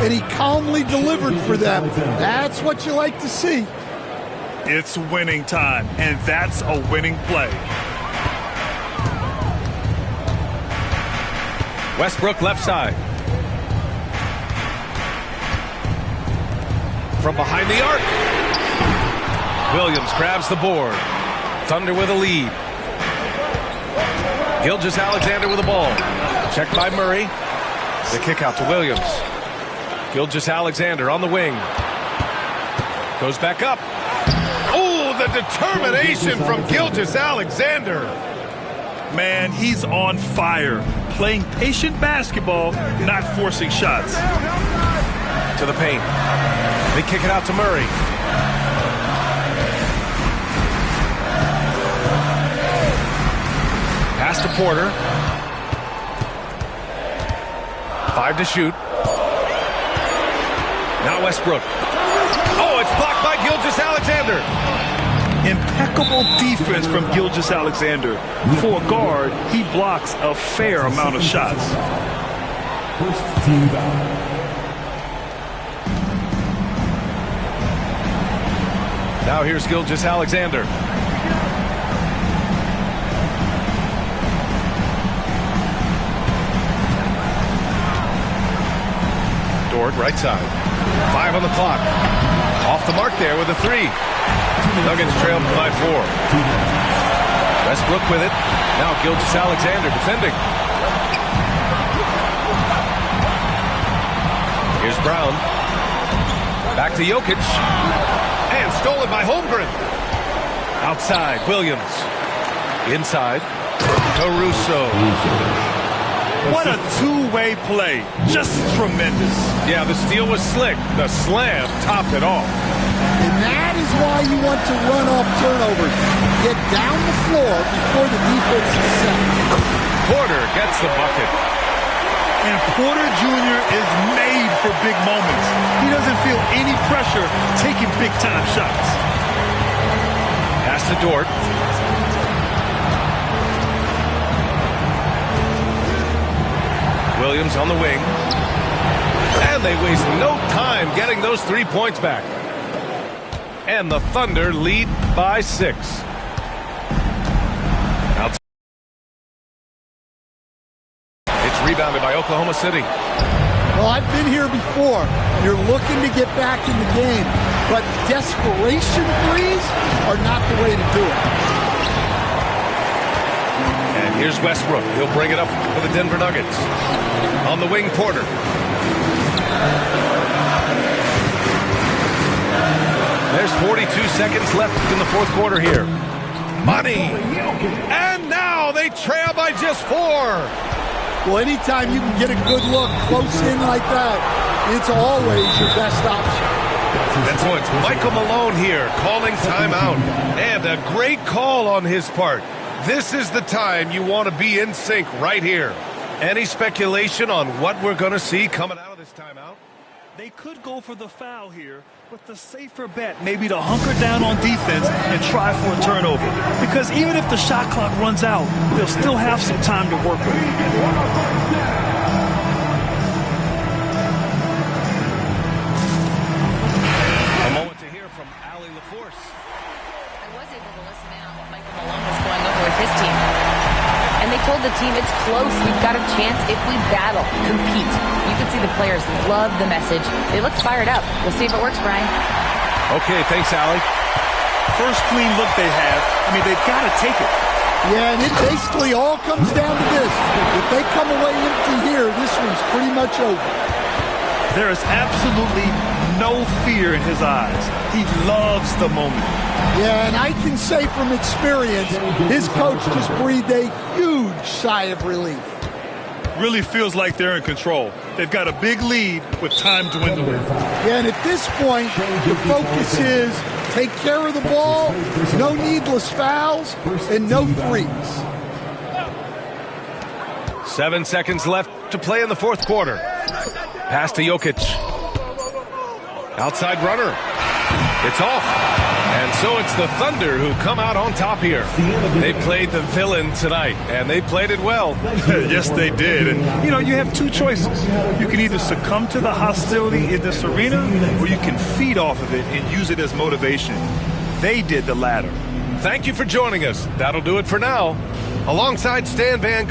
and he calmly delivered for them. That's what you like to see. It's winning time, and that's a winning play. Westbrook left side. From behind the arc. Williams grabs the board. Thunder with a lead. Gilgeous-Alexander with the ball. Checked by Murray. The kick out to Williams. Gilgeous-Alexander on the wing. Goes back up. Oh, the determination from Gilgeous-Alexander. Man, he's on fire. Playing patient basketball, not forcing shots. To the paint. They kick it out to Murray. Pass to Porter. 5 to shoot. Now Westbrook. Oh, it's blocked by Gilgeous-Alexander. Impeccable defense from Gilgeous-Alexander. For a guard, he blocks a fair amount of shots. First team foul. Now here's Gilgeous-Alexander. Dort, right side. 5 on the clock. Off the mark there with a 3. Nuggets trail by 4. Westbrook with it. Now Gilgeous-Alexander defending. Here's Brown. Back to Jokic. And stolen by Holmgren. Outside, Williams. Inside, Caruso. What a two-way play. Just tremendous. Yeah, the steal was slick. The slam topped it off. And that is why you want to run off turnovers. Get down the floor before the defense is set. Porter gets the bucket. And Porter Jr. is made for big moments. He doesn't feel any pressure taking big-time shots. pass to Dort. Williams on the wing. And they waste no time getting those 3 points back. And the Thunder lead by 6. It's rebounded by Oklahoma City. Well, I've been here before. You're looking to get back in the game, but desperation threes are not the way to do it. And here's Westbrook. He'll bring it up for the Denver Nuggets. On the wing, Porter. There's 42 seconds left in the fourth quarter here. Money! And now they trail by just 4. Well, anytime you can get a good look close in like that, it's always your best option. And so it's Michael Malone here calling timeout. And a great call on his part. This is the time you want to be in sync right here. Any speculation on what we're going to see coming out of this timeout? They could go for the foul here, but the safer bet may be to hunker down on defense and try for a turnover. Because even if the shot clock runs out, they'll still have some time to work with. A moment to hear from Ali LaForce. I was able to listen in on what Michael Malone was going over with his team. And they told the team it's close. We've got a chance if we battle, compete. You can see the players love the message. They look fired up. We'll see if it works, Brian. Okay, thanks, Allie. First clean look they have. I mean, they've got to take it. Yeah, and it basically all comes down to this. If they come away empty here, this one's pretty much over. There is absolutely no fear in his eyes. He loves the moment. Yeah, and I can say from experience, his coach just breathed a huge sigh of relief. Really feels like they're in control. They've got a big lead with time dwindling. Yeah, and at this point, the focus is take care of the ball, no needless fouls, and no threes. 7 seconds left to play in the fourth quarter. Pass to Jokic. Outside runner. It's off. And so it's the Thunder who come out on top here. They played the villain tonight, and they played it well. Yes, they did. And, you have two choices. You can either succumb to the hostility in this arena, or you can feed off of it and use it as motivation. They did the latter. Thank you for joining us. That'll do it for now. Alongside Stan Van